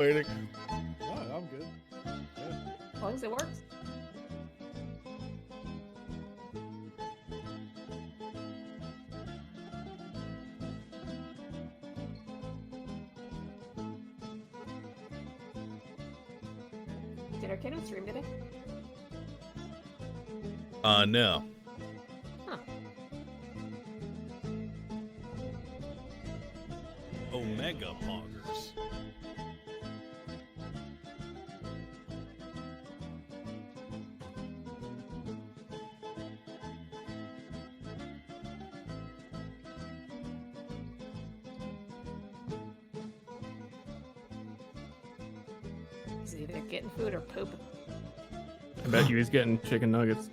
Waiting. No, I'm good. Yeah. As long as it works. Did Arcano stream today? No. Huh. Omega poggers. He's either getting food or pooping. I bet you he's getting chicken nuggets.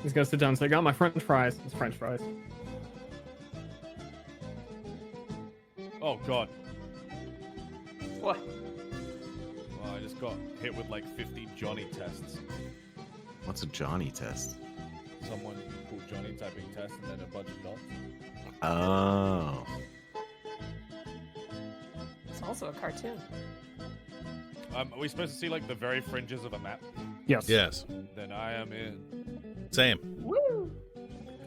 He's gonna sit down and say, "Got my French fries." It's French fries. Oh god. What? Oh, I just got hit with like 50 Johnny tests. What's a Johnny test? Someone called Johnny typing test and then a bunch of dots. Oh. It's also a cartoon. Are we supposed to see like the very fringes of a map? Yes. Yes. Then I am in. Same. Woo!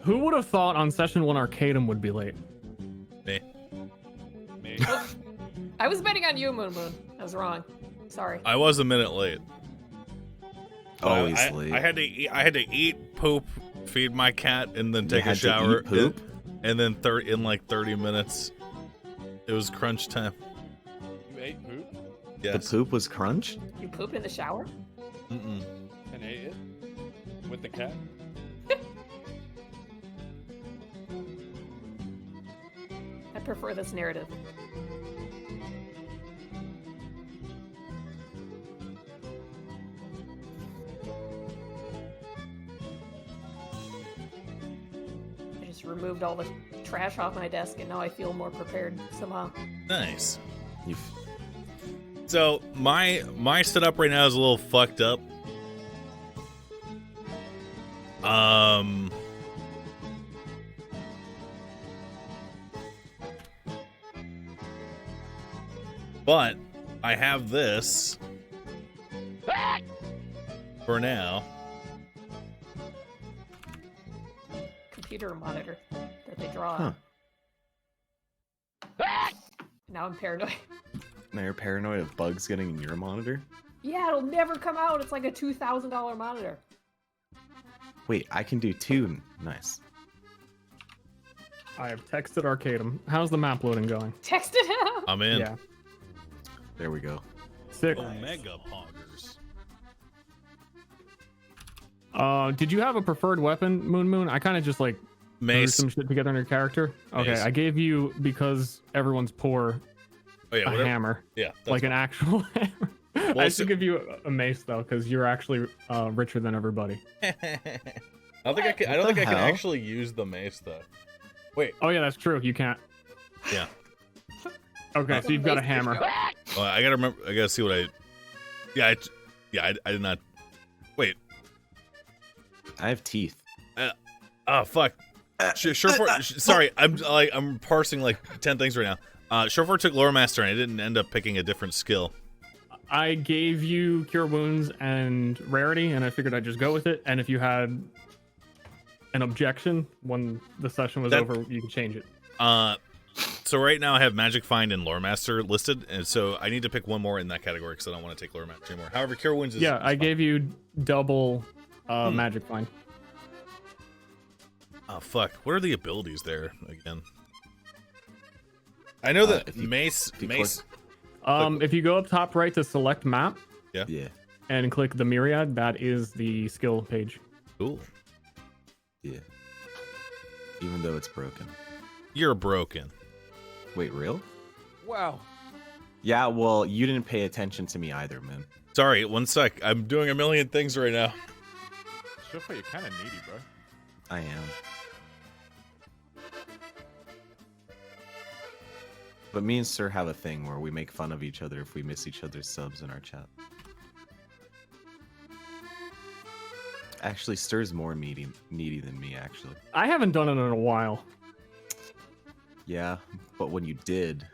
Who would have thought on session 1 Arcadum would be late? Me. Me. I was betting on you, Moon Moon. I was wrong. Sorry. I was a minute late. But Always late. I had to eat, poop, feed my cat, and then You take a had to shower. eat poop? And then in like 30 minutes, it was crunch time. You ate poop Yes. The poop was crunched? You pooped in the shower? Mm-mm. and ate it with the cat. I prefer this narrative. I just removed all the trash off my desk and now I feel more prepared somehow. Nice. You So my setup right now is a little fucked up. But I have this for now. Computer monitor that they draw Huh. on. Now I'm paranoid. Now you're paranoid of bugs getting in your monitor? Yeah, it'll never come out. It's like a $2,000 monitor. Wait, I can do two. Nice. I have texted Arcadum. How's the map loading going? Text it out. I'm in. Yeah. There we go. Sick. Omega poggers. Did you have a preferred weapon, Moon Moon? I kind of just like threw Mace. some shit together in your character. Okay, Mace. I gave you, because everyone's poor, Oh yeah, a whatever. hammer. Yeah. that's Like an actual hammer. I so- should give you a mace though, because you're actually richer than everybody. I don't think I can. I don't What think I the can hell? actually use the mace though. Wait. Oh yeah, that's true. You can't. Yeah. Okay, so you've got a hammer. Well, I gotta remember. I gotta see what I. Yeah. I did not. Wait. I have teeth. Oh fuck. Sorry, I'm parsing like 10 things right now. Short took Lore Master and I didn't end up picking a different skill. I gave you Cure Wounds and Rarity, and I figured I'd just go with it. And if you had an objection when the session was over, you can change it. So right now I have Magic Find and Lore Master listed, and so I need to pick one more in that category because I don't want to take Lore Master anymore. However, Cure Wounds is Yeah, I fine. gave you double Magic Find. Oh fuck! What are the abilities there again? I know that if you- Mace. if you Mace. If you go up top right to select map Yeah. and click the Myriad, that is the skill page. Cool. Yeah. Even though it's broken. You're broken. Wait, real? Wow. Yeah, well, you didn't pay attention to me either, man. Sorry, one sec. I'm doing a million things right now. Sure, you're kind of needy, bro. I am. But me and Sir have a thing where we make fun of each other if we miss each other's subs in our chat. Actually, Sir's more needy than me, actually. I haven't done it in a while. Yeah, but when you did...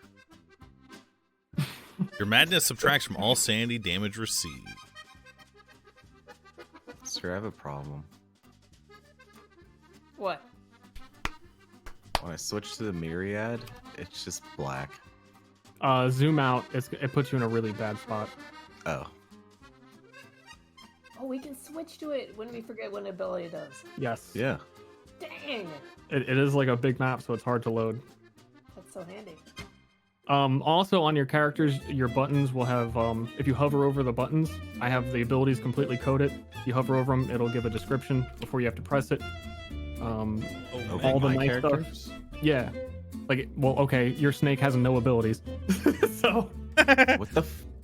Your madness subtracts from all sanity damage received. Sir, I have a problem. What? When I switch to the Myriad, it's just black. Zoom out. It puts you in a really bad spot. Oh. Oh, we can switch to it when we forget what an ability does. Yes. Yeah. Dang! It is like a big map, so it's hard to load. That's so handy. Also on your characters, your buttons will have, if you hover over the buttons, I have the abilities completely coded. You hover over them, it'll give a description before you have to press it. Okay, All the my nice characters? stuff. Yeah. Like, well, okay, your snake has no abilities. So.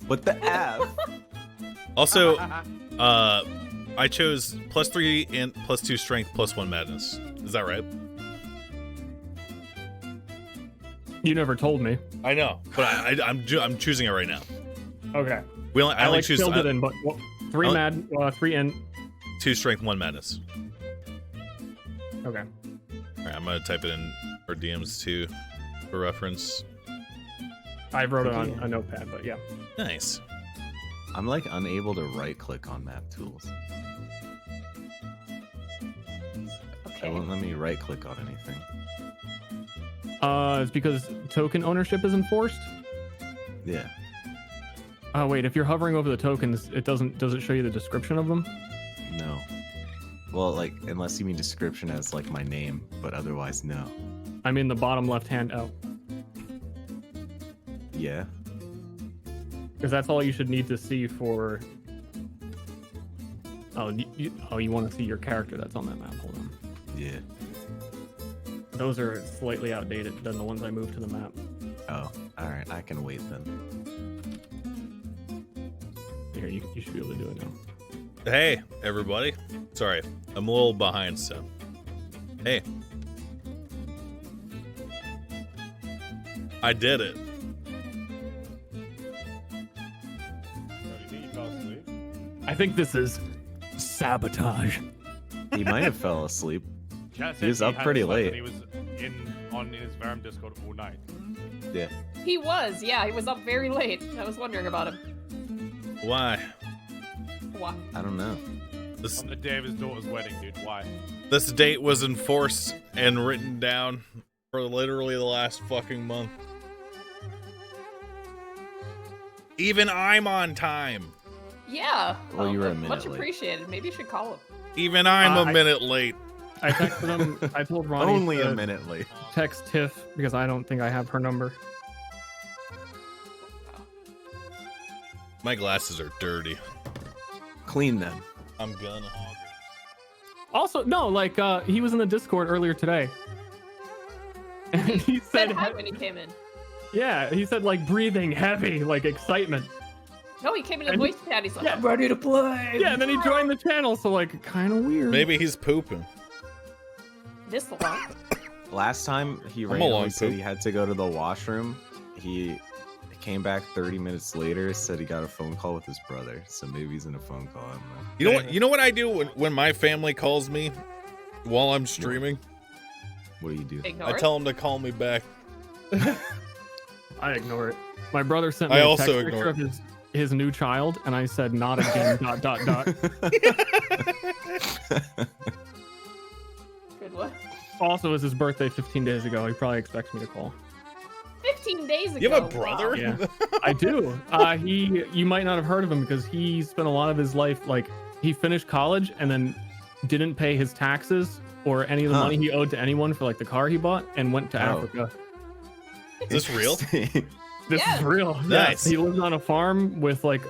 What the F? Also, I chose +3 int, +2 strength, +1 madness. Is that right? You never told me. I know, but I'm choosing it right now. Okay. I only choose filled it in, but 3 int. 2 strength, 1 madness. Okay. All right, I'm gonna type it in our DMs too, for reference. I wrote it on a notepad, but yeah. Nice. I'm like unable to right click on map tools. Okay. It won't let me right click on anything. It's because token ownership is enforced. Yeah. Oh wait, if you're hovering over the tokens, does it show you the description of them? No. Well, like, unless you mean description as like my name, but otherwise, no. I mean the bottom left hand out. Yeah. Because that's all you should need to see for. Oh, you want to see your character that's on that map? Hold on. Yeah. Those are slightly outdated than the ones I moved to the map. Oh, all right. I can wait then. Here, you should be able to do it now. Hey, everybody. Sorry, I'm a little behind, so. Hey. I did it. I think this is sabotage. He might have fell asleep. Chat He said was up hadn't pretty slept late. and He was in his Verum Discord all night. Yeah. He was, yeah, he was up very late. I was wondering about him. Why? Why? I don't know. This On the day of his daughter's wedding, dude. Why? this date was enforced and written down for literally the last fucking month. Even I'm on time. Yeah. Well, you were a much minute late. appreciated. Maybe you should call him. Even I'm a I- minute late. I texted him. I told Ronnie Only to a minute late. text Tiff because I don't think I have her number. My glasses are dirty. Clean them. I'm gonna. Also, no, like he was in the Discord earlier today, and he Said said, hi when he came in. "Yeah," he said like breathing heavy, like excitement. No, he came in a And- voice chat. He's like, yeah. I'm ready to play. Yeah, and then he joined the channel, so like kind of weird. Maybe he's pooping. This long. Last time he I'm a randomly long said poop. he had to go to the washroom. He came back 30 minutes later, said he got a phone call with his brother. So maybe he's in a phone call. I don't know. You know what? You know what I do when my family calls me while I'm streaming? What do you do? Ignore I it. tell them to call me back. I ignore it. My brother sent me I a also text ignore picture of his new child, and I said, "Not again." ... Good what? Also, it was his birthday 15 days ago. He probably expects me to call. 15 days ago. You have a brother? Wow. Yeah, I do. You might not have heard of him because he spent a lot of his life, like, he finished college and then didn't pay his taxes or any of the Huh. money he owed to anyone for like the car he bought and went to Oh. Africa. Is this real? This Yes. is real. Nice. Yes. He lived on a farm with like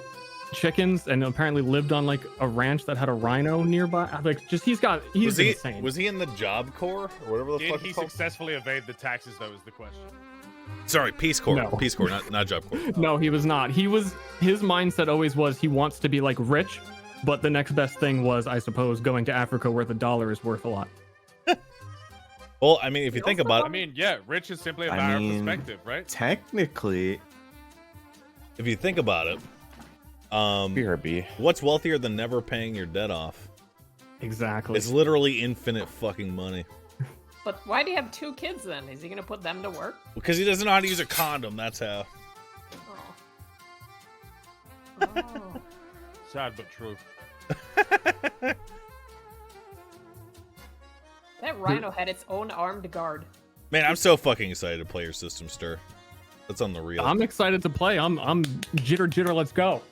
chickens and apparently lived on like a ranch that had a rhino nearby. Like, just he's insane. Was he in the Job Corps or whatever the Did fuck he it's called? successfully evade the taxes, though, is the question. Sorry, Peace Corps. No. Peace Corps, not Job Corps. No, he was not. His mindset always was he wants to be like rich, but the next best thing was, I suppose, going to Africa where the dollar is worth a lot. Well, I mean, if you think about I it, mean, yeah, rich is simply a I matter of mean- perspective, right? Technically, if you think about it, BRB. what's wealthier than never paying your debt off? Exactly. It's literally infinite fucking money. But why do you have 2 kids then? Is he gonna put them to work? Because he doesn't know how to use a condom. That's how. Oh. Oh. Sad but true. That rhino had its own armed guard. Man, I'm so fucking excited to play your system, Stir. That's on the real. I'm excited to play. I'm jitter. Let's go.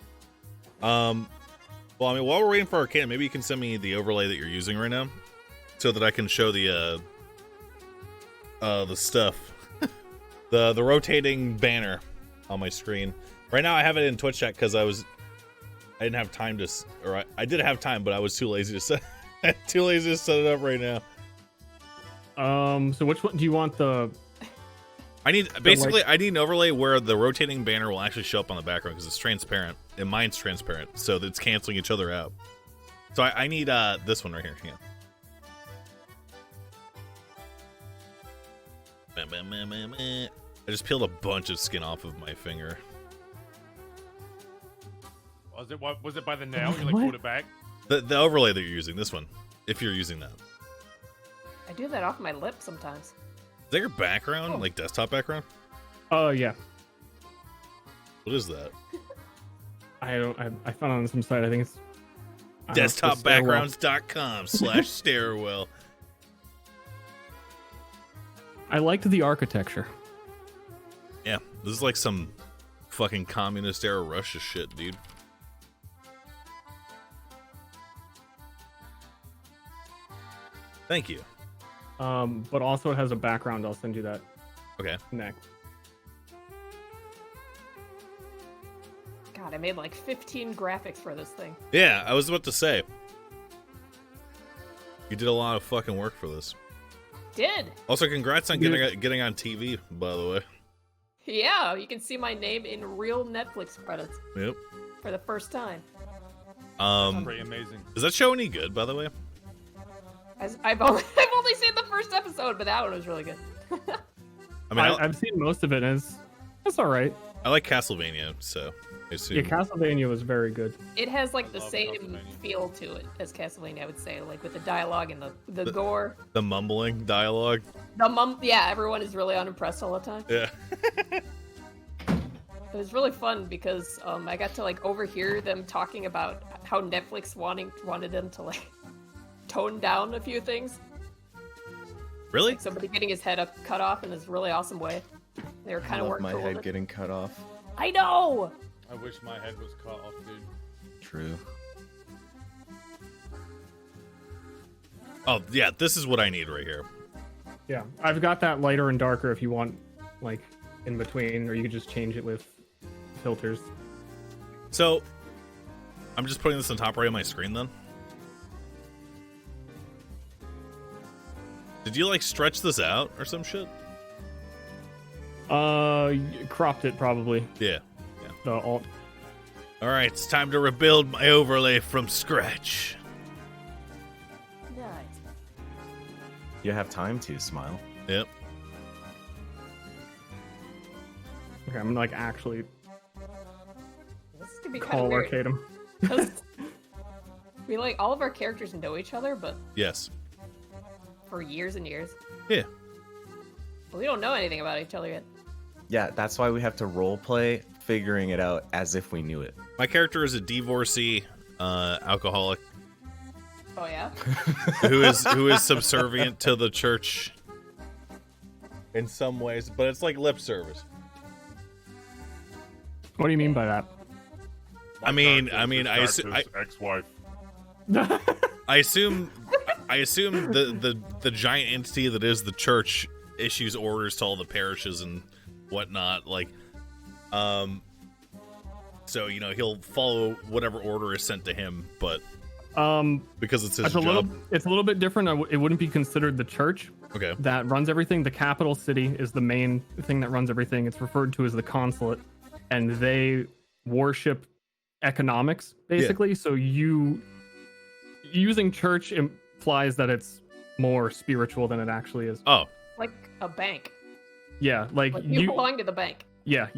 Well, I mean, while we're waiting for Arcana, maybe you can send me the overlay that you're using right now, so that I can show the stuff, the rotating banner on my screen. Right now, I have it in Twitch chat because I didn't have time to, or I did have time, but I was too lazy to set, it up right now. So which one do you want? I need an overlay where the rotating banner will actually show up on the background because it's transparent, and mine's transparent, so that it's canceling each other out. So I need this one right here. Yeah. I just peeled a bunch of skin off of my finger. Was it by the nail? You like What? pulled it back? The overlay that you're using, this one, if you're using that. I do that off my lip sometimes. Is that your background, like desktop background? Oh yeah. What is that? I found it on some site. I think it's Desktopbackgrounds.com/stairwell. I liked the architecture. Yeah, this is like some fucking communist era Russia shit, dude. Thank you. But also it has a background. I'll send you that Okay. next. God, I made like 15 graphics for this thing. Yeah, I was about to say. You did a lot of fucking work for this. Did. Also, congrats on getting on TV, by the way. Yeah, you can see my name in real Netflix credits Yep. for the first time. Pretty amazing. Is that show any good, by the way? I've only seen the first episode, but that one was really good. I mean, I've seen most of it, and it's all right. I like Castlevania, so I assume. Yeah, Castlevania was very good. It has like the love same Castlevania. feel to it as Castlevania, I would say, like with the dialogue and the gore. The mumbling dialogue. Yeah, everyone is really unimpressed all the time. Yeah. It was really fun because I got to like overhear them talking about how Netflix wanted them to like tone down a few things. Really? Like somebody getting his head cut off in this really awesome way. They were kind of love working my towards head it. getting cut off. I know. I wish my head was cut off, dude. True. Oh, yeah, this is what I need right here. Yeah, I've got that lighter and darker if you want, like, in between, or you could just change it with filters. So, I'm just putting this on top right of my screen then. Did you, like, stretch this out or some shit? Cropped it probably. Yeah. The alt. All right, it's time to rebuild my overlay from scratch. Nice. You have time to smile. Yep. Okay, I'm gonna, like, actually This is gonna be kind call of weird. Arcadum. 'Cause we like all of our characters know each other, but Yes. for years and years, Yeah. but we don't know anything about each other yet. Yeah, that's why we have to role play, figuring it out as if we knew it. My character is a divorcee, alcoholic, Oh yeah. who is subservient to the church in some ways, but it's like lip service. What do you mean by that? I mean, I ex-wife. assume the giant entity that is the church issues orders to all the parishes and whatnot, like, so you know he'll follow whatever order is sent to him, but because it's his job. It's a little bit different. It wouldn't be considered the church Okay. that runs everything. The capital city is the main thing that runs everything. It's referred to as the consulate, and they worship economics basically. So using church implies that it's more spiritual than it actually is. Oh, Like a bank. Yeah, like You belong to the bank. Yeah.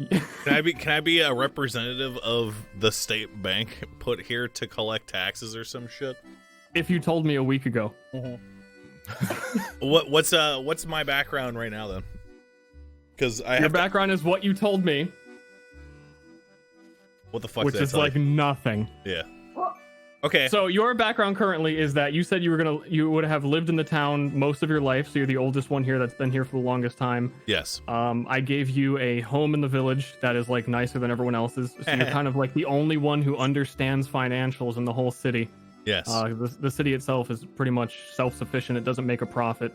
can I be a representative of the state bank put here to collect taxes or some shit? If you told me a week ago. What's my background right now then? Because Your background is what you told me. What the fuck? which did I is tell like you? nothing. Yeah. Okay. So your background currently is that you said you would have lived in the town most of your life, so you're the oldest one here that's been here for the longest time. Yes. I gave you a home in the village that is like nicer than everyone else's, so you're kind of like the only one who understands financials in the whole city. Yes. The city itself is pretty much self-sufficient. It doesn't make a profit.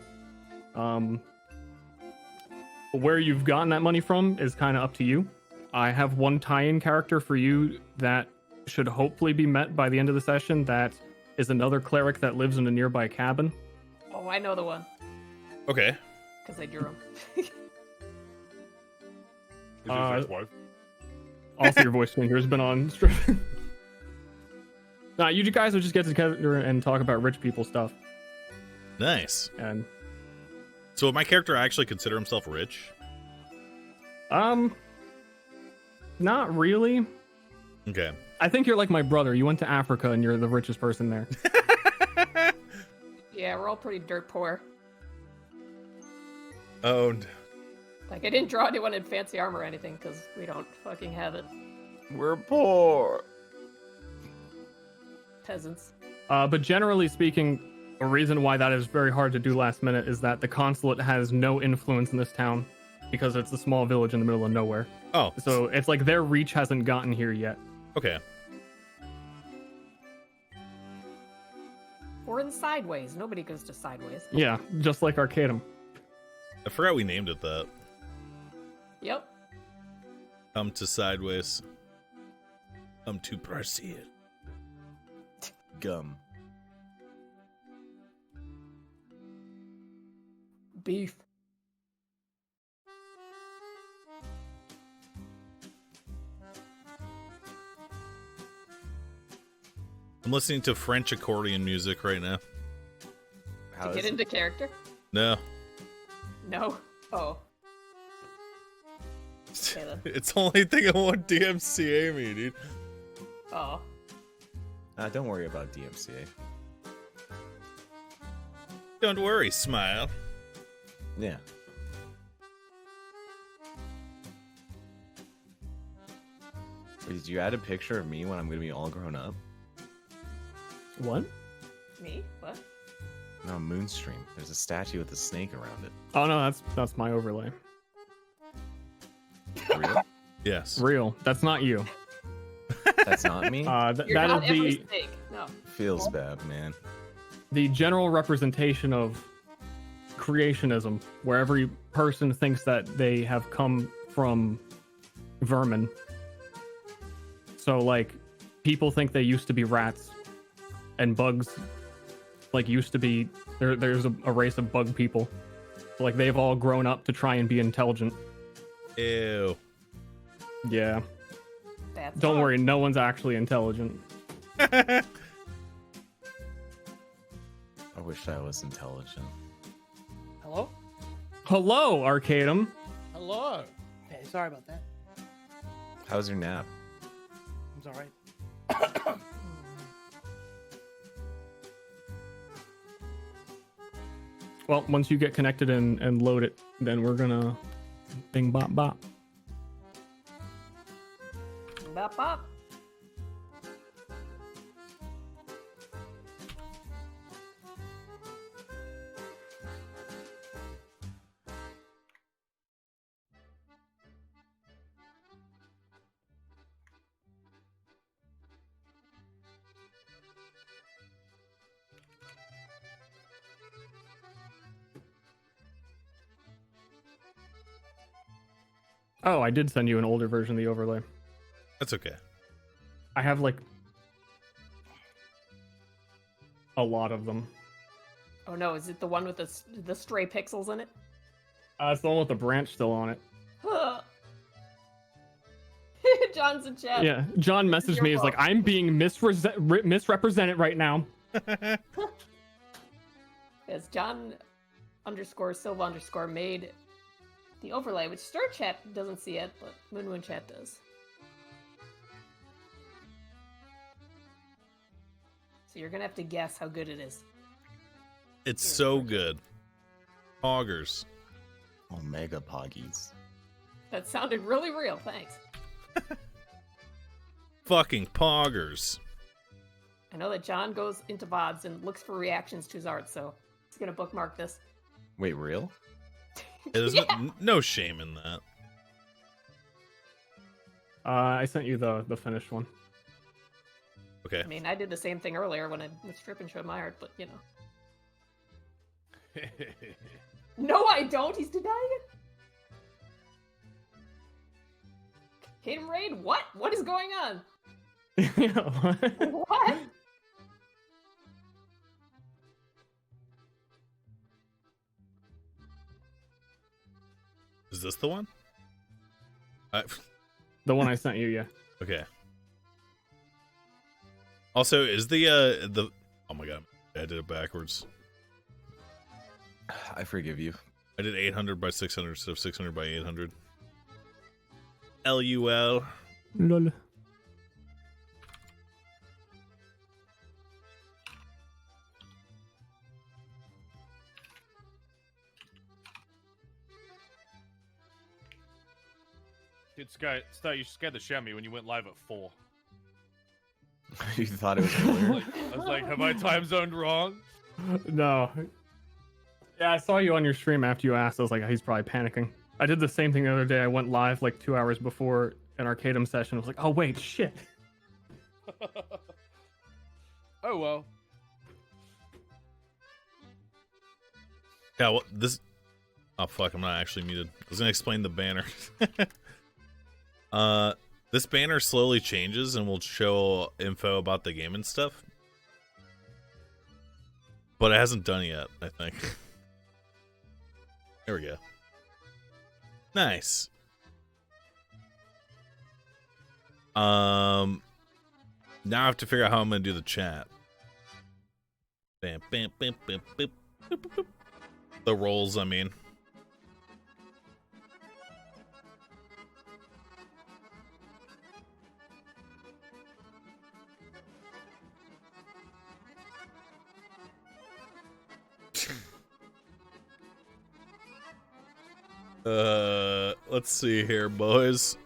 Where you've gotten that money from is kind of up to you. I have one tie-in character for you that should hopefully be met by the end of the session. That is another cleric that lives in a nearby cabin. Oh, I know the one. Okay. Because I drew him. Is his ex-wife? Also, your voice changer has been on. Nah, you guys will just get together and talk about rich people stuff. Nice. And So would my character actually consider himself rich? not really. Okay. I think you're like my brother. You went to Africa and you're the richest person there. Yeah, we're all pretty dirt poor. Owned. Like, I didn't draw anyone in fancy armor or anything, because we don't fucking have it. We're poor. Peasants. But generally speaking, a reason why that is very hard to do last minute is that the consulate has no influence in this town because it's a small village in the middle of nowhere. Oh. So it's like their reach hasn't gotten here yet. Okay. We're in Sideways. Nobody goes to Sideways. Yeah, just like Arcadum. I forgot we named it that. Yep. Come to Sideways. Come to proceed. Gum. Beef. I'm listening to French accordion music right now. How To get is into character? No. No. Oh. Okay, then. It's the only thing I want DMCA me, dude. Oh. Don't worry about DMCA. Don't worry, smile. Yeah. Wait, did you add a picture of me when I'm gonna be all grown up? What? Me? What? No, Moonstream. There's a statue with a snake around it. Oh no, that's my overlay. Real? Yes. Real. That's not you. That's not me? You're That not is every the snake. No. Feels bad, man. the general representation of creationism, where every person thinks that they have come from vermin. So like people think they used to be rats, and bugs like used to be there's a race of bug people. Like they've all grown up to try and be intelligent. Ew. Yeah. That's Don't all. worry, no one's actually intelligent. I wish I was intelligent. Hello? Hello, Arcadum. Hello. Hey, sorry about that. How's your nap? It's alright. Well, once you get connected and load it, then we're gonna bing bop bop. Bop bop. Oh, I did send you an older version of the overlay. That's okay. I have like a lot of them. Oh no, is it the one with the stray pixels in it? It's the one with the branch still on it. John's in chat. Yeah, John messaged me. He's like, I'm being misrepresented right now. Yes, John _Silva_ made the overlay, which Star Chat doesn't see it, but Moon Chat does. So you're gonna have to guess how good it is. It's so good. Hoggers. Omega Poggies. That sounded really real, thanks. Fucking poggers. I know that John goes into VODs and looks for reactions to his art, so he's gonna bookmark this. Wait, real? There's Yeah. no shame in that. I sent you the finished one. Okay. I mean, I did the same thing earlier when I was stripping showed my art, but you know. No, I don't. He's denying it. Kingdom Raid? What? What is going on? What? Is this the one? The one I sent you, yeah. Okay. Also, is the oh my god, I did it backwards. I forgive you. I did 800 by 600 instead of 600 by 800. LUL. Lol. Dude, Sky, you scared the shit out of me when you went live at 4. You thought it was earlier? I was like, have I time zoned wrong? No. Yeah, I saw you on your stream after you asked. I was like, he's probably panicking. I did the same thing the other day. I went live like 2 hours before an Arcadum session. I was like, oh wait, shit. Oh well. Yeah, well, this. Oh fuck! I'm not actually muted. I was gonna explain the banner. This banner slowly changes and will show info about the game and stuff, but it hasn't done yet. I think. There we go. Nice. Now I have to figure out how I'm gonna do the chat. Bam, bam, bam, bam, bam, boop, boop, boop. The rolls, I mean. Let's see here, boys.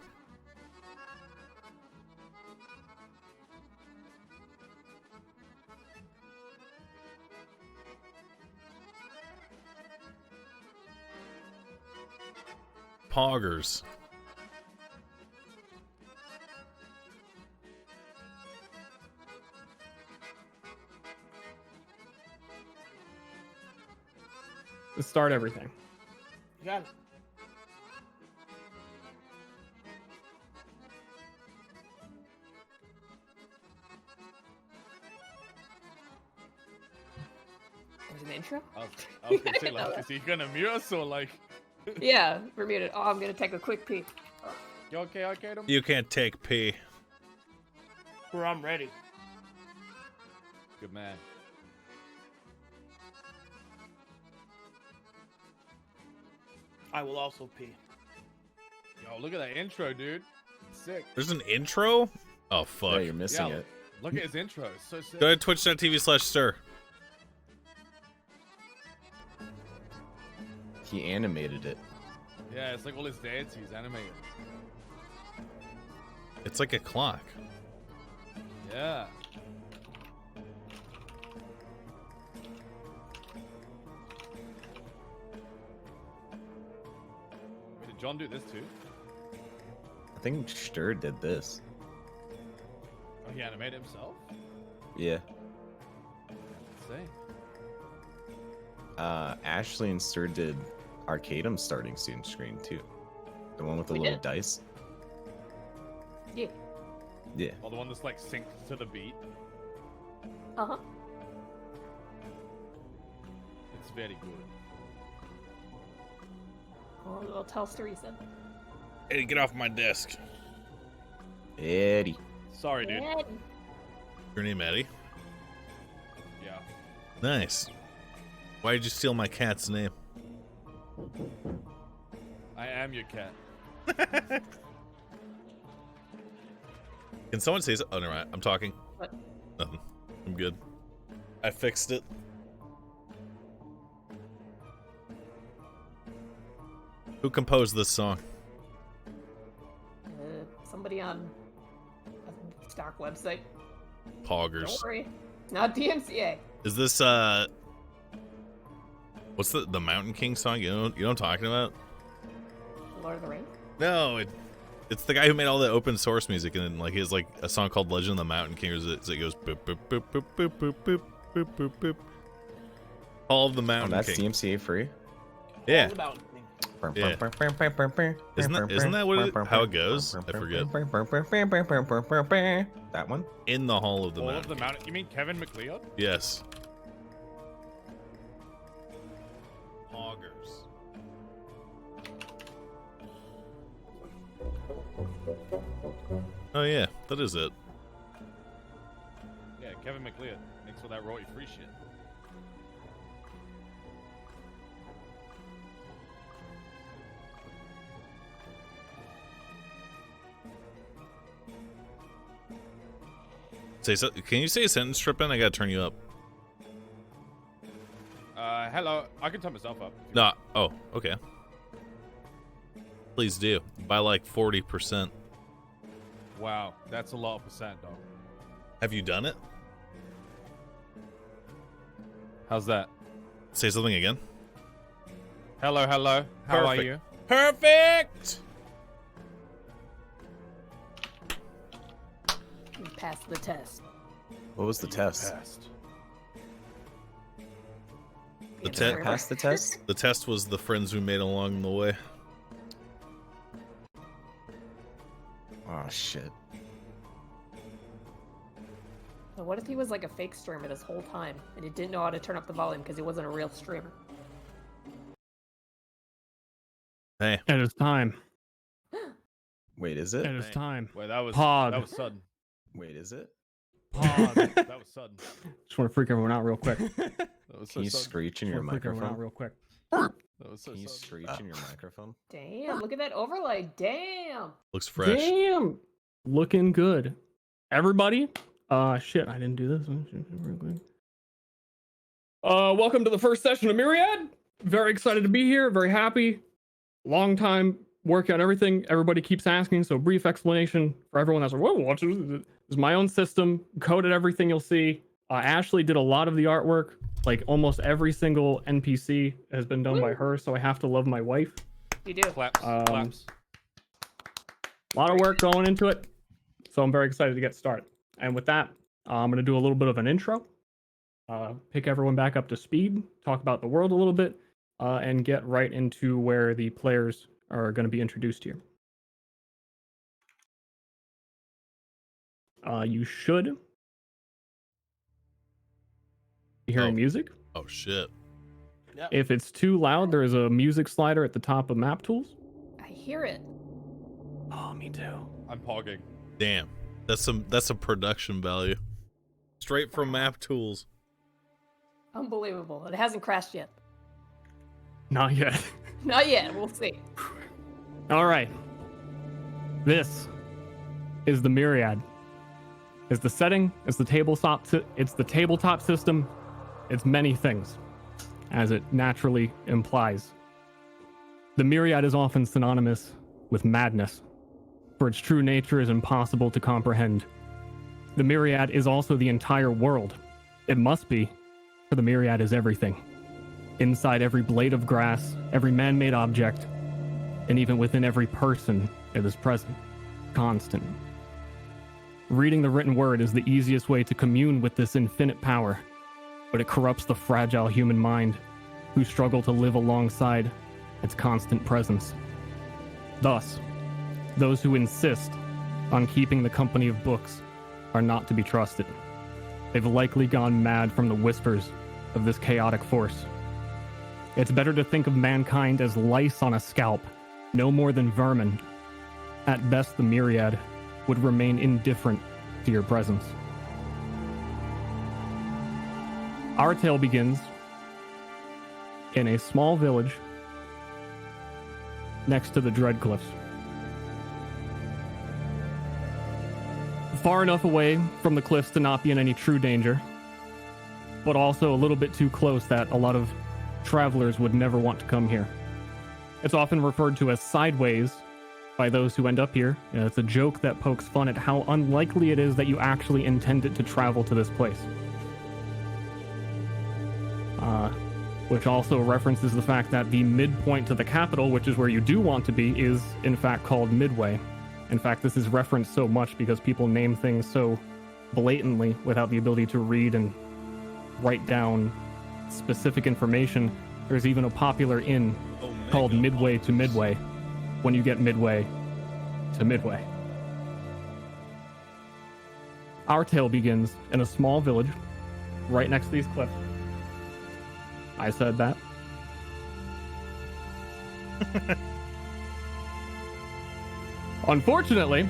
Poggers. Start everything. You got it. There's an intro? I was gonna say, like, is he gonna mute us or like? Yeah, we're muted. Oh, I'm gonna take a quick pee. You okay, Arcadum? You can't take pee. Where I'm ready. Good man. I will also pee. Yo, look at that intro, dude. Sick. There's an intro? Oh, fuck. Yeah, you're missing Yeah. it. Look at his intro. It's so sick. Go to twitch.tv/stir. He animated it. Yeah, it's like all his dances he's animated. It's like a clock. Yeah. Wait, did John do this too? I think Stur did this. Oh, he animated himself? Yeah. Insane. Ashley and Stur did Arcadum starting student screen too. The one with the We little did. dice. Yeah. Yeah. Or the one that's like synced to the beat. Uh-huh. It's very good. Oh, a little Telstar, he said. Hey, get off my desk. Eddie. Sorry, dude. Ed. Your name, Eddie? Yeah. Nice. Why did you steal my cat's name? I am your cat. Can someone say so? Oh, never mind. I'm talking. What? Nothing. I'm good. I fixed it. Who composed this song? Somebody on dark website. Poggers. Don't worry. Not DMCA. Is this what's the Mountain King song? You know what I'm talking about? Lord of the Rings? No, it's the guy who made all the open source music, and then like he has like a song called Legend of the Mountain King, it goes boop boop boop boop boop boop boop boop boop boop. All of the Mountain That's King. DMCA free. Yeah. All about thing. Yeah. Isn't that how it goes? I forget. That one? In the Hall of the All of Mountain the King. mountain. You mean Kevin McLeod? Yes. Poggers. Oh yeah, that is it. Yeah, Kevin McLeod. Makes all that royalty-free shit. Can you say a sentence, Trippin? I gotta turn you up. Hello. I can turn myself up. No. Oh, okay. Please do. By like 40%. Wow, that's a lot of percent, dog. Have you done it? How's that? Say something again. Hello, hello. How are Perfect. you? Perfect! You passed the test. What was the test? Passed. The Answer te- forever. Pass the test? The test was the friends we made along the way. Oh shit. So what if he was like a fake streamer this whole time and he didn't know how to turn up the volume because he wasn't a real streamer? Hey, It is time. Wait, is It it? is time. Wait, that was Pod. that was sudden. Wait, is it? Pause. That was sudden. Just want to freak everyone out real quick. That was so Can you sudden. screech in Just your wanna freak everyone out microphone? real quick. That was so Can you sudden. screech in your microphone? Damn, look at that overlay. Damn. looks fresh. Damn, looking good. Everybody, shit, I didn't do this. Real quick. Welcome to the first session of Myriad. Very excited to be here. Very happy. Long time working on everything. Everybody keeps asking, so brief explanation for everyone that's like, "Whoa, what's this?" This is my own system. Coded everything you'll see. Ashley did a lot of the artwork. Like almost every single NPC has been done by her, so I have to love my wife. You do. Claps. Claps. A lot of work going into it, so I'm very excited to get started. And with that, I'm going to do a little bit of an intro, pick everyone back up to speed, talk about the world a little bit, and get right into where the players are going to be introduced here. You should be hearing Oh. music. Oh shit. If it's too loud, there is a music slider at the top of map tools. I hear it. Oh, me too. I'm pogging. Damn. That's some production value. Straight from Map Tools. Unbelievable. It hasn't crashed yet. Not yet. Not yet. We'll see. All right. This is the Myriad. It's the setting. It's the tabletop. It's the tabletop system. It's many things, as it naturally implies. The Myriad is often synonymous with madness, for its true nature is impossible to comprehend. The Myriad is also the entire world. It must be, for the Myriad is everything. Inside every blade of grass, every man-made object, and even within every person, it is present, constant. Reading the written word is the easiest way to commune with this infinite power, but it corrupts the fragile human mind, who struggle to live alongside its constant presence. Thus, those who insist on keeping the company of books are not to be trusted. They've likely gone mad from the whispers of this chaotic force. It's better to think of mankind as lice on a scalp, no more than vermin. At best, the Myriad would remain indifferent to your presence. Our tale begins in a small village next to the Dread Cliffs. Far enough away from the cliffs to not be in any true danger, but also a little bit too close that a lot of travelers would never want to come here. It's often referred to as sideways by those who end up here. It's a joke that pokes fun at how unlikely it is that you actually intended to travel to this place. Which also references the fact that the midpoint to the capital, which is where you do want to be, is in fact called Midway. In fact, this is referenced so much because people name things so blatantly without the ability to read and write down specific information. There's even a popular inn called Midway to Midway when you get Midway to Midway. Our tale begins in a small village right next to these cliffs. I said that. Unfortunately,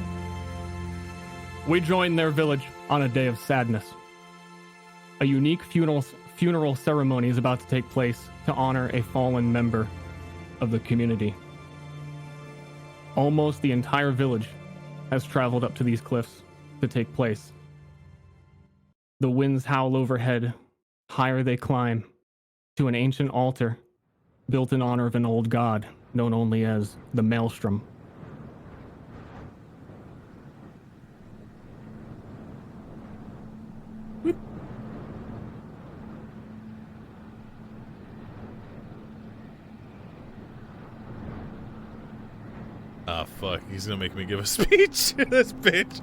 we joined their village on a day of sadness. A unique funeral ceremony is about to take place to honor a fallen member of the community. Almost the entire village has traveled up to these cliffs to take place. The winds howl overhead, higher they climb, to an ancient altar built in honor of an old god known only as the Maelstrom. Ah, fuck. He's gonna make me give a speech. This bitch.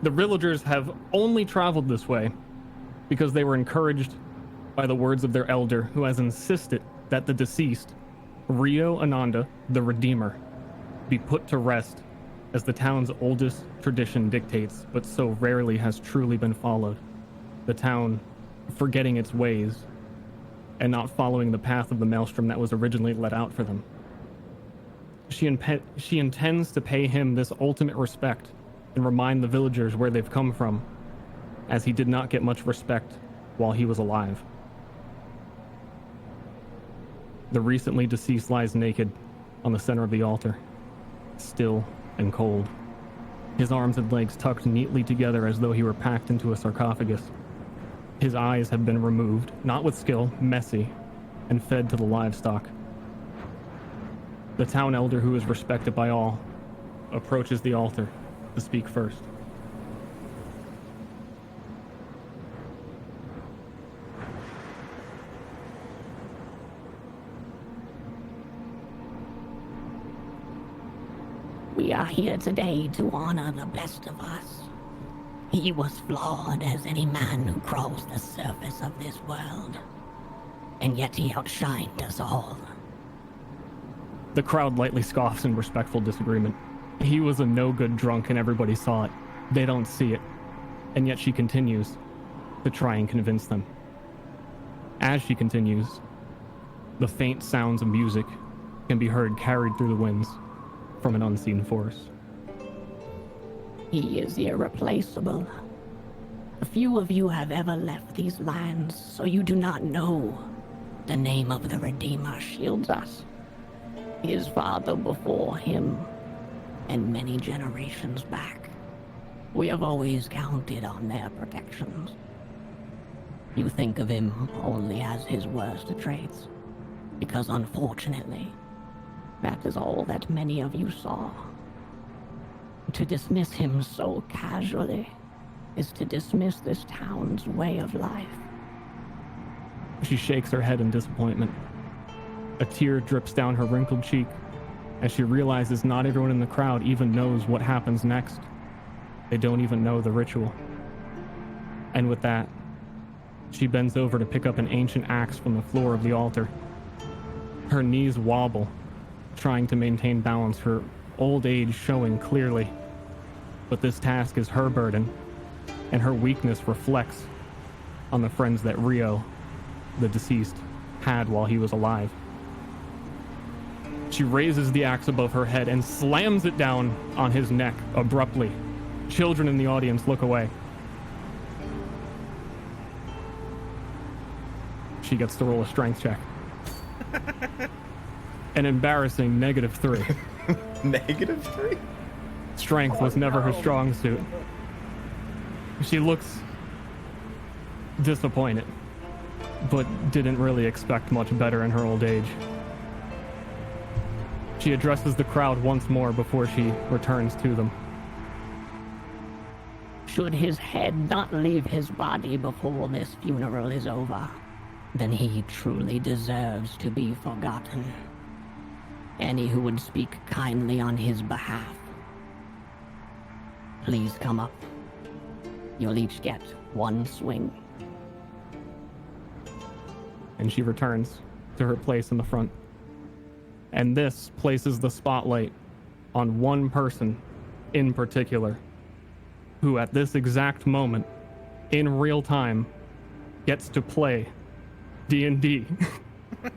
The villagers have only traveled this way because they were encouraged by the words of their elder, who has insisted that the deceased, Rio Ananda, the Redeemer, be put to rest, as the town's oldest tradition dictates, but so rarely has truly been followed. The town forgetting its ways and not following the path of the Maelstrom that was originally let out for them. She intends to pay him this ultimate respect and remind the villagers where they've come from, as he did not get much respect while he was alive. The recently deceased lies naked on the center of the altar, still and cold. His arms and legs tucked neatly together as though he were packed into a sarcophagus. His eyes have been removed, not with skill, messy, and fed to the livestock. The town elder, who is respected by all, approaches the altar to speak first. We are here today to honor the best of us. He was flawed as any man who crawls the surface of this world, and yet he outshined us all. The crowd lightly scoffs in respectful disagreement. He was a no-good drunk and everybody saw it. They don't see it, and yet she continues to try and convince them. As she continues, the faint sounds of music can be heard carried through the winds from an unseen force. He is irreplaceable. A few of you have ever left these lands, so you do not know the name of the Redeemer shields us. His father before him, and many generations back. We have always counted on their protections. You think of him only as his worst traits, because unfortunately, that is all that many of you saw. To dismiss him so casually is to dismiss this town's way of life. She shakes her head in disappointment. A tear drips down her wrinkled cheek as she realizes not everyone in the crowd even knows what happens next. They don't even know the ritual. And with that, she bends over to pick up an ancient axe from the floor of the altar. Her knees wobble, trying to maintain balance, her old age showing clearly. But this task is her burden, and her weakness reflects on the friends that Rio, the deceased, had while he was alive. She raises the axe above her head and slams it down on his neck abruptly. Children in the audience look away. She gets to roll a strength check. An embarrassing -3. -3? Strength was never her strong suit. She looks disappointed, but didn't really expect much better in her old age. She addresses the crowd once more before she returns to them. Should his head not leave his body before this funeral is over, then he truly deserves to be forgotten. Any who would speak kindly on his behalf, please come up. You'll each get one swing. And she returns to her place in the front. And this places the spotlight on one person in particular, who at this exact moment, in real time, gets to play D&D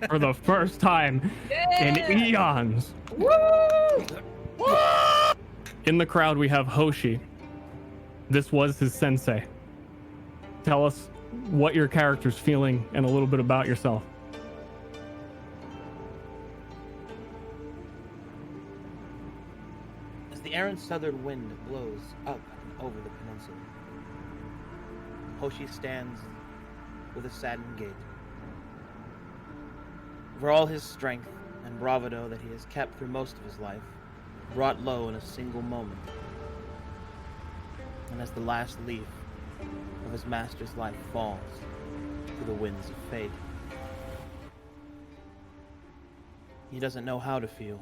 for the first time in eons. In the crowd, we have Hoshi. This was his sensei. Tell us what your character's feeling and a little bit about yourself. As the errant southern wind blows up and over the peninsula, Hoshi stands with a saddened gait. For all his strength and bravado that he has kept through most of his life, brought low in a single moment, and as the last leaf of his master's life falls to the winds of fate, he doesn't know how to feel.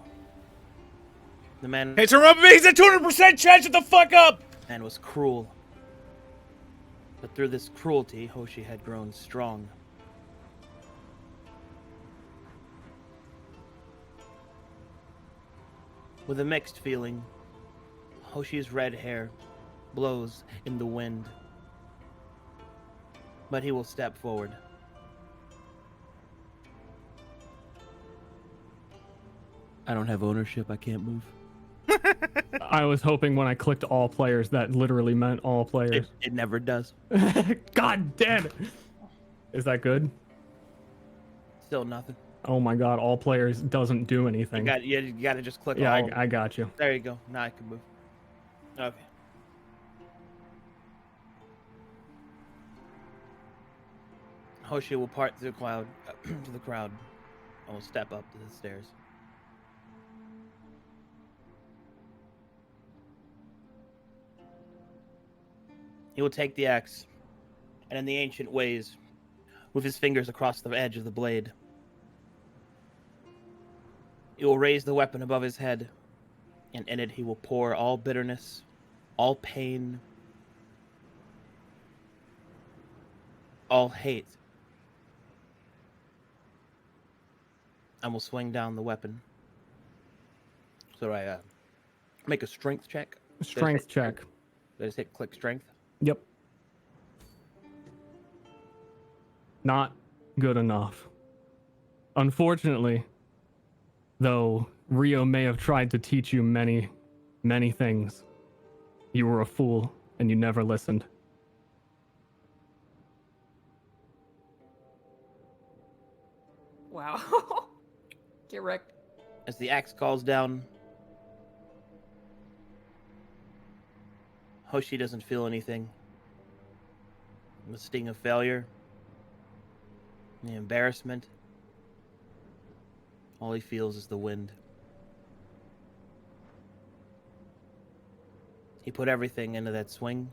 The man Hey, turn up, he's at 200%. Chat, shut the fuck up. was cruel, but through this cruelty, Hoshi had grown strong. With a mixed feeling, Hoshi's red hair blows in the wind, but he will step forward. I don't have ownership, I can't move. I was hoping when I clicked all players, that literally meant all players. It never does. God damn it. Is that good? Still nothing. Oh my god, all players doesn't do anything. You gotta just click Yeah, all. I got you. There you go. Now I can move. Okay. Hoshi will part to the crowd, and will step up to the stairs. He will take the axe, and in the ancient ways, with his fingers across the edge of the blade, he will raise the weapon above his head, and in it he will pour all bitterness, all pain, all hate, and will swing down the weapon. So I make a strength check. Strength check. Did I just hit click strength? Yep. Not good enough. Unfortunately, though Rio may have tried to teach you many, many things, you were a fool and you never listened. Wow. Get wrecked. As the axe calls down, Hoshi doesn't feel anything. The sting of failure, the embarrassment. All he feels is the wind. He put everything into that swing,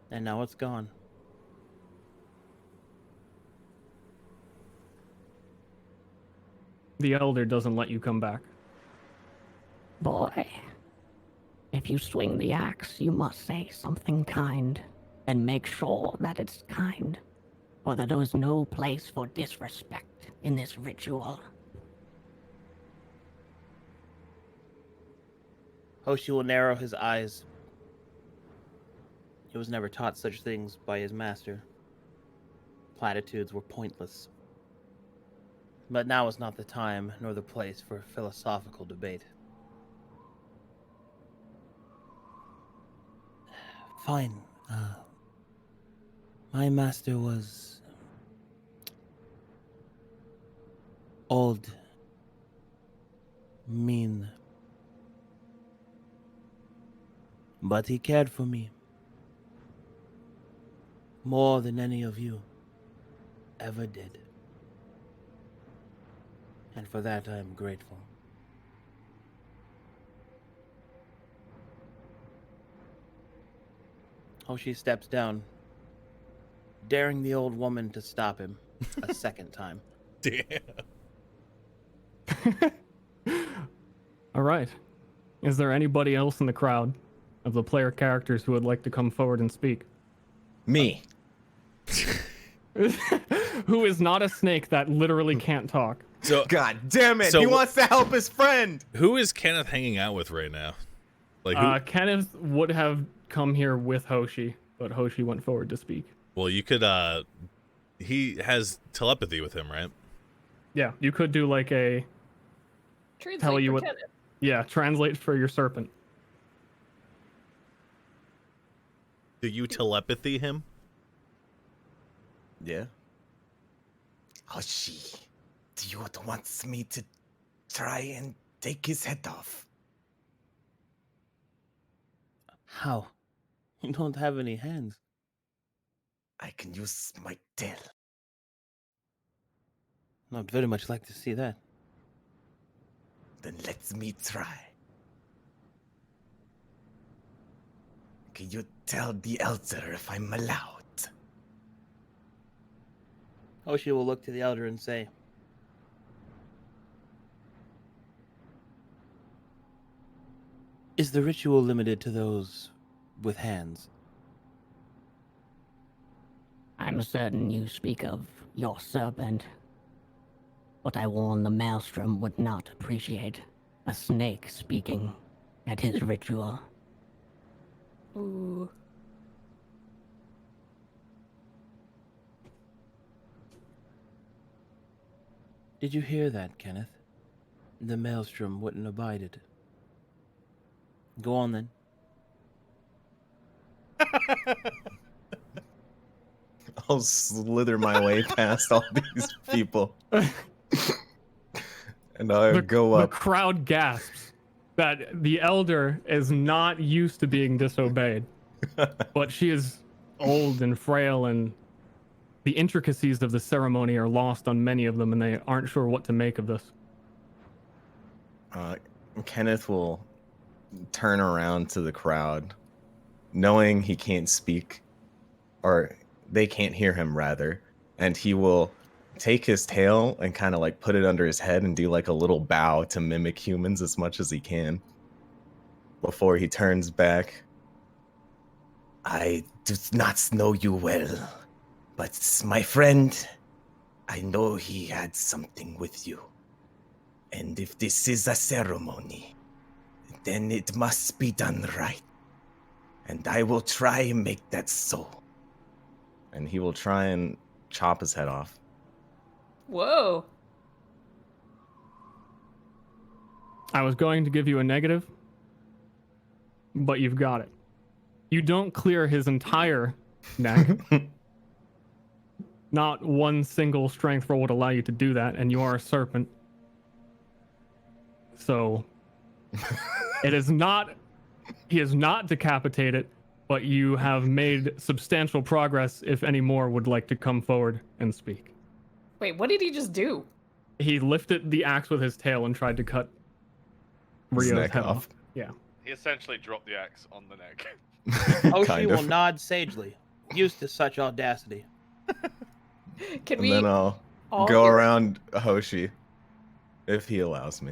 and now it's gone. The elder doesn't let you come back. Boy, if you swing the axe, you must say something kind, and make sure that it's kind, for there is no place for disrespect in this ritual. Hoshi will narrow his eyes. He was never taught such things by his master. Platitudes were pointless. But now is not the time nor the place for philosophical debate. Fine. My master was old, mean, but he cared for me more than any of you ever did. And for that I am grateful. Hoshi steps down, daring the old woman to stop him a second time. Damn. All right. Is there anybody else in the crowd of the player characters who would like to come forward and speak? Me. Who is not a snake that literally can't talk? So, God damn it! So- he wants to help his friend. who is Kenneth hanging out with right now? Like, who? Kenneth would have come here with Hoshi, but Hoshi went forward to speak. Well, you could. He has telepathy with him, right? Yeah, you could do like a Translate tell you for what. Kenneth. Yeah, translate for your serpent. Do you telepathy him? Yeah. Hoshi, do you want me to try and take his head off? How? You don't have any hands. I can use my tail. I'd very much like to see that. Then let me try. Can you tell the elder if I'm allowed? Hoshi will look to the elder and say, "Is the ritual limited to those with hands?" I'm certain you speak of your serpent, but I warn the Maelstrom would not appreciate a snake speaking at his ritual. Ooh. Did you hear that, Kenneth? The Maelstrom wouldn't abide it. Go on then. I'll slither my way past all these people. And I'll go The up. crowd gasps that the elder is not used to being disobeyed, but she is old and frail, and the intricacies of the ceremony are lost on many of them, and they aren't sure what to make of this. Kenneth will turn around to the crowd, knowing he can't speak, or they can't hear him rather, and he will take his tail and kind of like put it under his head and do like a little bow to mimic humans as much as he can before he turns back. I do not know you well, but my friend, I know he had something with you. And if this is a ceremony, then it must be done right. And I will try and make that so. And he will try and chop his head off. Whoa. I was going to give you a negative, but you've got it. You don't clear his entire neck. Not one single strength roll would allow you to do that, and you are a serpent. So, it is not, he is not decapitated, but you have made substantial progress if any more would like to come forward and speak. Wait, what did he just do? He lifted the axe with his tail and tried to cut His Rio's neck head off. off. Yeah. He essentially dropped the axe on the neck. Hoshi Kind will of. nod sagely, used to such audacity. Can And we then I'll all go hear- around Hoshi, if he allows me.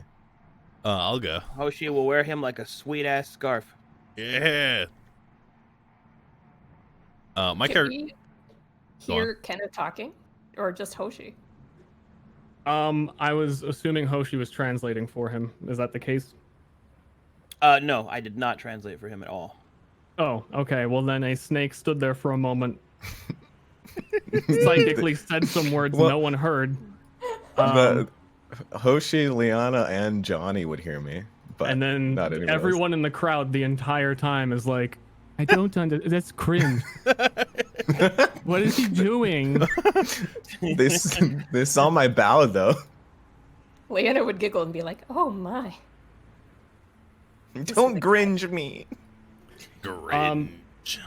I'll go. Hoshi will wear him like a sweet-ass scarf. Yeah. My Can character. we Go on. hear Kenneth talking? Or just Hoshi? I was assuming Hoshi was translating for him. Is that the case? No, I did not translate for him at all. Oh, okay. Well, then a snake stood there for a moment, psychically said some words Well- no one heard. But Hoshi, Liana, and Johnny would hear me. But And then not anyone else. everyone in the crowd the entire time is like, I don't understand. That's cringe. What is he doing? They saw my bow though. Leanna would giggle and be like, oh my. Don't gringe me. Grinch.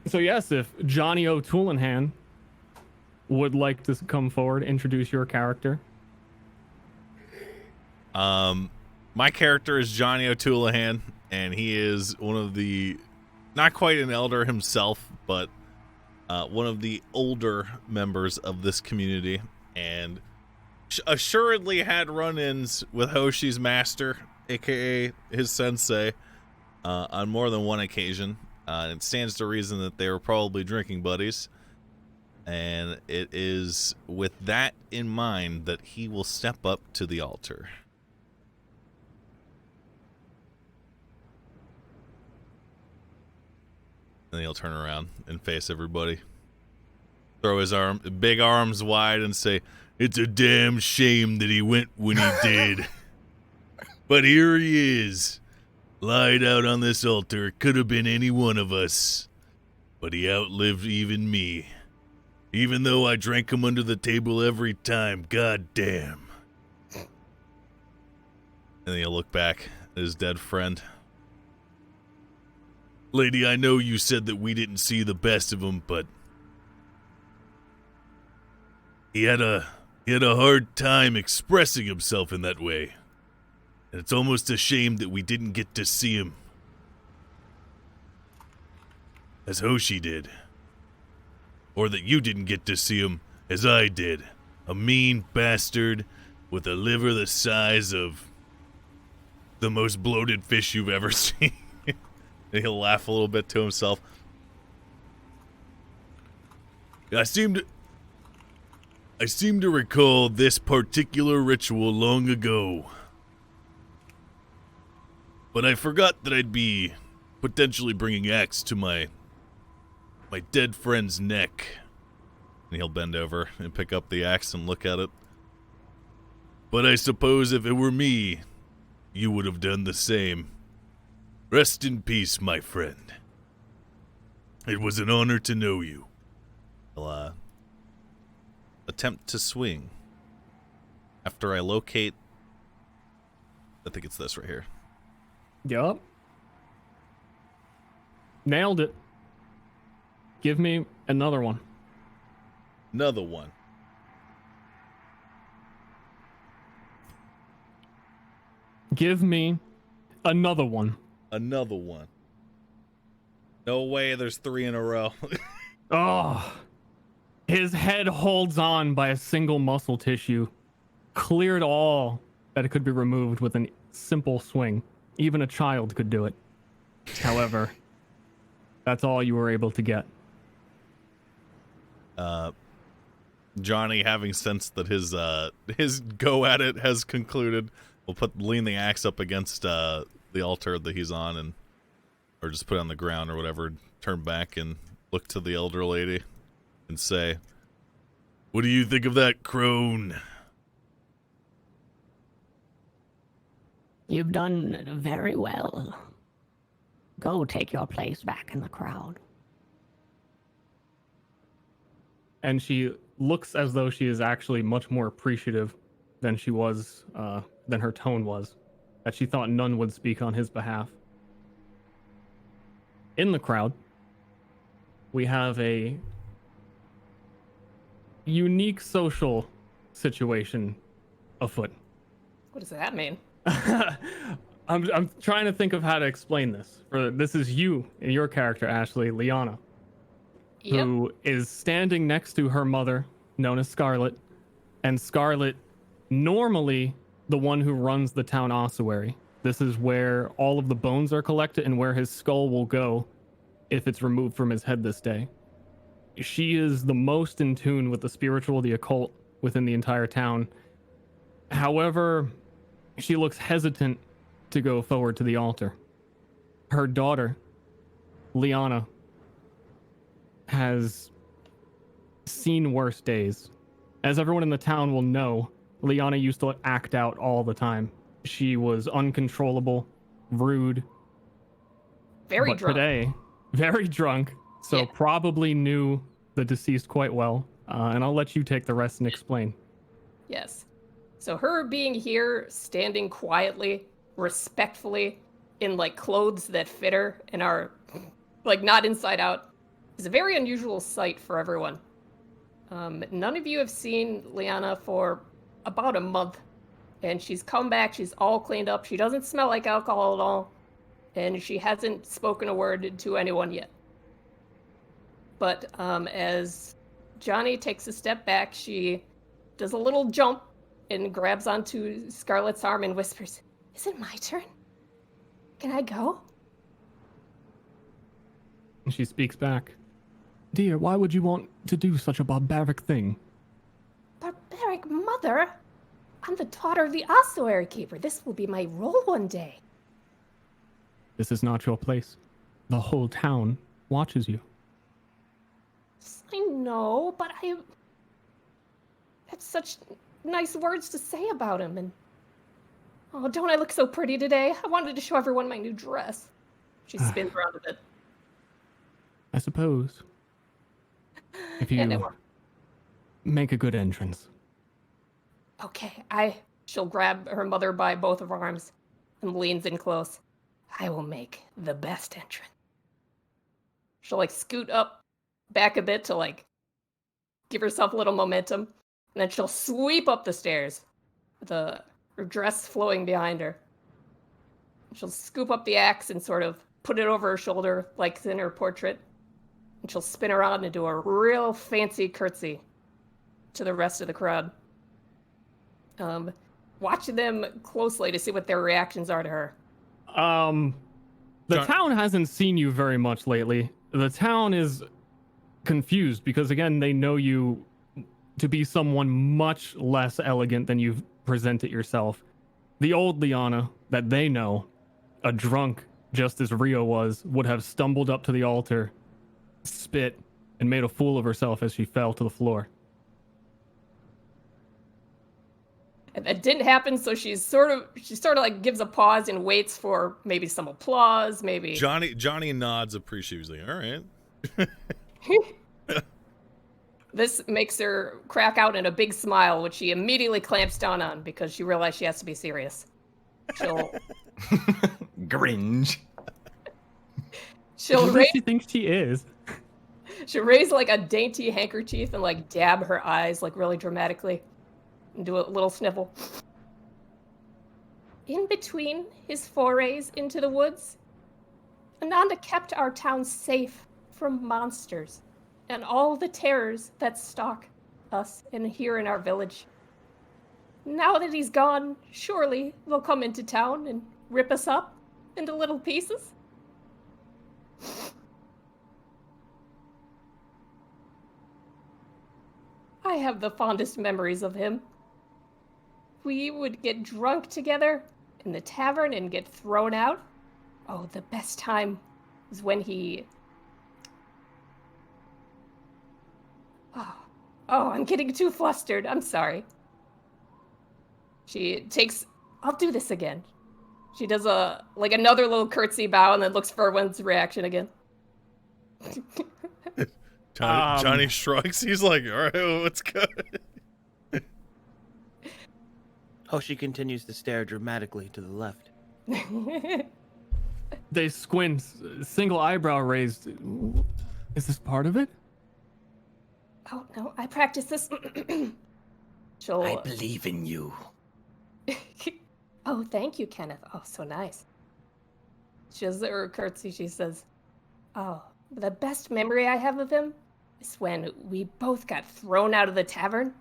So yes, if Johnny O'Toolenhan would like to come forward, introduce your character. My character is Johnny O'Toolehan, and he is one of the not quite an elder himself, but one of the older members of this community, and assuredly had run-ins with Hoshi's master, aka his sensei, on more than one occasion. It stands to reason that they were probably drinking buddies, and it is with that in mind that he will step up to the altar. And he'll turn around and face everybody. Throw his big arms wide and say, "It's a damn shame that he went when he did. But here he is, lied out on this altar. Could have been any one of us. But he outlived even me. Even though I drank him under the table every time. God damn." And then he'll look back at his dead friend. "Lady, I know you said that we didn't see the best of him, but he had a hard time expressing himself in that way. And it's almost a shame that we didn't get to see him as Hoshi did. Or that you didn't get to see him as I did. A mean bastard with a liver the size of the most bloated fish you've ever seen." And he'll laugh a little bit to himself. I seem to recall this particular ritual long ago. But I forgot that I'd be potentially bringing axe to my dead friend's neck. And he'll bend over and pick up the axe and look at it. But I suppose if it were me, you would have done the same. Rest in peace, my friend. It was an honor to know you. I'll attempt to swing. After I locate... I think it's this right here. Yup. Nailed it. Give me another one. Another one. Give me another one. Another one. No way there's 3 in a row. Oh. His head holds on by a single muscle tissue. Cleared all that it could be removed with a simple swing. Even a child could do it. However, that's all you were able to get. Johnny, having sensed that his go at it has concluded, will lean the axe up against the altar that he's on, or just put it on the ground or whatever, turn back and look to the elder lady and say, "What do you think of that, crone?" You've done very well. Go take your place back in the crowd. And she looks as though she is actually much more appreciative than she was, than her tone was, that she thought none would speak on his behalf. In the crowd, we have a unique social situation afoot. What does that mean? I'm trying to think of how to explain this. This is you and your character, Ashley, Liana, who is standing next to her mother, known as Scarlet, and Scarlet, normally the one who runs the town ossuary. This is where all of the bones are collected and where his skull will go if it's removed from his head this day. She is the most in tune with the spiritual, the occult within the entire town. However, she looks hesitant to go forward to the altar. Her daughter, Liana, has seen worse days. As everyone in the town will know, Liana used to act out all the time. She was uncontrollable, rude. Very but drunk. Today, very drunk, so probably knew the deceased quite well. And I'll let you take the rest and explain. Yes. So her being here, standing quietly, respectfully, in like clothes that fit her and are like not inside out, is a very unusual sight for everyone. None of you have seen Liana for about a month, and she's come back. She's all cleaned up. She doesn't smell like alcohol at all, and she hasn't spoken a word to anyone yet. But as Johnny takes a step back, she does a little jump and grabs onto Scarlett's arm and whispers, "Is it my turn? Can I go?" And she speaks back. Dear, why would you want to do such a barbaric thing? Barbaric mother? I'm the daughter of the ossuary keeper. This will be my role one day. This is not your place. The whole town watches you. I know, but I had such nice words to say about him, and oh, don't I look so pretty today? I wanted to show everyone my new dress. She spins around a bit. I suppose. If you make a good entrance. Okay, she'll grab her mother by both of her arms and leans in close. I will make the best entrance. She'll like scoot up back a bit to like give herself a little momentum, and then she'll sweep up the stairs with her dress flowing behind her. She'll scoop up the axe and sort of put it over her shoulder like in her portrait, and she'll spin around and do a real fancy curtsy to the rest of the crowd. Watching them closely to see what their reactions are to her. The town hasn't seen you very much lately. The town is confused because, again, they know you to be someone much less elegant than you've presented yourself. The old Liana that they know, a drunk just as Rio was, would have stumbled up to the altar, spit, and made a fool of herself as she fell to the floor. And that didn't happen, so she sort of like gives a pause and waits for maybe some applause, maybe. Johnny nods appreciatively. All right. This makes her crack out in a big smile, which she immediately clamps down on because she realized she has to be serious. She'll Gringe. she'll Who does raise she think she is? she'll raise like a dainty handkerchief and like dab her eyes like really dramatically. And do a little sniffle. In between his forays into the woods, Ananda kept our town safe from monsters and all the terrors that stalk us here in our village. Now that he's gone, surely they'll come into town and rip us up into little pieces. I have the fondest memories of him. We would get drunk together in the tavern and get thrown out. Oh, the best time was when he... Oh, I'm getting too flustered. I'm sorry. She takes... I'll do this again. She does another little curtsy bow and then looks for everyone's reaction again. Johnny shrugs. He's like, all right, well, what's good? Hoshi continues to stare dramatically to the left. They squint, single eyebrow raised. Is this part of it? Oh, no, I practice this. She'll... I believe in you. Oh, thank you, Kenneth. Oh, so nice. She does her curtsy. She says, oh, the best memory I have of him is when we both got thrown out of the tavern.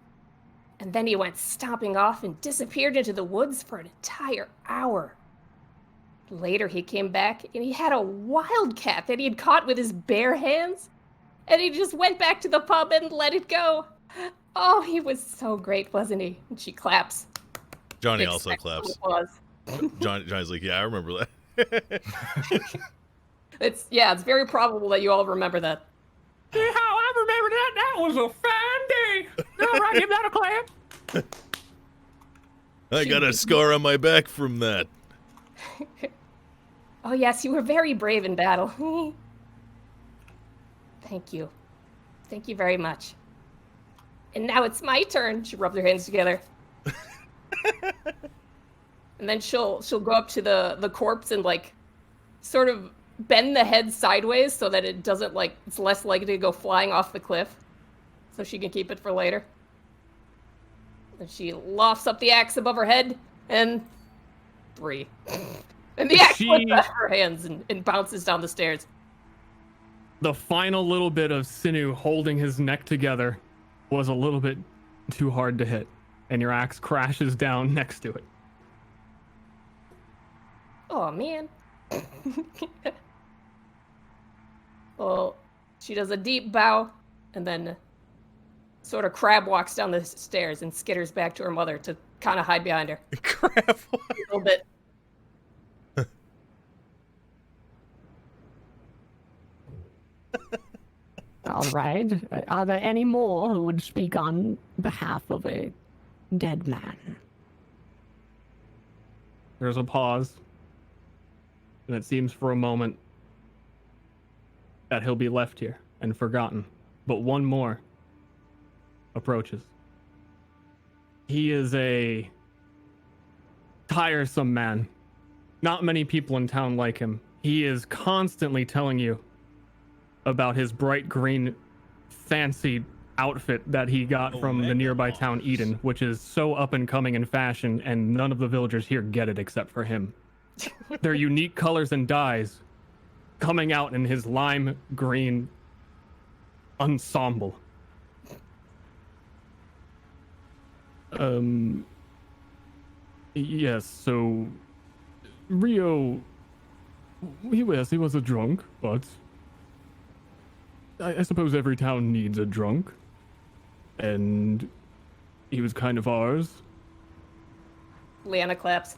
And then he went stomping off and disappeared into the woods for an entire hour. Later, he came back and he had a wildcat that he had caught with his bare hands. And he just went back to the pub and let it go. Oh, he was so great, wasn't he? And she claps. Johnny also claps. Johnny's like, yeah, I remember that. It's very probable that you all remember that. Yeah, I remember that. That was a fine day. All right, give that a clap. I got a scar on my back from that. Oh, yes, you were very brave in battle. Thank you. Thank you very much. And now it's my turn. She rubs her hands together. And then she'll go up to the corpse and like sort of bend the head sideways so that it doesn't it's less likely to go flying off the cliff. So she can keep it for later. And she lofts up the axe above her head and 3. And the axe She- slips out of her hands and bounces down the stairs. The final little bit of sinew holding his neck together was a little bit too hard to hit, and your axe crashes down next to it. Oh, man. Well, she does a deep bow and then sort of crab walks down the stairs and skitters back to her mother to kind of hide behind her Crap. a little bit. All right. Are there any more who would speak on behalf of a dead man? There's a pause, and it seems for a moment that he'll be left here and forgotten. But one more approaches. He is a tiresome man. Not many people in town like him. He is constantly telling you about his bright green fancy outfit that he got from the nearby town Eden, which is so up and coming in fashion, and none of the villagers here get it except for him. Their unique colors and dyes coming out in his lime green ensemble. Yes, so Rio, he was a drunk, but I suppose every town needs a drunk, and he was kind of ours. Leanna claps.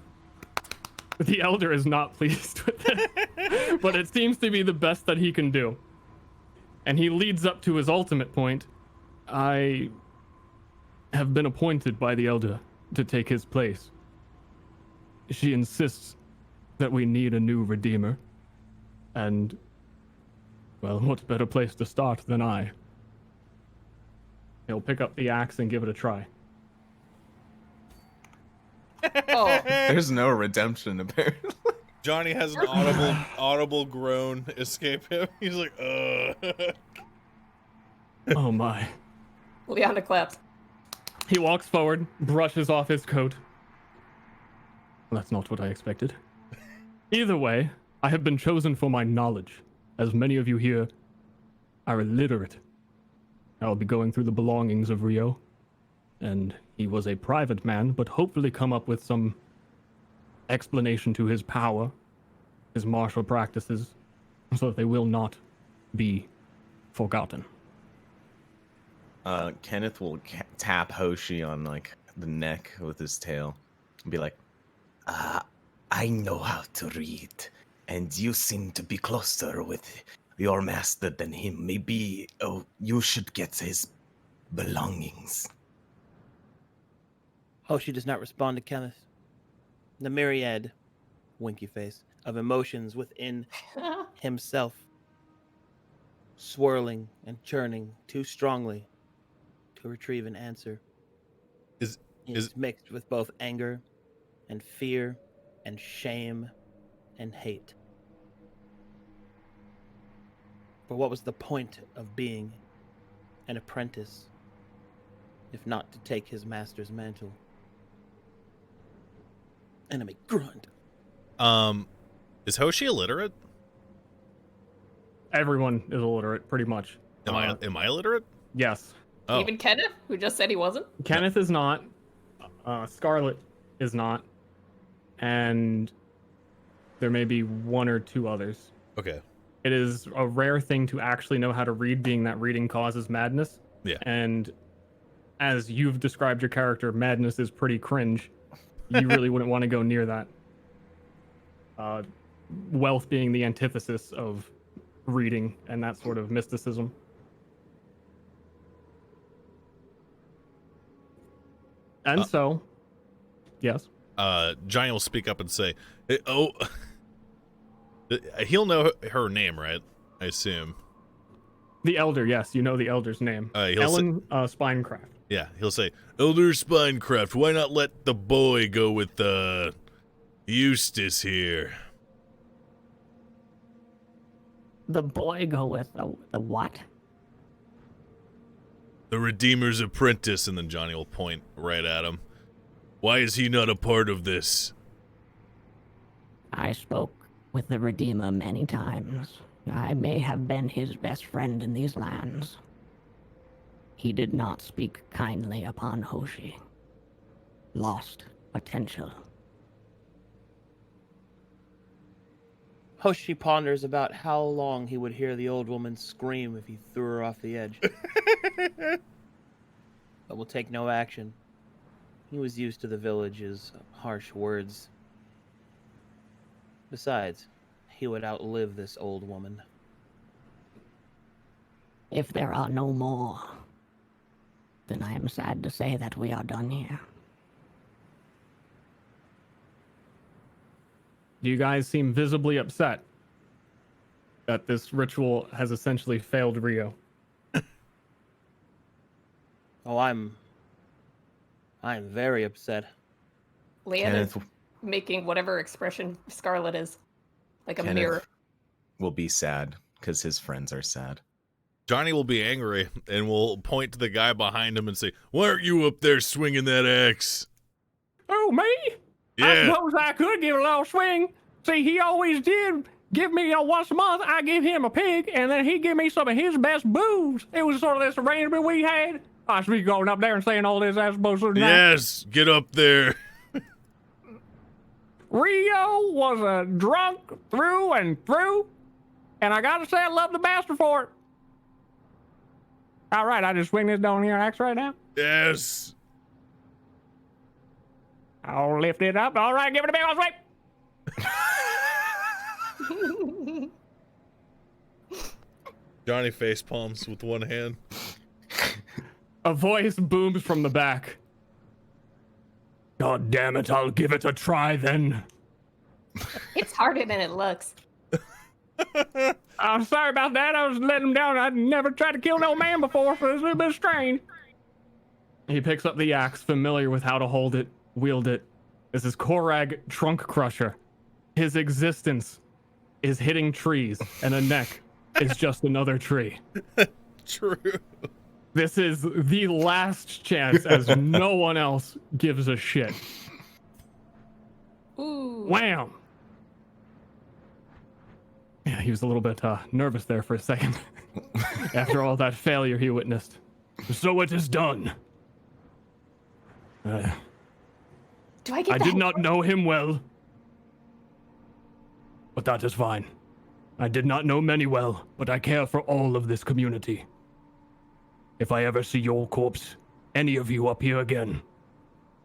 The elder is not pleased with it, but it seems to be the best that he can do. And he leads up to his ultimate point. I have been appointed by the elder to take his place. She insists that we need a new redeemer. And, well, what better place to start than I? He'll pick up the axe and give it a try. Oh, There's no redemption apparently. Johnny has an audible groan escape him. He's like, Oh my. Leanna claps. He walks forward, brushes off his coat. That's not what I expected. Either way, I have been chosen for my knowledge, as many of you here are illiterate. I will be going through the belongings of Rio, and he was a private man, but hopefully come up with some explanation to his power, his martial practices, so that they will not be forgotten. Kenneth will tap Hoshi on like the neck with his tail and be like, I know how to read, and you seem to be closer with your master than him. Maybe you should get his belongings. Hoshi does not respond to Kenneth. The myriad, winky face, of emotions within himself, swirling and churning too strongly to retrieve an answer. Is Mixed with both anger and fear and shame and hate. For what was the point of being an apprentice if not to take his master's mantle? Enemy grunt. is Hoshi illiterate? Everyone is illiterate, pretty much. Am I illiterate? Yes. Oh, Even Kenneth, who just said he wasn't? Kenneth is not. Scarlet is not. And there may be one or two others. okay. It is a rare thing to actually know how to read, being that reading causes madness. Yeah. And as you've described your character, madness is pretty cringe. You really wouldn't want to go near that. Wealth being the antithesis of reading and that sort of mysticism. And so, yes. Johnny will speak up and say, "Oh, he'll know her name, right? I assume." The Elder, yes, you know the Elder's name. He'll Ellen Spinecraft. Yeah, he'll say, "Elder Spinecraft, why not let the boy go with Eustace here?" The boy go with the what? The Redeemer's apprentice, and then Johnny will point right at him. Why is he not a part of this? I spoke with the Redeemer many times. I may have been his best friend in these lands. He did not speak kindly upon Hoshi. Lost potential. Hoshi ponders about how long he would hear the old woman scream if he threw her off the edge. But will take no action. He was used to the village's harsh words. Besides, he would outlive this old woman. If there are no more, then I am sad to say that we are done here. You guys seem visibly upset that this ritual has essentially failed Rio. Oh, I'm very upset. Leanna is Kenneth, making whatever expression Scarlet is, like a Kenneth mirror. will be sad because his friends are sad. Johnny will be angry and will point to the guy behind him and say, "Why aren't you up there swinging that axe?" Oh, me? I Yeah. suppose I could give it a little swing. See, he always did give me once a month. I give him a pig, and then he give me some of his best booze. It was sort of this arrangement we had. I should be going up there and saying all this as opposed to Yes, get up there. Rio was a drunk through and through, and I gotta say I love the bastard for it. All right, I just swing this down here axe right now. Yes. I'll lift it up. All right, give it a big old swipe. Johnny face palms with one hand. A voice booms from the back. God damn it, I'll give it a try then. It's harder than it looks. I'm sorry about that. I was letting him down. I'd never tried to kill no man before, so it's a little bit strange. He picks up the axe, familiar with how to hold it, wield it. This is Korag Trunk Crusher. His existence is hitting trees, and a neck is just another tree. True. This is the last chance, as no one else gives a shit. Ooh. Wham! Yeah, he was a little bit nervous there for a second. After all that failure he witnessed. So it is done. Do I get I that? did not know him well. But that is fine. I did not know many well, but I care for all of this community. If I ever see your corpse, any of you up here again,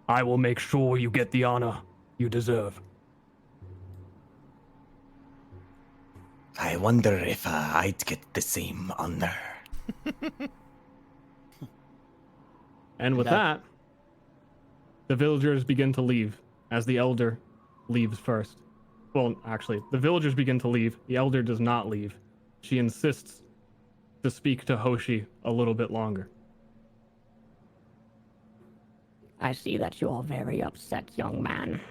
I will make sure you get the honor you deserve. I wonder if I'd get the same honor. And with that, the villagers begin to leave as the elder leaves first. Well, actually, the villagers begin to leave. The elder does not leave. She insists to speak to Hoshi a little bit longer. I see that you are very upset, young man.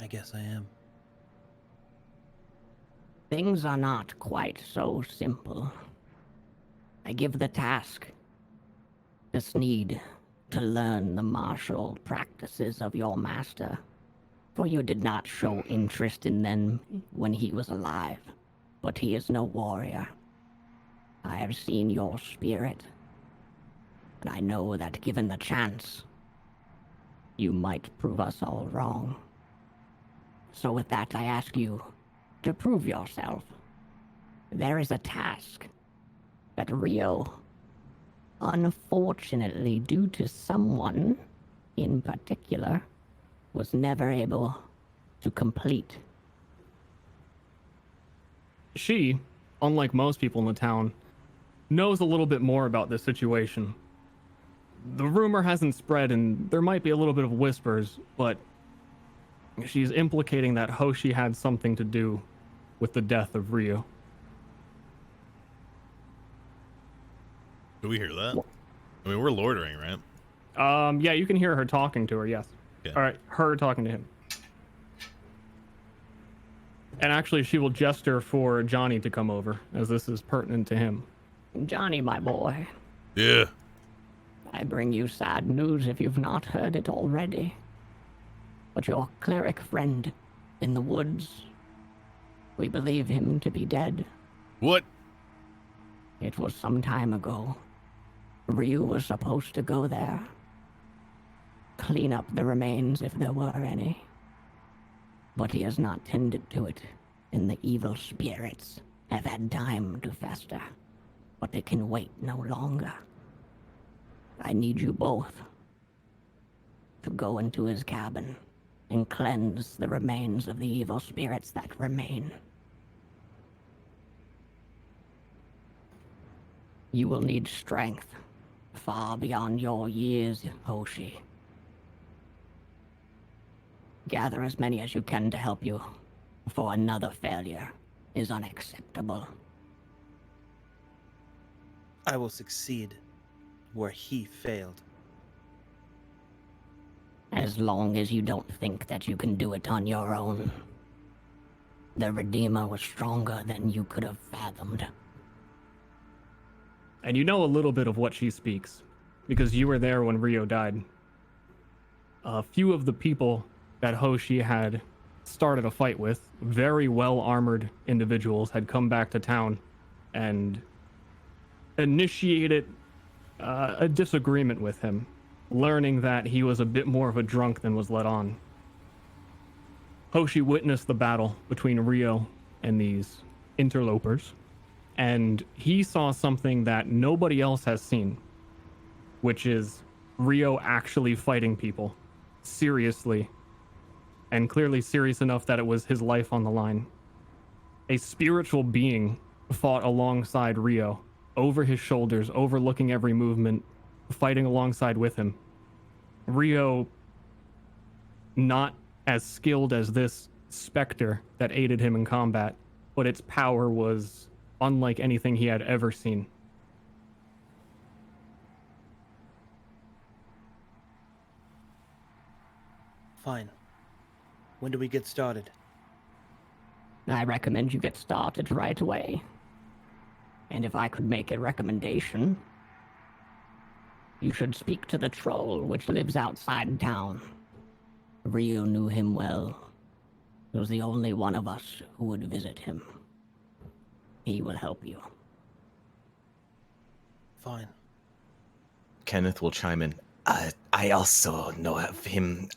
I guess I am. Things are not quite so simple. I give the task. Just need to learn the martial practices of your master, for you did not show interest in them when he was alive, but he is no warrior. I have seen your spirit, and I know that given the chance, you might prove us all wrong. So with that, I ask you to prove yourself. There is a task that Rio, unfortunately due to someone in particular, was never able to complete. She, unlike most people in the town, knows a little bit more about this situation. The rumor hasn't spread, and there might be a little bit of whispers, but she's implicating that Hoshi had something to do with the death of Rio. Do we hear that? I mean, we're loitering, right? Yeah, you can hear her talking to her, yes. Okay. All right, her talking to him. And actually, she will gesture for Johnny to come over, as this is pertinent to him. Johnny, my boy, Yeah. I bring you sad news if you've not heard it already. But your cleric friend in the woods, we believe him to be dead. What? It was some time ago. Ryu was supposed to go there. Clean up the remains if there were any. But he has not tended to it, and the evil spirits have had time to fester. But they can wait no longer. I need you both to go into his cabin and cleanse the remains of the evil spirits that remain. You will need strength far beyond your years, Hoshi. Gather as many as you can to help you, for another failure is unacceptable. I will succeed where he failed. As long as you don't think that you can do it on your own. The Redeemer was stronger than you could have fathomed. And you know a little bit of what she speaks, because you were there when Rio died. A few of the people that Hoshi had started a fight with, very well-armored individuals, had come back to town and initiated a disagreement with him, learning that he was a bit more of a drunk than was let on. Hoshi witnessed the battle between Rio and these interlopers, and he saw something that nobody else has seen, which is Rio actually fighting people, seriously, and clearly serious enough that it was his life on the line. A spiritual being fought alongside Rio, over his shoulders, overlooking every movement, fighting alongside with him. Rio, not as skilled as this specter that aided him in combat, but its power was unlike anything he had ever seen. Fine. When do we get started? I recommend you get started right away. And if I could make a recommendation, you should speak to the troll which lives outside town. Ryu knew him well. He was the only one of us who would visit him. He will help you. Fine. Kenneth will chime in. I also know of him.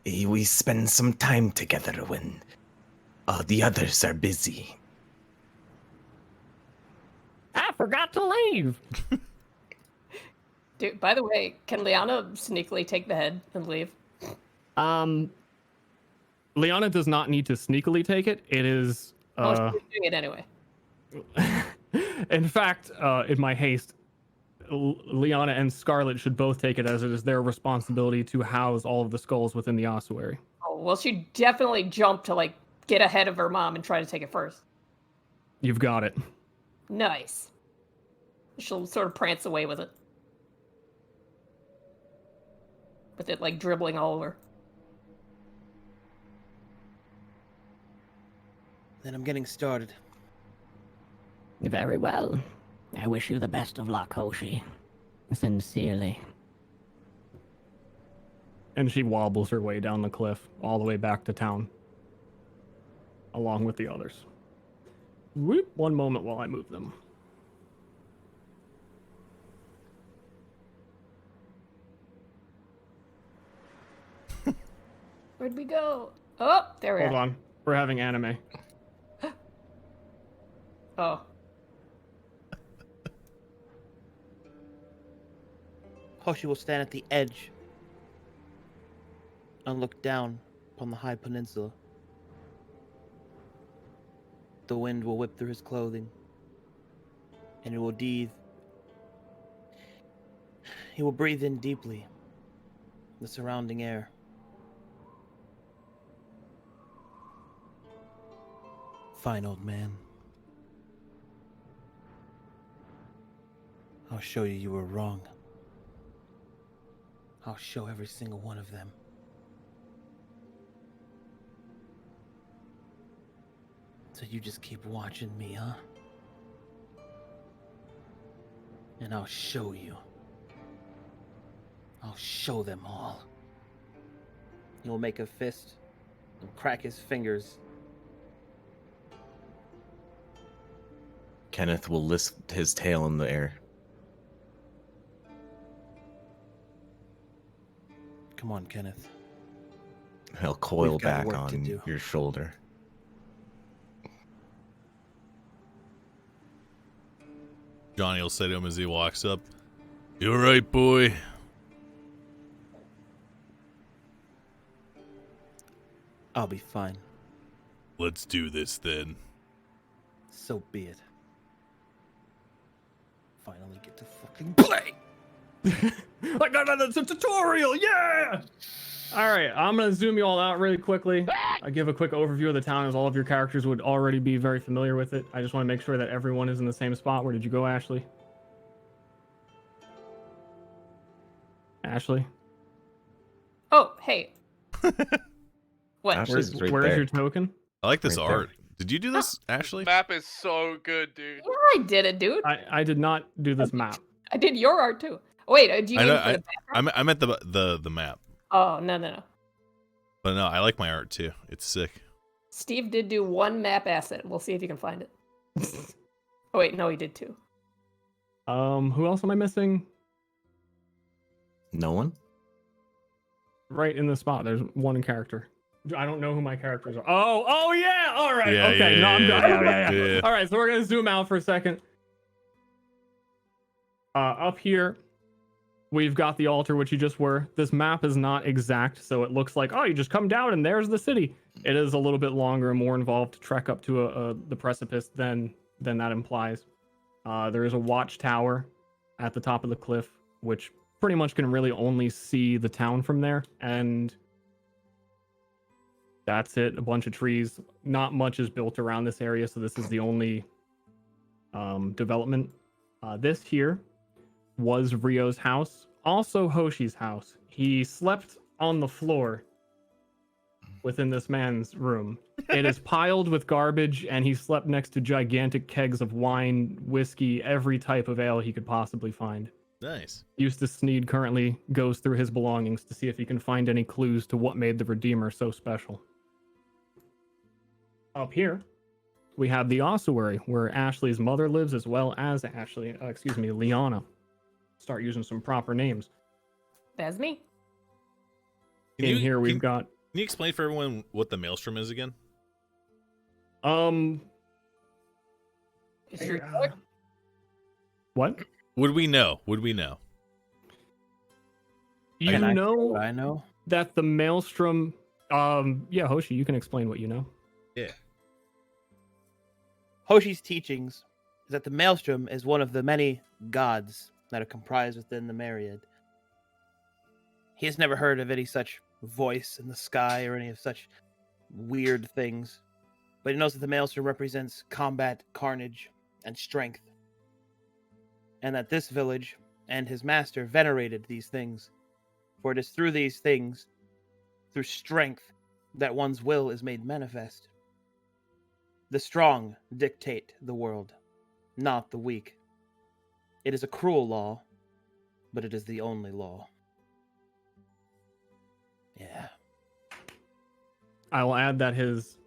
We spend some time together when the others are busy. I forgot to leave! Dude, by the way, can Liana sneakily take the head and leave? Liana does not need to sneakily take it. It is... Oh, she's doing it anyway. In fact, in my haste, Liana and Scarlet should both take it, as it is their responsibility to house all of the skulls within the ossuary. Oh, well, she definitely jumped to, get ahead of her mom and try to take it first. You've got it. Nice. She'll sort of prance away with it. With it, dribbling all over. Then I'm getting started. Very well. I wish you the best of luck, Hoshi. Sincerely. And she wobbles her way down the cliff, all the way back to town, along with the others. Whoop, one moment while I move them. Where'd we go? Oh, there we are. Hold on. We're having anime. Oh. Hoshi will stand at the edge and look down upon the high peninsula. The wind will whip through his clothing, and it will breathe. He will breathe in deeply the surrounding air. Fine, old man. I'll show you you were wrong. I'll show every single one of them. So you just keep watching me, huh? And I'll show you I'll show them all. He will make a fist and crack his fingers. Kenneth will lift his tail in the air. Come on, Kenneth. He'll coil We've got back work to on do. your shoulder. Johnny will say to him as he walks up, "You all right, boy?" I'll be fine. Let's do this then. So be it. Finally get to fucking play. I got another tutorial, yeah! All right, I'm gonna zoom you all out really quickly. I give a quick overview of the town, as all of your characters would already be very familiar with it. I just want to make sure that everyone is in the same spot. Where did you go, Ashley? Ashley? Oh, hey. What? Ashley's right Where's there. your token? I like this Right there. art. Did you do this, Ashley? Map is so good, dude. Yeah, I did it, dude. I did not do this map. I did your art too. Oh, wait, do you I mean know, for the background? I meant the map, Oh, no. but no, I like my art too. It's sick. Steve did do one map asset. We'll see if you can find it. Oh, wait, no, he did two. Who else am I missing? No one? Right in the spot. There's one character. I don't know who my characters are. Oh yeah. All right. Yeah, okay. yeah, No, I'm yeah, done. yeah, Yeah. yeah. All right. So we're gonna zoom out for a second. Up here, we've got the altar, which you just were. This map is not exact, so it looks like, oh, you just come down and there's the city. It is a little bit longer and more involved to trek up to the precipice than that implies. There is a watchtower at the top of the cliff, which pretty much can really only see the town from there, and that's it. A bunch of trees. Not much is built around this area, so this is the only development. This here was Rio's house, also Hoshi's house. He slept on the floor within this man's room. It is piled with garbage, and he slept next to gigantic kegs of wine, whiskey, every type of ale he could possibly find. Nice. Eustace Sneed currently goes through his belongings to see if he can find any clues to what made the Redeemer so special. Up here, we have the ossuary, where Ashley's mother lives, as well as Liana. Start using some proper names. That's me. Can Here we've got... Can you explain for everyone what the maelstrom is again? Is your What? Would we know? Would we know? You Can I say know what I know? that the maelstrom... yeah, Hoshi, you can explain what you know. Yeah. Hoshi's teachings is that the Maelstrom is one of the many gods that are comprised within the Myriad. He has never heard of any such voice in the sky or any of such weird things, but he knows that the Maelstrom represents combat, carnage, and strength, and that this village and his master venerated these things, for it is through these things, through strength, that one's will is made manifest. The strong dictate the world, not the weak. It is a cruel law, but it is the only law. Yeah. I will add that his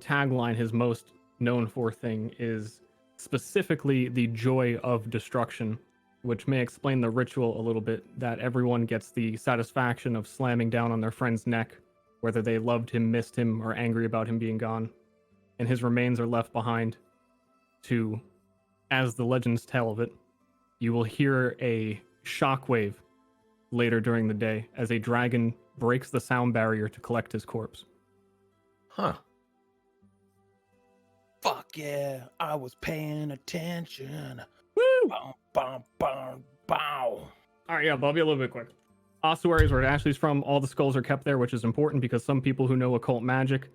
tagline, his most known for thing, is specifically the joy of destruction, which may explain the ritual a little bit, that everyone gets the satisfaction of slamming down on their friend's neck, whether they loved him, missed him, or angry about him being gone. And his remains are left behind to, as the legends tell of it, you will hear a shockwave later during the day as a dragon breaks the sound barrier to collect his corpse. Huh. Fuck yeah, I was paying attention. Woo! Bow, bow, bow, bow. All right, yeah, but I'll be a little bit quick. Ossuary is where Ashley's from. All the skulls are kept there, which is important because some people who know occult magic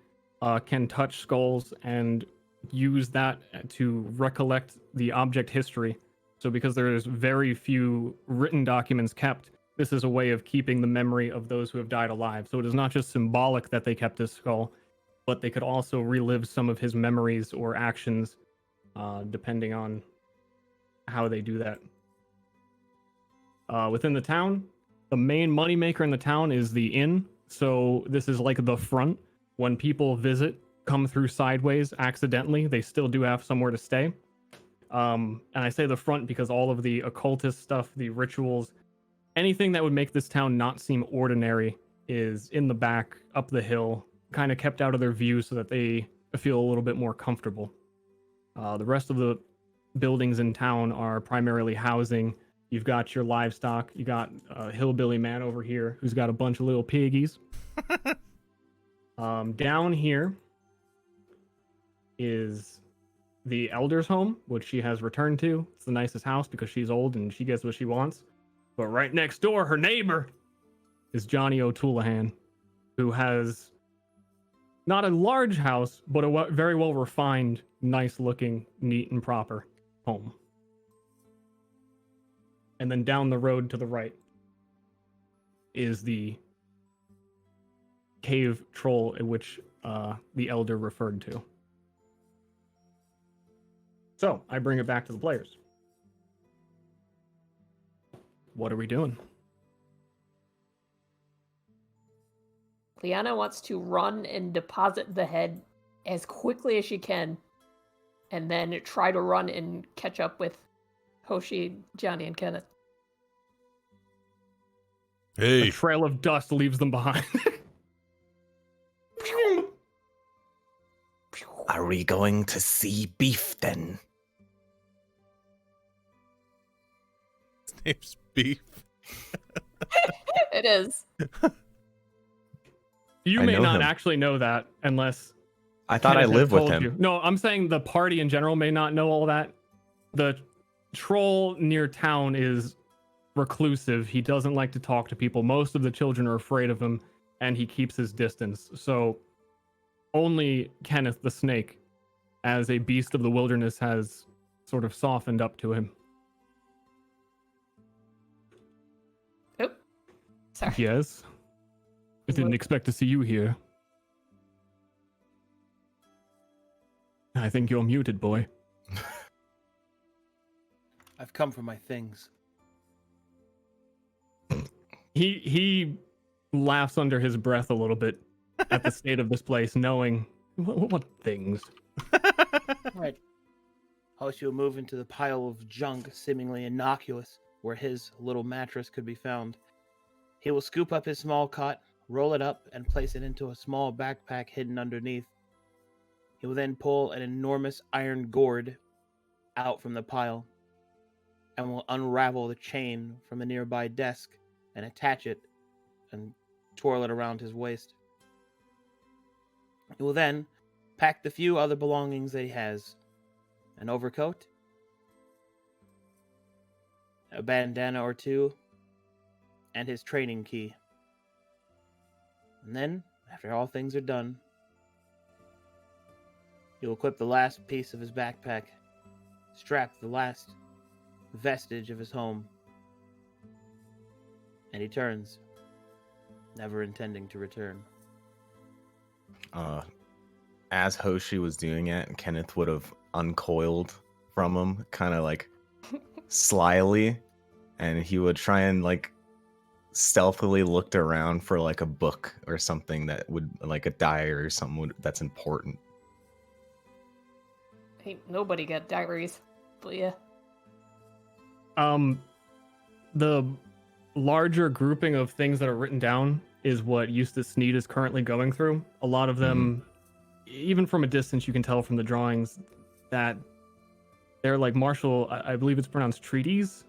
can touch skulls and use that to recollect the object history. So because there's very few written documents kept, this is a way of keeping the memory of those who have died alive. So it is not just symbolic that they kept his skull, but they could also relive some of his memories or actions, depending on how they do that. Within the town, The main moneymaker in the town is the inn. So this is like the front. When people visit, come through sideways accidentally, they still do have somewhere to stay. And I say the front because all of the occultist stuff, the rituals, anything that would make this town not seem ordinary is in the back, up the hill, kind of kept out of their view so that they feel a little bit more comfortable. The rest of the buildings in town are primarily housing. You've got your livestock. You got a hillbilly man over here who's got a bunch of little piggies. Down here is the elder's home, which she has returned to. It's the nicest house because she's old and she gets what she wants. But right next door, her neighbor is Johnny O'Toolahan, who has not a large house, but a very well refined, nice looking, neat and proper home. And then down the road to the right is the cave troll in which the elder referred to. So I bring it back to the players. What are we doing? Liana wants to run and deposit the head as quickly as she can, and then try to run and catch up with Hoshi, Johnny, and Kenneth. Hey. A trail of dust leaves them behind. Are we going to see beef then? His name's Beef. It is. You I may know not him. actually know that unless I thought I Kenneth has lived with told him. you. No, I'm saying the party in general may not know all that. The troll near town is reclusive. He doesn't like to talk to people. Most of the children are afraid of him, and he keeps his distance. So only Kenneth the snake, as a beast of the wilderness, has sort of softened up to him. Oh, sorry. Yes. I didn't expect to see you here. I think you're muted, boy. I've come for my things. He laughs under his breath a little bit at the state of this place, knowing what things. Right. Hoshi will move into the pile of junk, seemingly innocuous, where his little mattress could be found. He will scoop up his small cot, roll it up, and place it into a small backpack hidden underneath. He will then pull an enormous iron gourd out from the pile and will unravel the chain from the nearby desk and attach it and twirl it around his waist. He will then pack the few other belongings that he has: an overcoat, a bandana or two, and his training key. And then, after all things are done, he will equip the last piece of his backpack, strap the last vestige of his home, and he turns, never intending to return. As Hoshi was doing it, Kenneth would have uncoiled from him, kind of like slyly, and he would try and like stealthily looked around for like a book or something that would, like a diary or something that's important. Ain't nobody got diaries, but yeah. The larger grouping of things that are written down is what Eustace Sneed is currently going through. A lot of them, even from a distance, you can tell from the drawings that they're like martial, I believe it's pronounced treaties.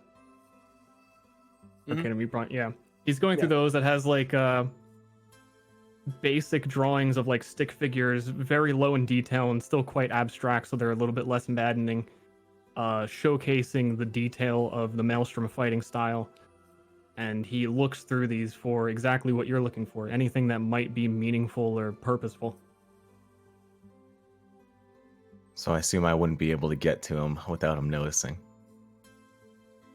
Mhm. Okay, to be yeah. He's going through those that has like basic drawings of like stick figures, very low in detail and still quite abstract, so they're a little bit less maddening, showcasing the detail of the Maelstrom fighting style. And he looks through these for exactly what you're looking for, anything that might be meaningful or purposeful. So I assume I wouldn't be able to get to him without him noticing.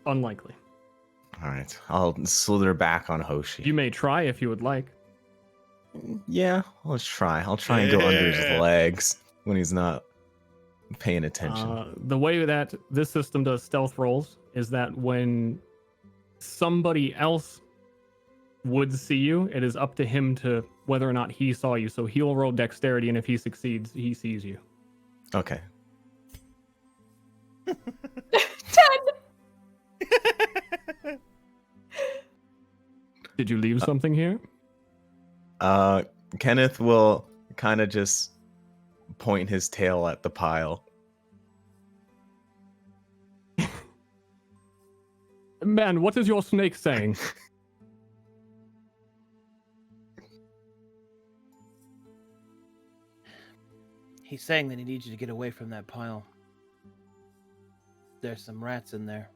Unlikely. All right, I'll slither back on Hoshi. You may try if you would like. Yeah, let's try. I'll try and go under his Yeah. legs when he's not paying attention. The way that this system does stealth rolls is that when somebody else would see you. It is up to him to whether or not he saw you. So he'll roll dexterity, and if he succeeds, he sees you. Okay. 10. Did you leave something here? Kenneth will kind of just point his tail at the pile. Man, what is your snake saying? He's saying that he needs you to get away from that pile. There's some rats in there.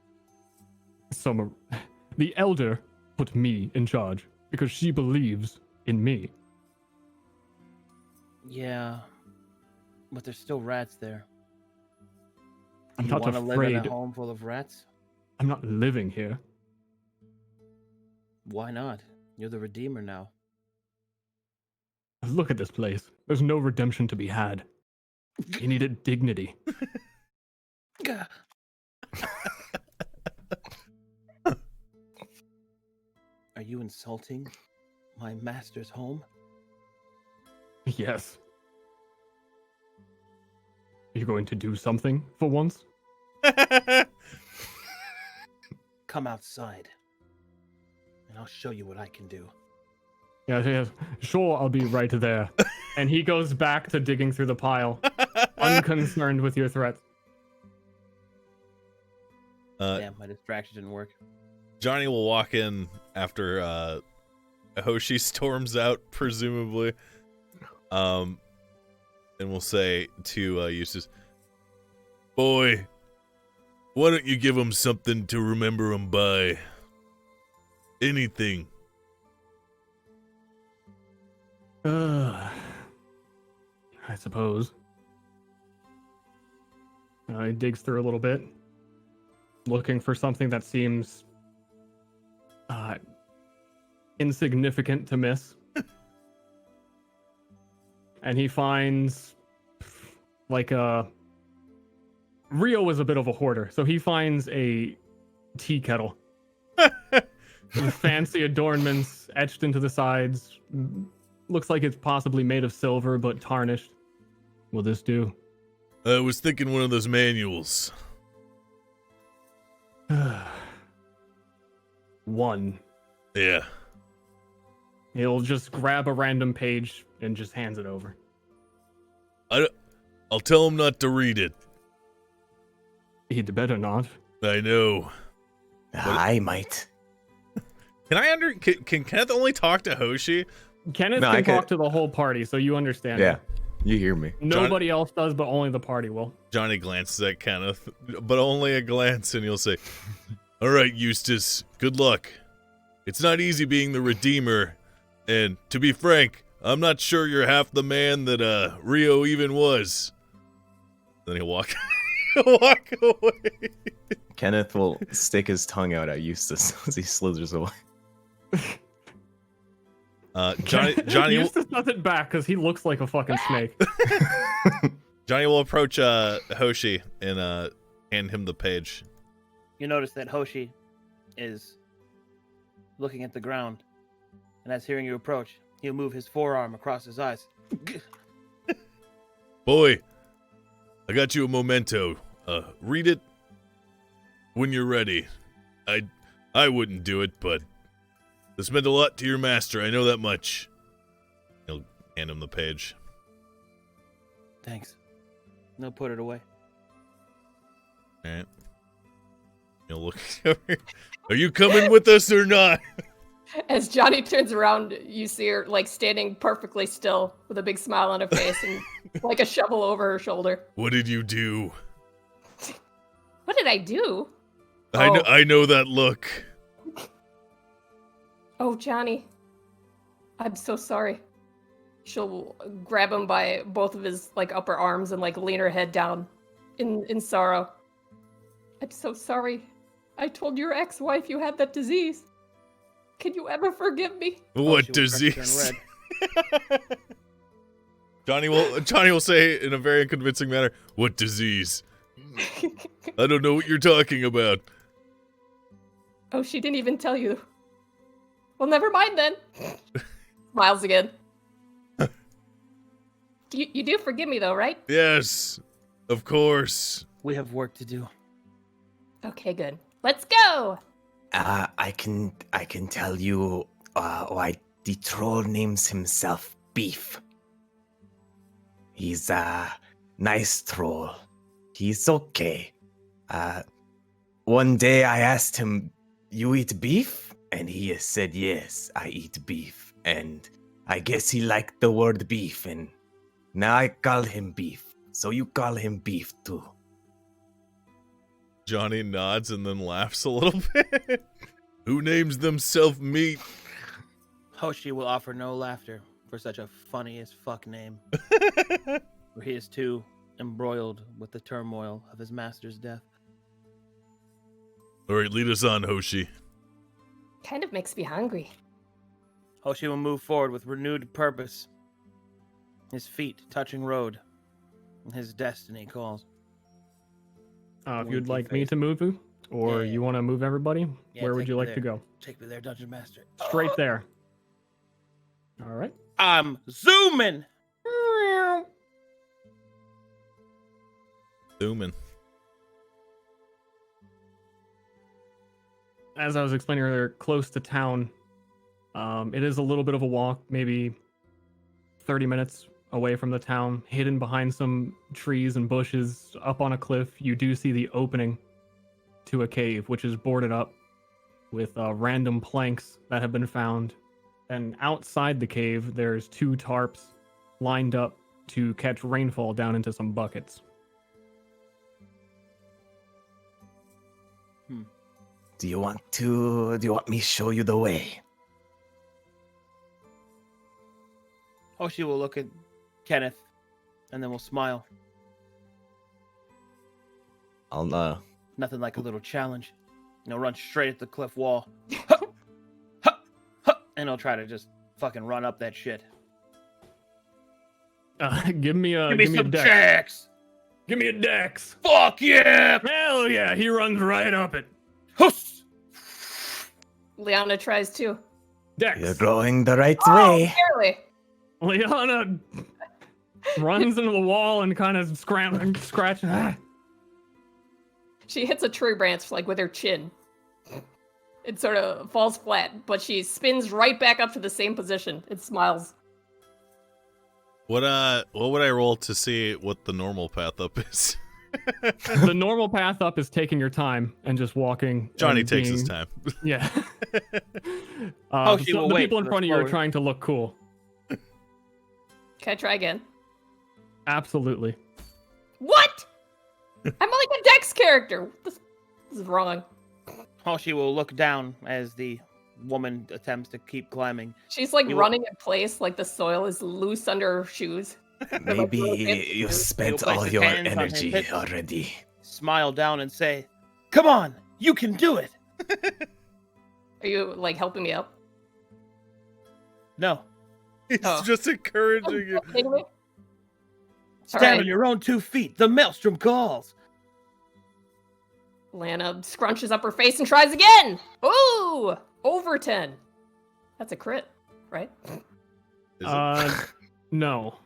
The elder put me in charge because she believes in me. Yeah, but there's still rats there. I'm You not want to live in afraid. a home full of rats? I'm not living here. Why not? You're the Redeemer now. Look at this place. There's no redemption to be had. You needed dignity. Gah. Are you insulting my master's home? Yes. Are you going to do something for once? Come outside, and I'll show you what I can do. Yes. Sure, I'll be right there. And he goes back to digging through the pile, unconcerned with your threats. Damn, my distraction didn't work. Johnny will walk in after Hoshi storms out, presumably. And we'll say to Eustace, "Boy, why don't you give him something to remember him by? Anything." I suppose. He digs through a little bit, looking for something that seems insignificant to miss. And he finds Rio is a bit of a hoarder, so he finds a tea kettle with fancy adornments etched into the sides. Looks like it's possibly made of silver, but tarnished. Will this do? I was thinking one of those manuals. One. Yeah. He'll just grab a random page and just hands it over. I'll tell him not to read it. He'd better not. I know. I might. Can Kenneth only talk to Hoshi? Kenneth No, can talk to the whole party, so you understand. Yeah, you hear me. Nobody else does, but only the party will. Johnny glances at Kenneth, but only a glance, and he'll say, "All right, Eustace, good luck. It's not easy being the Redeemer, and to be frank, I'm not sure you're half the man that Rio even was." Then he'll walk away. Kenneth will stick his tongue out at Eustace as he slithers away. Johnny Eustace does it back because he looks like a fucking snake. Johnny will approach Hoshi and hand him the page. You notice that Hoshi is looking at the ground, and as hearing you approach, he'll move his forearm across his eyes. Boy, I got you a memento. Read it when you're ready. I wouldn't do it, but this meant a lot to your master. I know that much. He'll hand him the page. Thanks. No, put it away. All right. He'll look over. Are you coming with us or not? As Johnny turns around, you see her like standing perfectly still with a big smile on her face and like a shovel over her shoulder. What did you do? What did I do? I know that look. Oh, Johnny. I'm so sorry. She'll grab him by both of his like upper arms and like lean her head down in sorrow. I'm so sorry. I told your ex-wife you had that disease. Can you ever forgive me? What disease? Johnny will say in a very convincing manner, "What disease? I don't know what you're talking about." Oh, she didn't even tell you. Well, never mind then. Smiles again. You do forgive me though, right? Yes, of course. We have work to do. Okay, good. Let's go. I can tell you why the troll names himself Beef. He's a nice troll. He's okay. One day I asked him, "You eat beef?" And he said, "Yes, I eat beef." And I guess he liked the word beef, and now I call him Beef. So you call him Beef too. Johnny nods and then laughs a little bit. Who names themselves meat? Hoshi will offer no laughter for such a funny as fuck name. For he is too embroiled with the turmoil of his master's death. All right, lead us on, Hoshi. Kind of makes me hungry. Hoshi will move forward with renewed purpose. His feet touching road. And his destiny calls. If you'd like me to move you, or you want to move everybody, Yeah, where would take you me like there. to go? Take me there, Dungeon Master. Straight there. All right. I'm zooming! Zooming. As I was explaining earlier, close to town. It is a little bit of a walk, maybe 30 minutes away from the town, hidden behind some trees and bushes up on a cliff. You do see the opening to a cave, which is boarded up with random planks that have been found. And outside the cave, there's 2 tarps lined up to catch rainfall down into some buckets. Do you want me to show you the way? Hoshi will look at Kenneth, and then we'll smile. I'll Nothing like a little challenge. Run straight at the cliff wall. And he'll try to just fucking run up that shit. Give me a some dex. checks! Give me a dex. Fuck yeah! Hell yeah, he runs right up it. Huss! Liana tries too. Dex. You're going the right Oh, way. barely. Liana runs into the wall and kind of scratching. She hits a tree branch like with her chin. It sort of falls flat, but she spins right back up to the same position. It smiles. What would I roll to see what the normal path up is? The normal path up is taking your time and just walking. Johnny and takes being- his time. Yeah. She will the wait people in for front the of you are forward. trying to look cool. Can I try again? Absolutely. What? I'm like a Dex character. This is wrong. Hoshi will look down as the woman attempts to keep climbing. She's like You will- running in place, like the soil is loose under her shoes. Maybe you spent You'll place all his your hands on his energy hips. already. Smile down and say, "Come on, you can do it." Are you like helping me up? No, He's Oh. just encouraging you. Kidding me? stand Alright. on your own 2 feet. The maelstrom calls. Lana scrunches up her face and tries again. Ooh, over 10. That's a crit, right? Is it? No.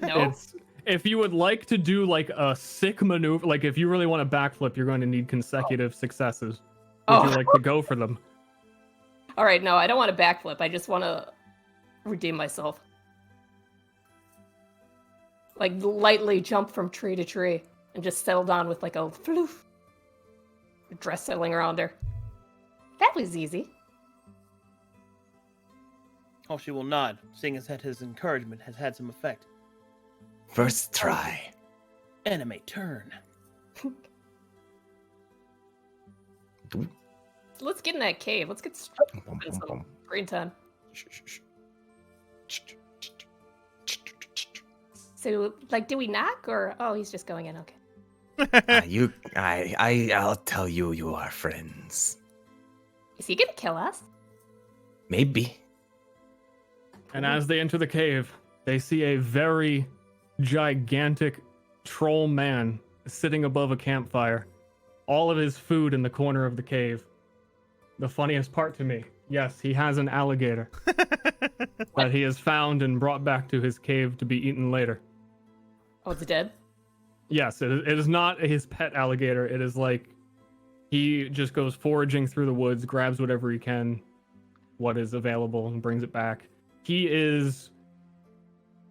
No. It's if you would like to do like a sick maneuver, like if you really want to backflip, you're going to need consecutive successes. Would Oh. you like to go for them? All right, no, I don't want to backflip. I just want to redeem myself. Like lightly jump from tree to tree and just settle down with like a floof. Dress settling around her. That was easy. Hoshi will nod, seeing as that his encouragement has had some effect. First try. Anime turn. Let's get in that cave. Let's get in some green time. So, like, do we knock or? Oh, he's just going in. Okay. I'll tell you, you are friends. Is he gonna kill us? Maybe. And as they enter the cave, they see a very gigantic troll man sitting above a campfire. All of his food in the corner of the cave. The funniest part to me Yes, he has an alligator that he has found and brought back to his cave to be eaten later. Oh, it's dead? Yes, it is not his pet alligator. It is like he just goes foraging through the woods, grabs whatever he can, what is available, and brings it back. He is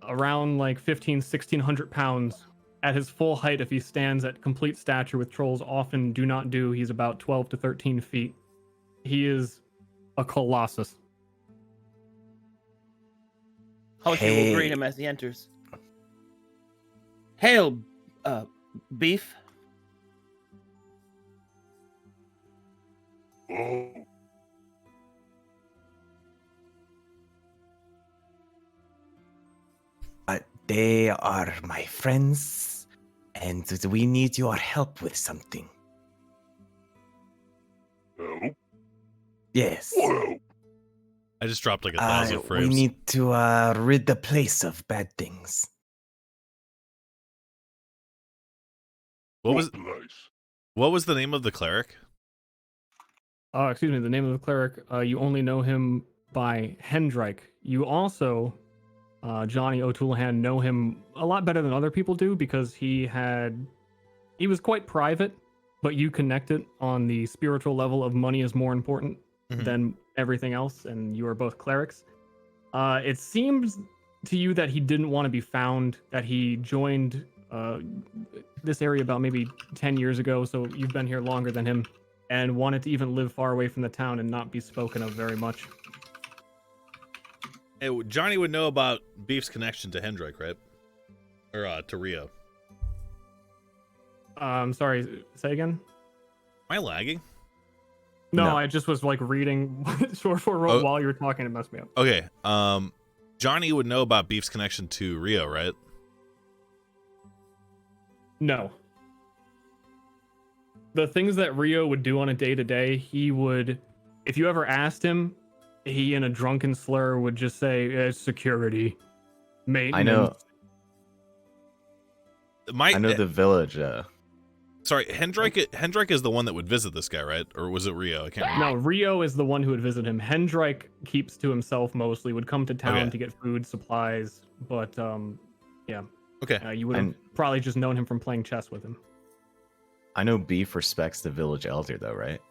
around like 1,600 pounds. At his full height, if he stands at complete stature, with trolls often do not do, he's about 12 to 13 feet. He is a colossus. Hoshi will greet him as he enters. Hail, beef. Oh. They are my friends, and we need your help with something. Help? Yes. Help? I just dropped like 1,000 We frames. need to rid the place of bad things. What was Place? the name of the cleric? Excuse me, the name of the cleric, you only know him by Hendrike. You also, Johnny O'Toolahan, know him a lot better than other people do because he was quite private, but you connected on the spiritual level of money is more important than everything else, and you are both clerics. It seems to you that he didn't want to be found, that he joined this area about maybe 10 years ago, so you've been here longer than him, and wanted to even live far away from the town and not be spoken of very much. Hey, Johnny would know about Beef's connection to Hendrike, right? Or to Rio. Sorry, say again? Am I lagging? No, I just was like reading short for wrote while you were talking. It messed me up. Okay. Johnny would know about Beef's connection to Rio, right? No. The things that Rio would do on a day-to-day, he would, if you ever asked him, he in a drunken slur would just say, security, maintenance. I know the village. Sorry, Hendrike is the one that would visit this guy, right? Or was it Rio? I can't remember. No, Rio is the one who would visit him. Hendrike keeps to himself mostly, would come to town Okay. to get food, supplies, but yeah. Okay. You would have probably just known him from playing chess with him. I know Beef respects the village elder, though, right?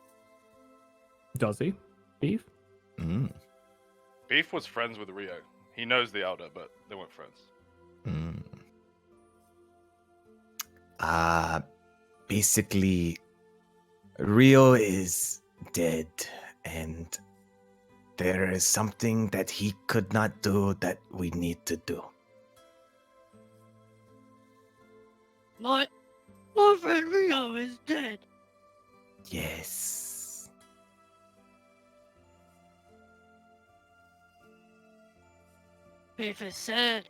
Does he? Beef? Mm. Beef was friends with Rio. He knows the elder, but they weren't friends. Basically, Rio is dead, and there is something that he could not do that we need to do. My friend Rio is dead. Yes. Beef is sad.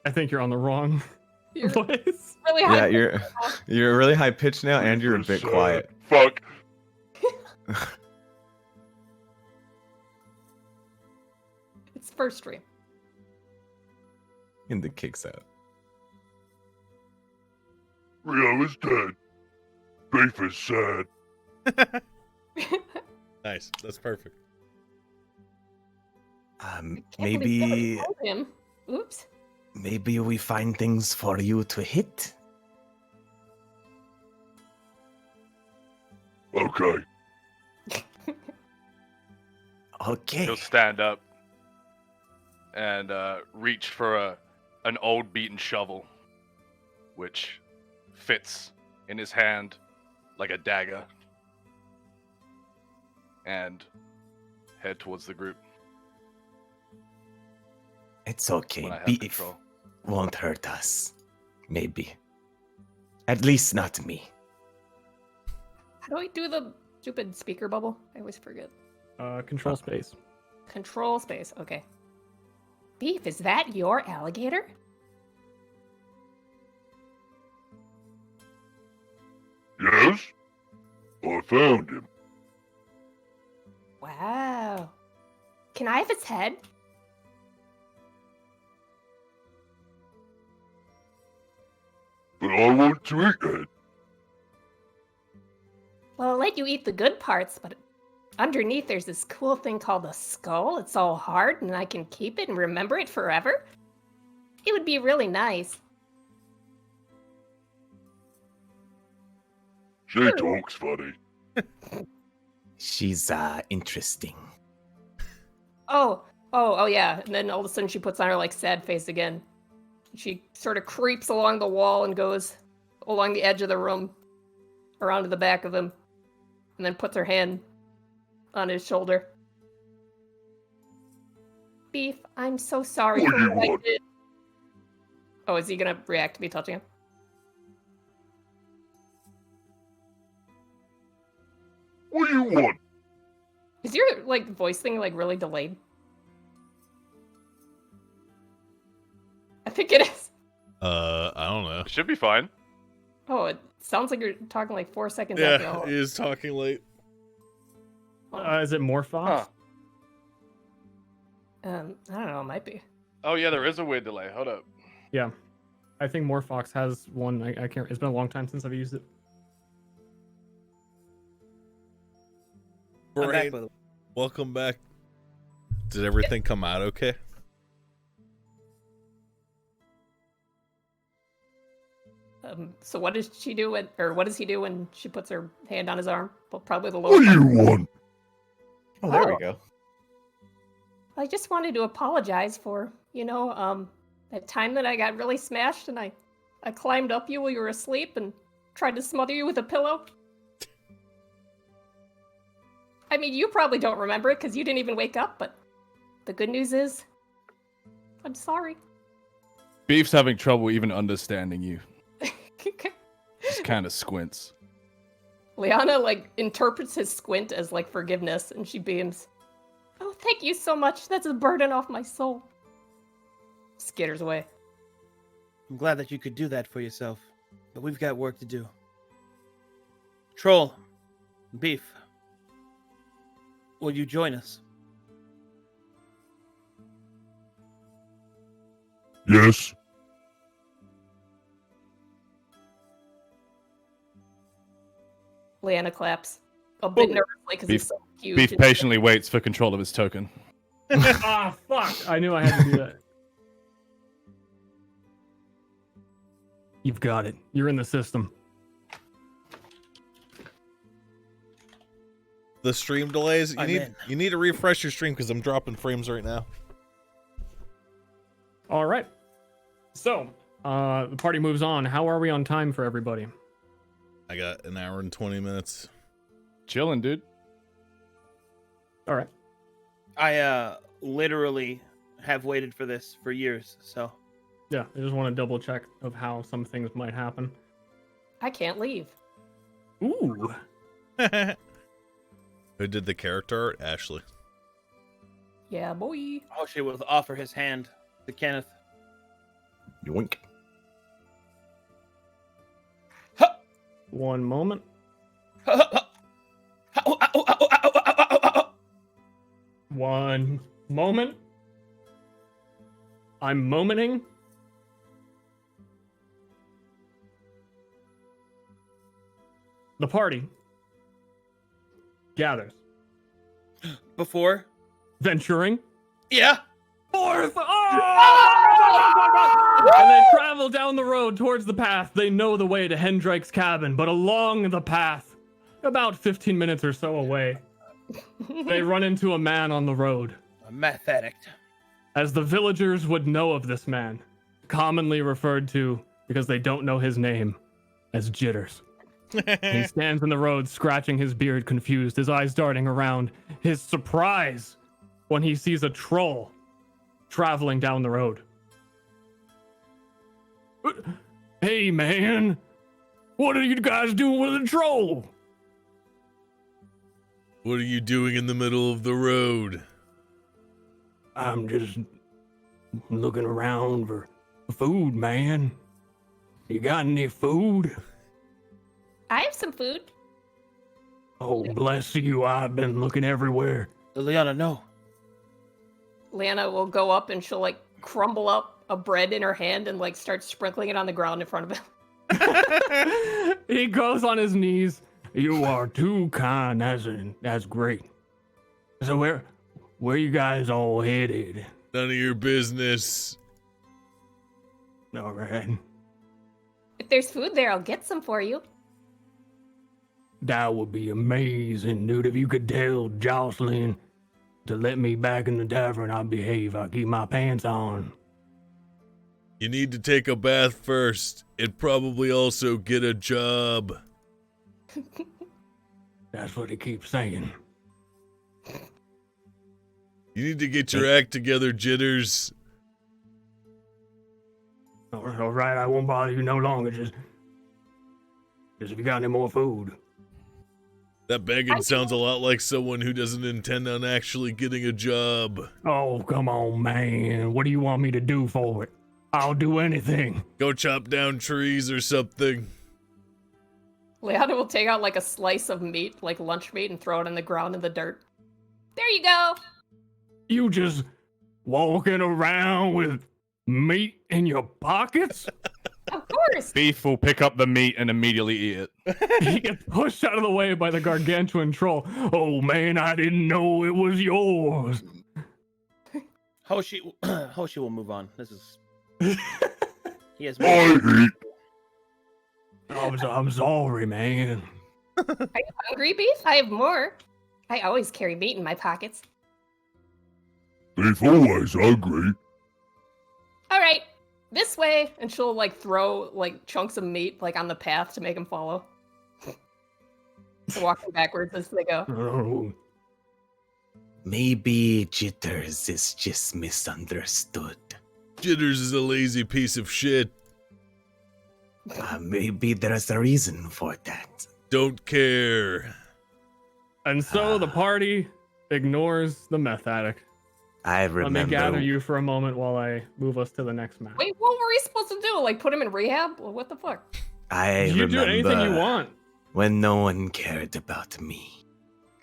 I think you're on the wrong You're place. really high. Yeah, you're really high pitched now, and you're a bit quiet. Fuck. It's first stream. And the kicks out. Rio is dead. Beef is sad. Nice. That's perfect. Maybe Told him. Oops. maybe we find things for you to hit. Okay. Okay. He'll stand up and reach for an old beaten shovel, which fits in his hand like a dagger, and head towards the group. It's okay. When I have Beef control. won't hurt us. Maybe. At least not me. How do I do the stupid speaker bubble? I always forget. Control space. Control space. Okay. Beef, is that your alligator? Yes? I found him. Wow. Can I have its head? But I want to eat it. Well, I'll let you eat the good parts, but underneath there's this cool thing called a skull. It's all hard, and I can keep it and remember it forever. It would be really nice. She talks funny. She's interesting. Oh, yeah. And then all of a sudden she puts on her like sad face again. She sort of creeps along the wall and goes along the edge of the room, around to the back of him, and then puts her hand on his shoulder. Beef, I'm so sorry What for do you what I want? did. Oh, is he gonna react to me touching him? What do you want? Is your like voice thing like really delayed? I think it is. I don't know. It should be fine. Oh, it sounds like you're talking like 4 seconds after Yeah, all. he is talking late. Is it more Fox? Huh. I don't know, it might be. Oh yeah, there is a weird delay. Hold up. Yeah. I think more Fox has one. I can't. It's been a long time since I've used it. I'm back, Brain, by the way. welcome back. Did everything come out okay? So what does she do or what does he do when she puts her hand on his arm? Well, probably the What lower do you part. want? Oh, there Oh. we go. I just wanted to apologize for, that time that I got really smashed and I climbed up you while you were asleep and tried to smother you with a pillow. I mean, you probably don't remember it because you didn't even wake up, but the good news is, I'm sorry. Beef's having trouble even understanding you. Just kind of squints. Liana, interprets his squint as, forgiveness, and she beams. Oh, thank you so much. That's a burden off my soul. Skitters away. I'm glad that you could do that for yourself, but we've got work to do. Troll, Beef, will you join us? Yes. Liana claps. A bit nervously because Beef- it's so huge. Beef and- patiently waits for control of his token. Ah, fuck! I knew I had to do that. You've got it. You're in the system. The stream delays. I'm in. You need to refresh your stream because I'm dropping frames right now. All right. So, the party moves on. How are we on time for everybody? I got an hour and 20 minutes. Chilling, dude. All right. I literally have waited for this for years, so Yeah, I just want to double check of how some things might happen. I can't leave. Ooh. Who did the character art? Ashley. Yeah, boy. Hoshi will offer his hand to Kenneth. Yoink. One moment. One moment. I'm momenting. The party gathers. Before? Venturing. Yeah. Forth! Oh! And they travel down the road towards the path. They know the way to Hendrike's cabin, but along the path, about 15 minutes or so away, they run into a man on the road. A meth addict. As the villagers would know of this man, commonly referred to, because they don't know his name, as Jitters. He stands in the road, scratching his beard, confused, his eyes darting around. His surprise when he sees a troll traveling down the road. Hey, man. What are you guys doing with a troll? What are you doing in the middle of the road? I'm just looking around for food, man. You got any food? I have some food. Oh, bless you. I've been looking everywhere. Liliana, no. Lana will go up and she'll crumble up a bread in her hand and start sprinkling it on the ground in front of him. He goes on his knees. You are too kind. That's great. So where you guys all headed? None of your business. All right. If there's food there, I'll get some for you. That would be amazing, dude. If you could tell Jocelyn to let me back in the tavern, I'll behave. I'll keep my pants on. You need to take a bath first and probably also get a job. That's what he keeps saying. You need to get your act together, Jitters. All right, I won't bother you no longer. Just if you got any more food. That begging sounds a lot like someone who doesn't intend on actually getting a job. Oh, come on, man. What do you want me to do for it? I'll do anything. Go chop down trees or something. Leona will take out like a slice of meat, like lunch meat, and throw it on the ground in the dirt. There you go. You just walking around with meat in your pockets? Of course. Beef will pick up the meat and immediately eat it. He gets pushed out of the way by the gargantuan troll. Oh man, I didn't know it was yours. Hoshi will move on. This is. He has. I eat. I'm sorry, man. Are you hungry, Beef? I have more. I always carry meat in my pockets. Beef always hungry. All right, this way, and she'll like throw like chunks of meat like on the path to make him follow. Walking backwards as they go. Oh, Maybe Jitters is just misunderstood. Jitters is a lazy piece of shit. Maybe there's a reason for that. Don't care. and so the party ignores the meth addict. I remember. Let me gather you for a moment while I move us to the next map. Wait, what were we supposed to do? Like put him in rehab? Well, what the fuck? I You remember do anything you want. when no one cared about me.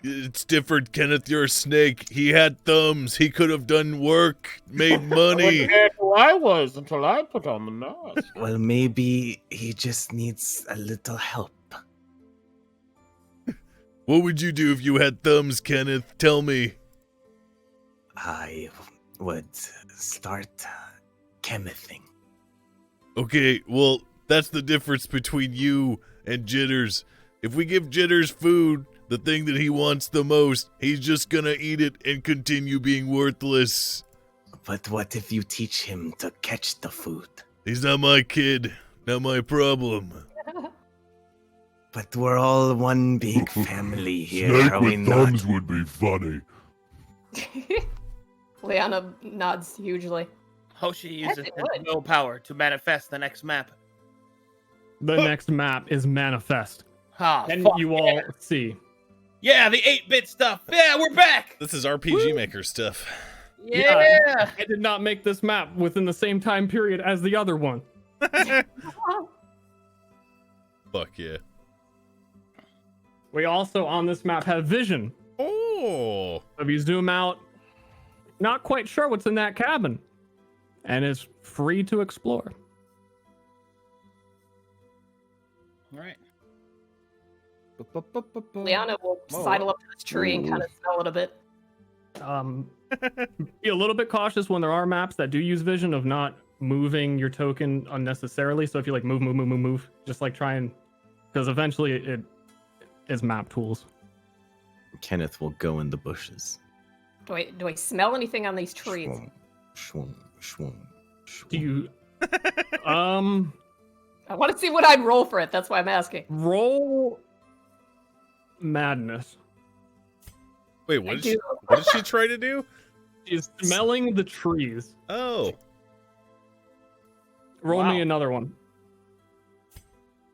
It's different, Kenneth. You're a snake. He had thumbs. He could have done work, made money. I was until I put on the mask. Well, maybe he just needs a little help. What would you do if you had thumbs, Kenneth? Tell me. I would start chemithing. Okay, well, that's the difference between you and Jitters. If we give Jitters food, the thing that he wants the most, he's just gonna eat it and continue being worthless. But what if you teach him to catch the food? He's not my kid. Not my problem. But we're all one big family here, Snake are we with not? thumbs would be funny. Leona nods hugely. Hoshi Yes, uses it his would. willpower to manifest the next map. The next map is Manifest. Ha! And fuck you all yeah. see. Yeah, the 8-bit stuff. Yeah, we're back. This is RPG Maker stuff. Yeah. I did not make this map within the same time period as the other one. Fuck yeah. We also on this map have vision. Oh. If you zoom out, not quite sure what's in that cabin. And it's free to explore. All right. Leona will Whoa. sidle up to this tree and kind of smell it a bit. Be a little bit cautious when there are maps that do use vision of not moving your token unnecessarily. So if you like move, just like try and, because eventually it is map tools. Kenneth will go in the bushes. Do I smell anything on these trees? Shwung, shwung, shwung, shwung. Do you, I want to see what I'd roll for it. That's why I'm asking. roll madness. Wait, I what do. did she try to do? She's smelling the trees. Oh. Roll Wow. me another one.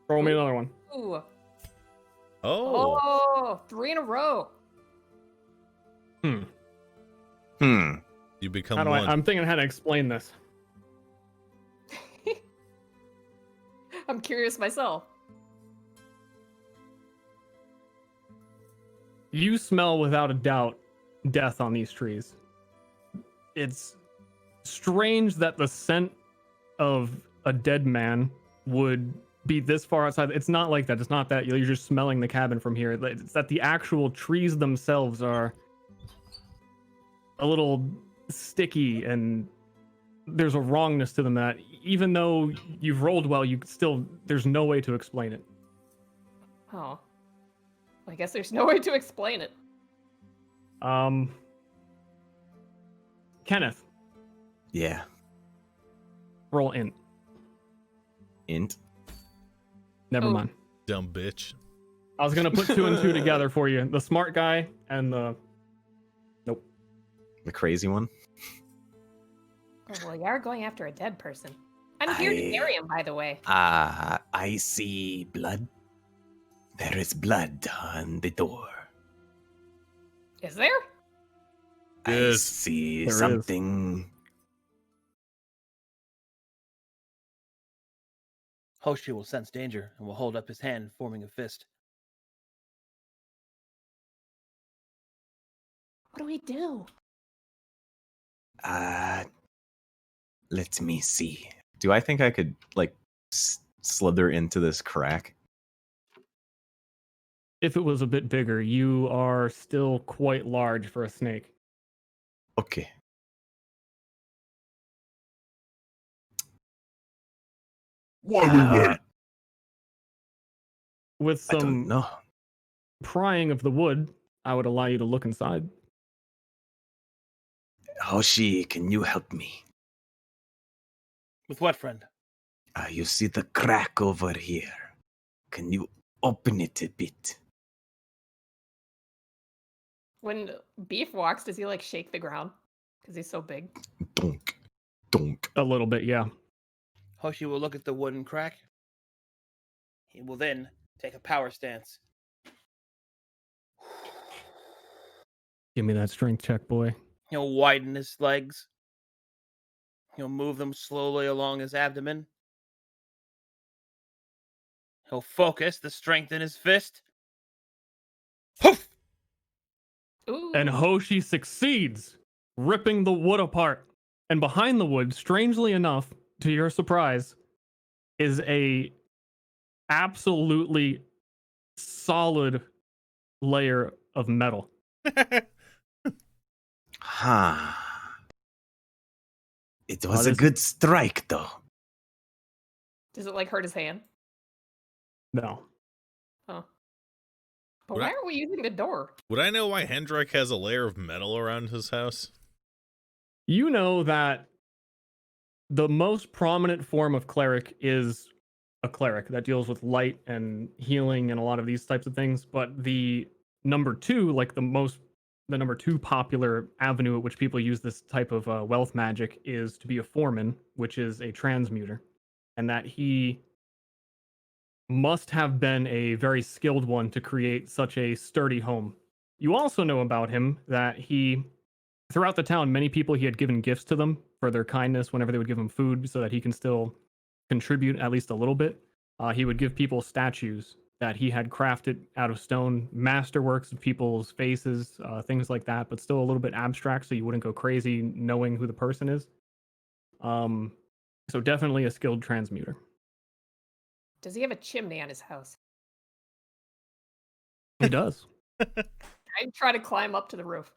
Roll me another one. Ooh. Oh. Oh, 3 in a row. Hmm. You become How do one. I'm thinking how to explain this. I'm curious myself. You smell without a doubt death on these trees. It's strange that the scent of a dead man would be this far outside. It's not like that. It's not that you're just smelling the cabin from here. It's that the actual trees themselves are a little sticky, and there's a wrongness to them that even though you've rolled well, you still there's no way to explain it. Oh. I guess there's no way to explain it. Kenneth, Yeah. roll int. Int. Never Oh. mind. Dumb bitch. I was gonna put 2 and 2 together for you. The smart guy and the The crazy one. Oh, well, you are going after a dead person. I'm here to bury him, by the way. I see blood. There is blood on the door. Is there? I Yes, see there is. something. Hoshi will sense danger and will hold up his hand, forming a fist. What do we do? Let me see. Do I think I could like slither into this crack? if it was a bit bigger, you are still quite large for a snake. Okay. Why we wait? With I don't some know. prying of the wood, I would allow you to look inside. Hoshi, can you help me? With what, friend? You see the crack over here. Can you open it a bit? When Beef walks, does he like shake the ground? Because he's so big. Donk. Donk. A little bit, yeah. Hoshi will look at the wooden crack. He will then take a power stance. Give me that strength check, boy. He'll widen his legs. He'll move them slowly along his abdomen. He'll focus the strength in his fist. Poof! Ooh. And Hoshi succeeds, ripping the wood apart. And behind the wood, strangely enough, to your surprise, is a absolutely solid layer of metal. Huh. It was a this- good strike, though. Does it like hurt his hand? No. Huh. But Would why I- are we using the door? Would I know why Hendrik has a layer of metal around his house? You know that the most prominent form of cleric is a cleric that deals with light and healing and a lot of these types of things. But the number two, like the number two popular avenue at which people use this type of wealth magic is to be a foreman, which is a transmuter, and that he must have been a very skilled one to create such a sturdy home. You also know about him that he, throughout the town, many people he had given gifts to them for their kindness whenever they would give him food so that he can still contribute at least a little bit. He would give people statues that he had crafted out of stone, masterworks of people's faces, things like that, but still a little bit abstract so you wouldn't go crazy knowing who the person is. So definitely a skilled transmuter. Does he have a chimney on his house? He does. I try to climb up to the roof.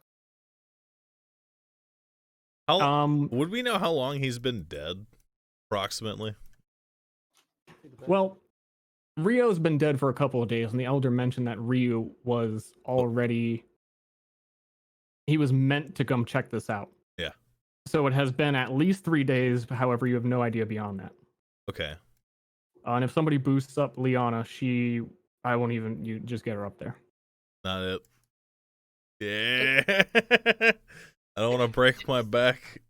How would we know how long he's been dead, approximately? Well, Rio's been dead for a couple of days, and the elder mentioned that Rio was already. He was meant to come check this out. Yeah. So it has been at least 3 days. However, you have no idea beyond that. Okay. And if somebody boosts up Liana, I won't even. You just get her up there. Not it. Yeah. I don't want to break my back.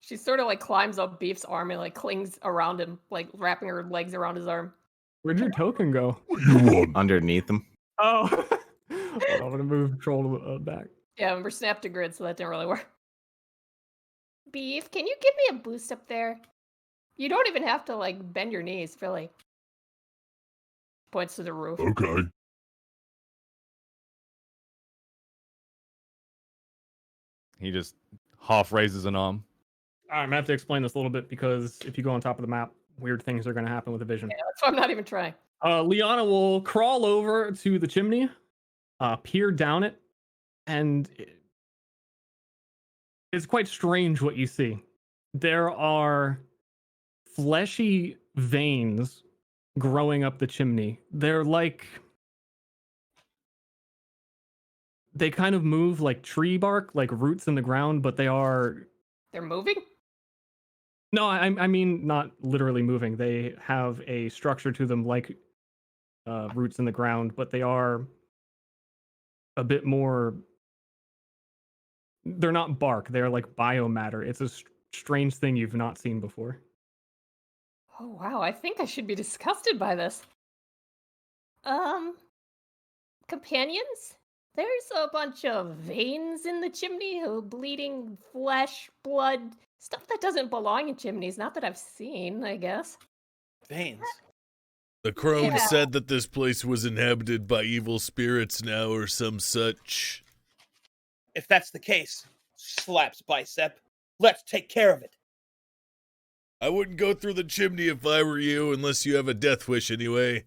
She sort of like climbs up Beef's arm and like clings around him, like wrapping her legs around his arm. Where'd your token go? What you want? Underneath them. Oh, I'm gonna move troll back. Yeah, we're snapped to grid, so that didn't really work. Beef, can you give me a boost up there? You don't even have to like bend your knees, really. Points to the roof. Okay. He just half raises an arm. I'm gonna have to explain this a little bit because if you go on top of the map, weird things are gonna happen with the vision. Yeah, that's why I'm not even trying. Liana will crawl over to the chimney, peer down it, and It's quite strange what you see. There are fleshy veins growing up the chimney. They're like... They kind of move like tree bark, like roots in the ground, but they are... They're moving? No, I mean not literally moving. They have a structure to them like roots in the ground, but they are a bit more... They're not bark. They're like biomatter. It's a strange thing you've not seen before. Oh, wow. I think I should be disgusted by this. Companions? There's a bunch of veins in the chimney, bleeding flesh, blood, stuff that doesn't belong in chimneys. Not that I've seen, I guess. Veins. The crone Yeah. said that this place was inhabited by evil spirits now or some such. If that's the case, slaps bicep. Let's take care of it. I wouldn't go through the chimney if I were you, unless you have a death wish anyway.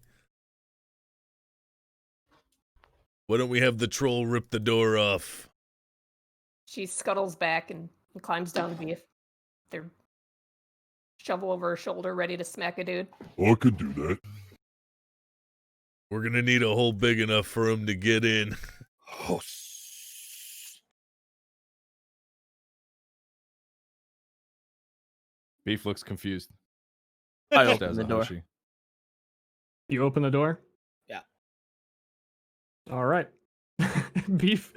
Why don't we have the troll rip the door off? She scuttles back and climbs down the beef. Their shovel over her shoulder, ready to smack a dude. I could do that. We're gonna need a hole big enough for him to get in. Oh, Beef looks confused. I Stares open the at door. Hoshi. You open the door? Yeah. All right. Beef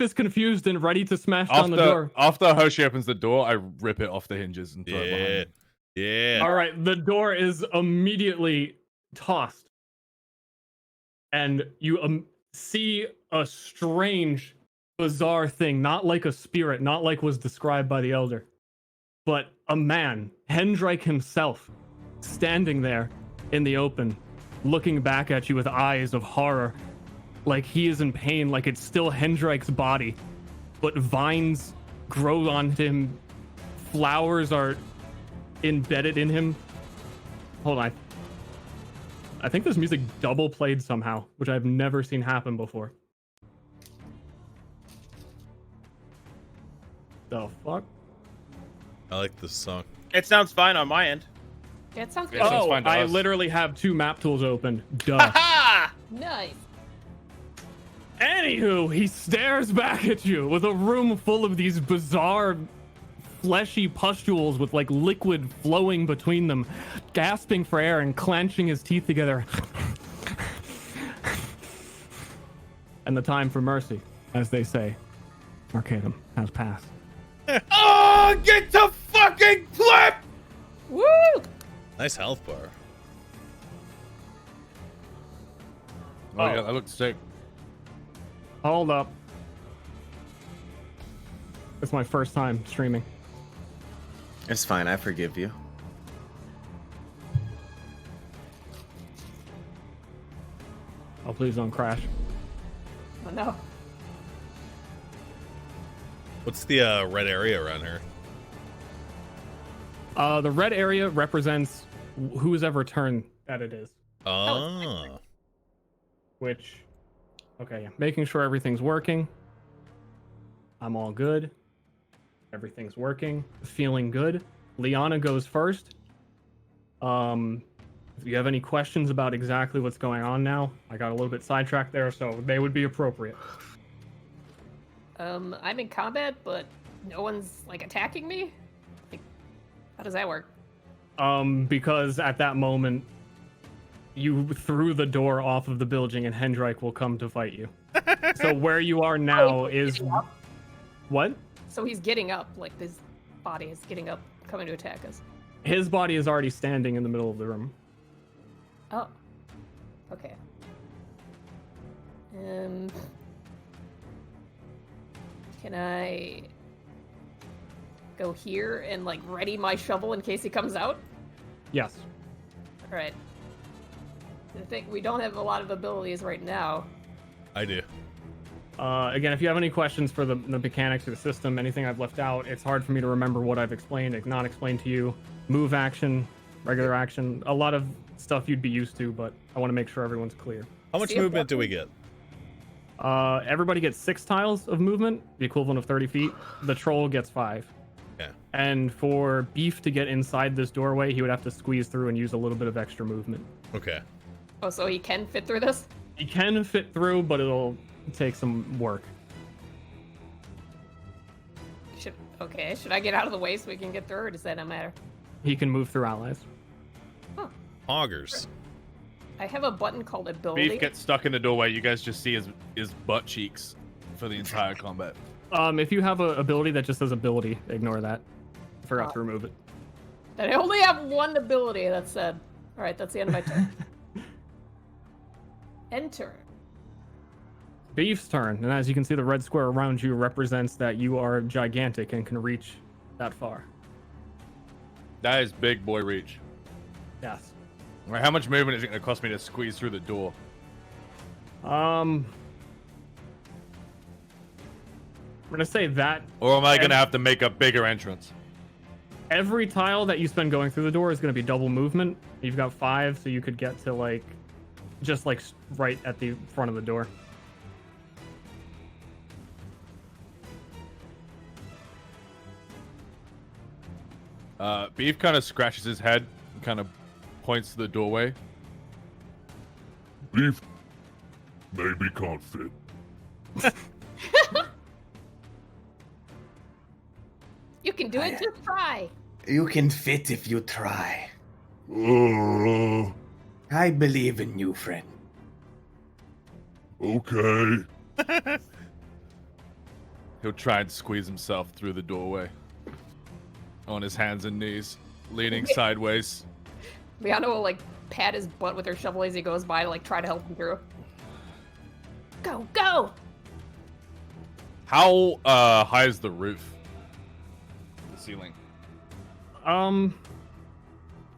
is confused and ready to smash down the door. After Hoshi opens the door, I rip it off the hinges and throw it behind Yeah. me. Yeah. All right, the door is immediately tossed. And you see a strange, bizarre thing, not like a spirit, not like was described by the elder, but a man, Hendrike himself, standing there in the open, looking back at you with eyes of horror, like he is in pain, like it's still Hendrike's body, but vines grow onto him, flowers are embedded in him. Hold on. I think this music double played somehow, which I've never seen happen before. The fuck? I like this song. It sounds fine on my end. Yeah, it sounds good. Yeah, sounds Oh, fine to I us. literally have two map tools open. Duh. Ha! Nice. Anywho, he stares back at you with a room full of these bizarre fleshy pustules with like liquid flowing between them, gasping for air and clenching his teeth together. And the time for mercy, as they say, Arcanum has passed. Oh, get to fucking flip! Woo! Nice health bar. Oh, yeah, that looks sick. Hold up. It's my first time streaming. It's fine. I forgive you. Oh, please don't crash. Oh, no. What's the red area around here? The red area represents whose ever turn that it is. Oh. Which, okay, yeah. Making sure everything's working. I'm all good. Everything's working. Feeling good. Liana goes first. If you have any questions about exactly what's going on now, I got a little bit sidetracked there, so they would be appropriate. I'm in combat, but no one's like attacking me. Like, how does that work? Because at that moment, you threw the door off of the building, and Hendrike will come to fight you. So where you are now is what? So he's getting up, like his body is getting up, coming to attack us. His body is already standing in the middle of the room. Oh. Okay. Can I go here and like ready my shovel in case he comes out? Yes. All right. I think we don't have a lot of abilities right now. I do. Again, if you have any questions for the mechanics of the system, anything I've left out, it's hard for me to remember what I've explained, not explained to you. Move action, regular action, a lot of stuff you'd be used to, but I want to make sure everyone's clear. How much movement do we get? Everybody gets 6 tiles of movement, the equivalent of 30 feet. The troll gets 5. Yeah. And for Beef to get inside this doorway, he would have to squeeze through and use a little bit of extra movement. Okay. Oh, so he can fit through this? He can fit through, but it'll take some work. Should I get out of the way so we can get through, or does that not matter? He can move through allies. Augers. I have a button called ability. Beef gets stuck in the doorway. You guys just see his butt cheeks for the entire combat. If you have an ability that just says ability, ignore that. I forgot to remove it. And I only have one ability, that said. Alright, that's the end of my turn. Enter. Beef's turn, and as you can see, the red square around you represents that you are gigantic and can reach that far. That is big boy reach. Yes. All right, how much movement is it going to cost me to squeeze through the door? I'm gonna say that. Or am I going to have to make a bigger entrance? Every tile that you spend going through the door is gonna be double movement. You've got 5, so you could get to like, just like right at the front of the door. Beef kind of scratches his head and kind of points to the doorway. Beef maybe can't fit. You can do it, just try. You can fit if you try. Uh, I believe in you, friend. okay. He'll try and squeeze himself through the doorway. On his hands and knees, leaning sideways. Liana will like pat his butt with her shovel as he goes by to like try to help him through. Go, go! How high is the roof? The ceiling. A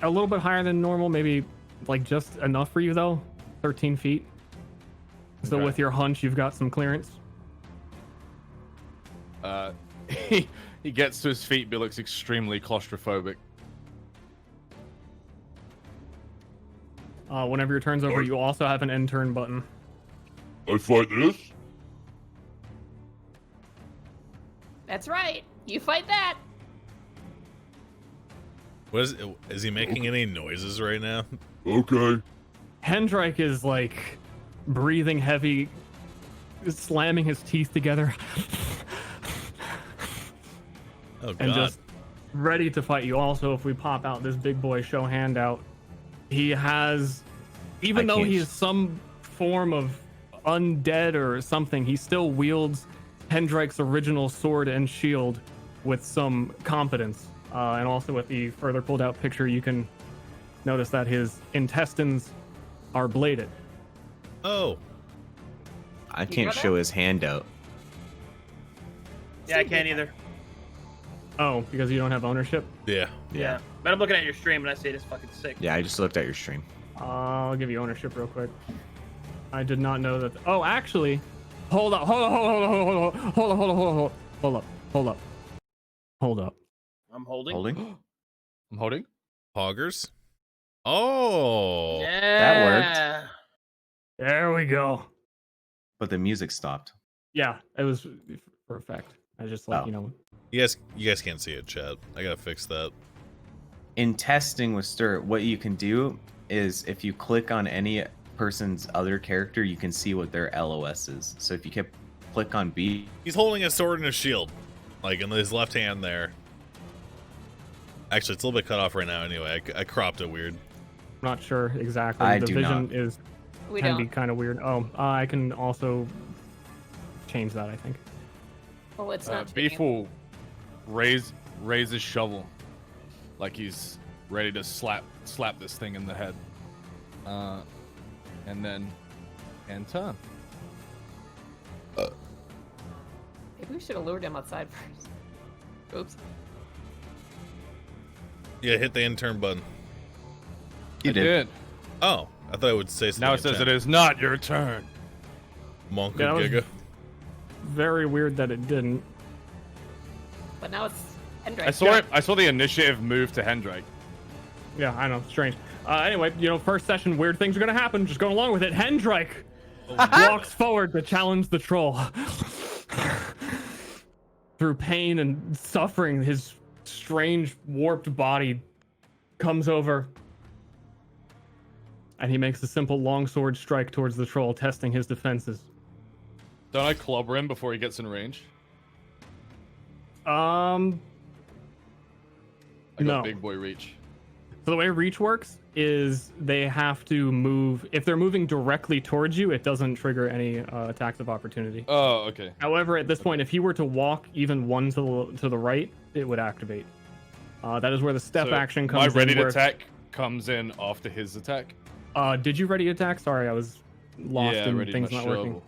little bit higher than normal, maybe like just enough for you though. 13 feet. So Okay. with your hunch, you've got some clearance. He gets to his feet, but looks extremely claustrophobic. Whenever your turn's over, you also have an end turn button. I fight this? That's right. You fight that. What is he making any noises right now? Okay. Hendrike is like breathing heavy, slamming his teeth together. Oh god. And just ready to fight you. Also, if we pop out this big boy show handout, he has, even though he is some form of undead or something, he still wields Hendrike's original sword and shield with some confidence. And also with the further pulled out picture, you can notice that his intestines are bladed. Oh. I can't show his handout. Yeah, I can't either. Oh, because you don't have ownership? Yeah. Yeah. But I'm looking at your stream and I say it's fucking sick. Yeah, I just looked at your stream. I'll give you ownership real quick. I did not know that. Oh, actually, hold up. I'm holding. Holding? I'm holding. Hoggers. Oh. Yeah. That worked. There we go. But the music stopped. Yeah, it was for effect. I just like, Oh. you know. You guys can't see it, chat. I gotta fix that. In testing with Stir, what you can do is if you click on any person's other character, you can see what their LOS is. So if you click on B, He's holding a sword and a shield, like in his left hand there. Actually, it's a little bit cut off right now. Anyway, I cropped it weird. I'm not sure exactly. I The do vision not. can be kind of weird. Oh, I can also change that, I think. Oh, it's not. Beef will raise his shovel like he's ready to slap this thing in the head. And then end turn. Maybe we should have lured him outside first. Oops. Yeah, hit the intern button. You did. Oh, I thought it would say something. Now it says it is not your turn. Monk Yeah, that was Giga. very weird that it didn't. But now it's Hendrike. I saw it. I saw the initiative move to Hendrike. Yeah, I know. Strange. Anyway, you know, first session, weird things are going to happen. Just going along with it. Hendrike walks forward to challenge the troll. Through pain and suffering, his strange, warped body comes over, and he makes a simple longsword strike towards the troll, testing his defenses. Don't I clobber him before he gets in range? I got no. Big boy reach. So the way reach works is they have to move. If they're moving directly towards you, it doesn't trigger any attacks of opportunity. Oh, okay. However, at this point, if he were to walk even one to the right, it would activate. That is where the step action comes in. My ready to attack comes in after his attack. Did you ready to attack? Sorry, I was lost in things not working.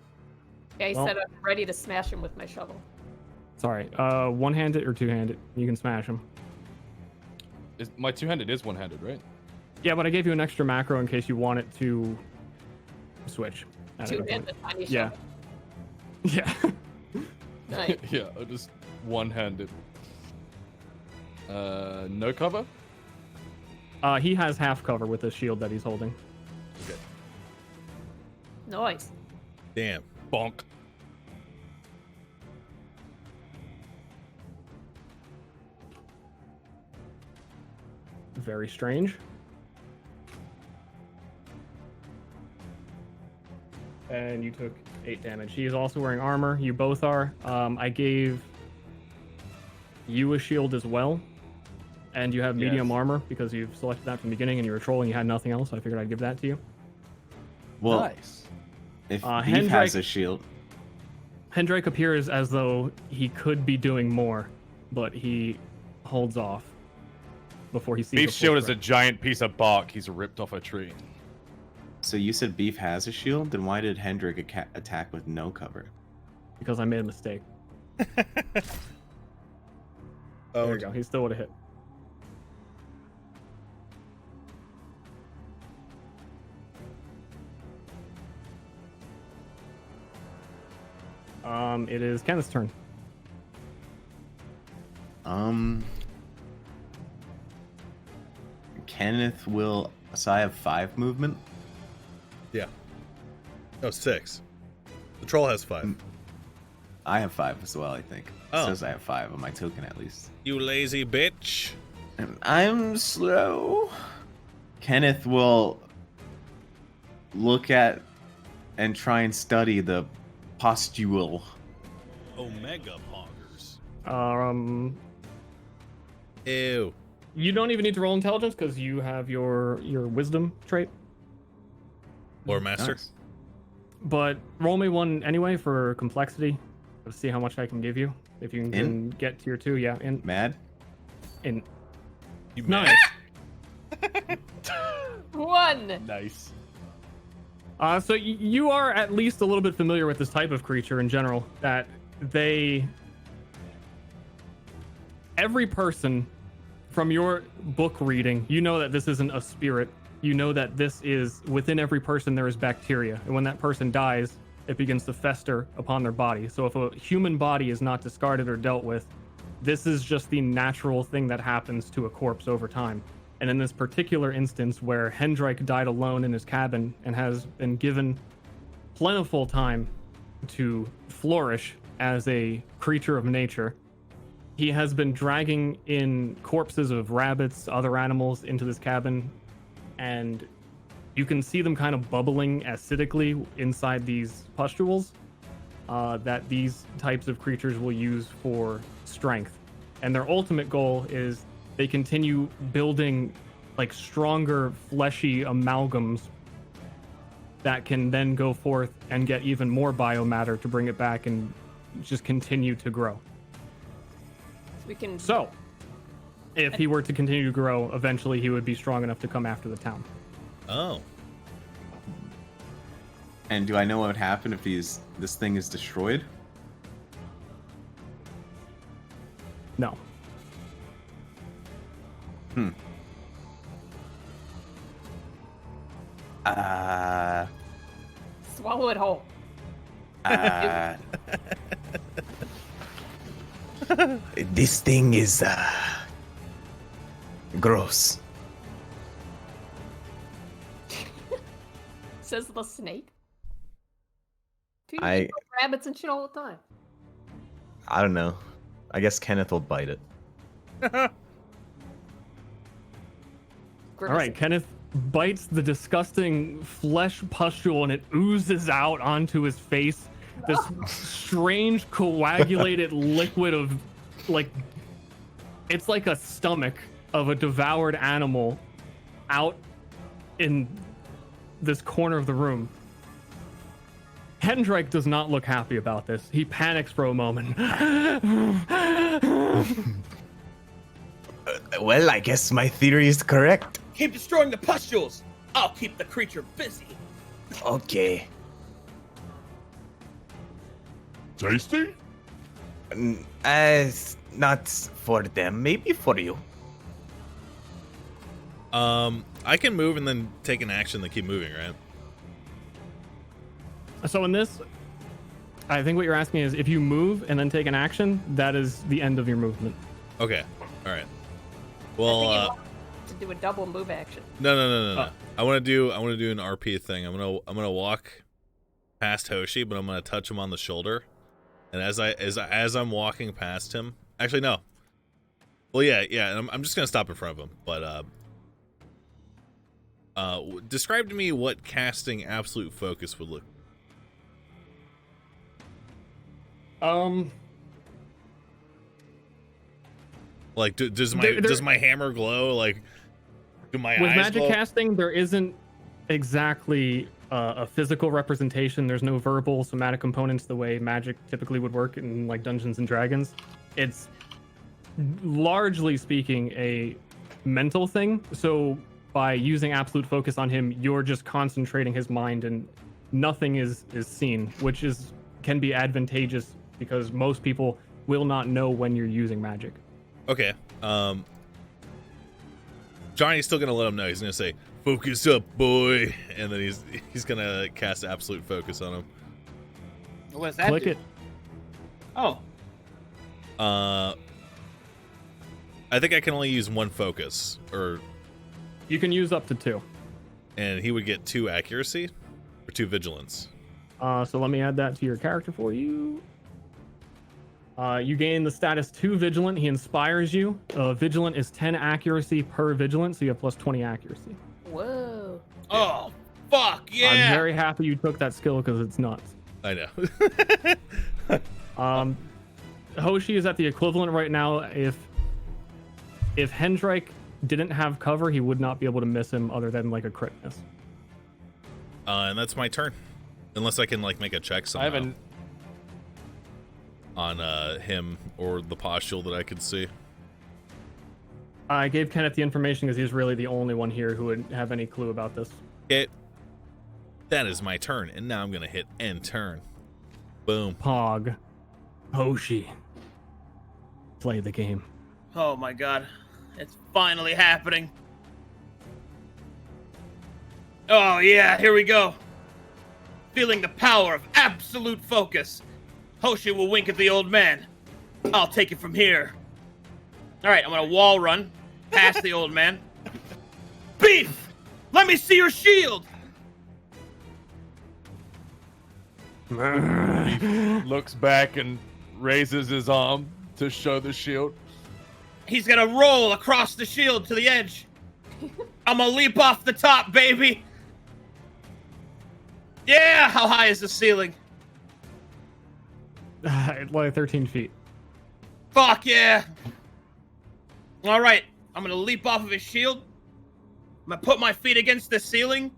Yeah, he said I'm ready to smash him with my shovel. Sorry, one-handed or two-handed? You can smash him. My two-handed is one-handed, right? Yeah, but I gave you an extra macro in case you want it to switch. Two-handed tiny shovel. Yeah. Nice. Yeah, just one-handed. No cover? He has half cover with the shield that he's holding. Okay. Nice. Damn. Bonk. Very strange. And you took 8 damage. He is also wearing armor. You both are. I gave you a shield as well. And you have medium armor because you've selected that from the beginning and you were trolling. You had nothing else. So I figured I'd give that to you. Well, nice. If Beef has a shield. Hendrake appears as though he could be doing more, but he holds off before he sees Beef's shield is a giant piece of bark he's ripped off a tree. So you said Beef has a shield? Then why did Hendrik attack with no cover? Because I made a mistake. There we go. He still would have hit. It is Kenneth's turn. Kenneth will. So I have 5 movement. Yeah. Oh, 6. The troll has 5. I have 5 as well, I think. Oh. It says I have 5 on my token at least. You lazy bitch. And I'm slow. Kenneth will look at and try and study the postule. Omega poggers. Ew. You don't even need to roll intelligence because you have your wisdom trait. Lore master. Nice. But roll me one anyway for complexity. Let's see how much I can give you. If you can get tier 2, yeah. In Mad? In. You nice. 1. Nice. So you are at least a little bit familiar with this type of creature in general. That every person from your book reading, you know that this isn't a spirit. You know that this is within every person there is bacteria, and when that person dies, it begins to fester upon their body. So if a human body is not discarded or dealt with, this is just the natural thing that happens to a corpse over time. And in this particular instance where Hendrik died alone in his cabin and has been given plentiful time to flourish as a creature of nature, he has been dragging in corpses of rabbits, other animals into this cabin, and you can see them kind of bubbling acidically inside these pustules that these types of creatures will use for strength. And their ultimate goal is they continue building like stronger fleshy amalgams that can then go forth and get even more biomatter to bring it back and just continue to grow. So if he were to continue to grow, eventually he would be strong enough to come after the town. Oh. And do I know what would happen if this thing is destroyed? No. Swallow it whole. This thing is gross. Says the snake. Dude, I- you eat rabbits and shit all the time. I don't know. I guess Kenneth will bite it. All right, Kenneth bites the disgusting flesh pustule and it oozes out onto his face. This strange coagulated liquid of, like, it's like a stomach of a devoured animal out in this corner of the room. Hendrik does not look happy about this. He panics for a moment. Well, I guess my theory is correct. Keep destroying the pustules. I'll keep the creature busy. Okay. Tasty? Not for them, maybe for you. I can move and then take an action to keep moving, right? So in this, I think what you're asking is if you move and then take an action, that is the end of your movement. Okay. All right. I Well, think you want to do a double move action. no. I want to do an RP thing. I'm gonna walk past Hoshi, but I'm gonna touch him on the shoulder. And as I'm walking past him, actually no. Well, yeah. And I'm just gonna stop in front of him. But describe to me what casting absolute focus would look. Like, does my hammer glow? Like, do my with eyes magic glow? casting, there isn't exactly a physical representation. There's no verbal somatic components the way magic typically would work in like Dungeons and Dragons. It's largely speaking a mental thing. So by using absolute focus on him, you're just concentrating his mind and nothing is seen, which can be advantageous because most people will not know when you're using magic. Okay. Johnny's still gonna let him know. He's gonna say, "Focus up, boy," and then he's gonna cast absolute focus on him. What does that Click do? it. Oh, I think I can only use one focus, You can use up to 2. and he would get 2 accuracy or 2 vigilance. So let me add that to your character for you. You gain the status 2 Vigilant. He inspires you. Vigilant is 10 accuracy per Vigilant, so you have plus 20 accuracy. Whoa. oh, fuck yeah! I'm very happy you took that skill because it's nuts. I know. Hoshi is at the equivalent right now. If Hendrik didn't have cover, he would not be able to miss him other than like a crit miss. And that's my turn, unless I can like make a check somehow. I haven't. On him or the postule that I could see. I gave Kenneth the information because he's really the only one here who would have any clue about this. That is my turn, and now I'm gonna hit end turn. Boom. Pog. Hoshi. Play the game. Oh my god. It's finally happening. Oh yeah, here we go. Feeling the power of absolute focus. Hoshi will wink at the old man. I'll take it from here. Alright, I'm gonna wall run past the old man. Beef! Let me see your shield! Looks back and raises his arm to show the shield. He's gonna roll across the shield to the edge. I'm gonna leap off the top, baby. Yeah, how high is the ceiling? Like 13 feet. Fuck yeah. All right, I'm gonna leap off of his shield. I'm gonna put my feet against the ceiling.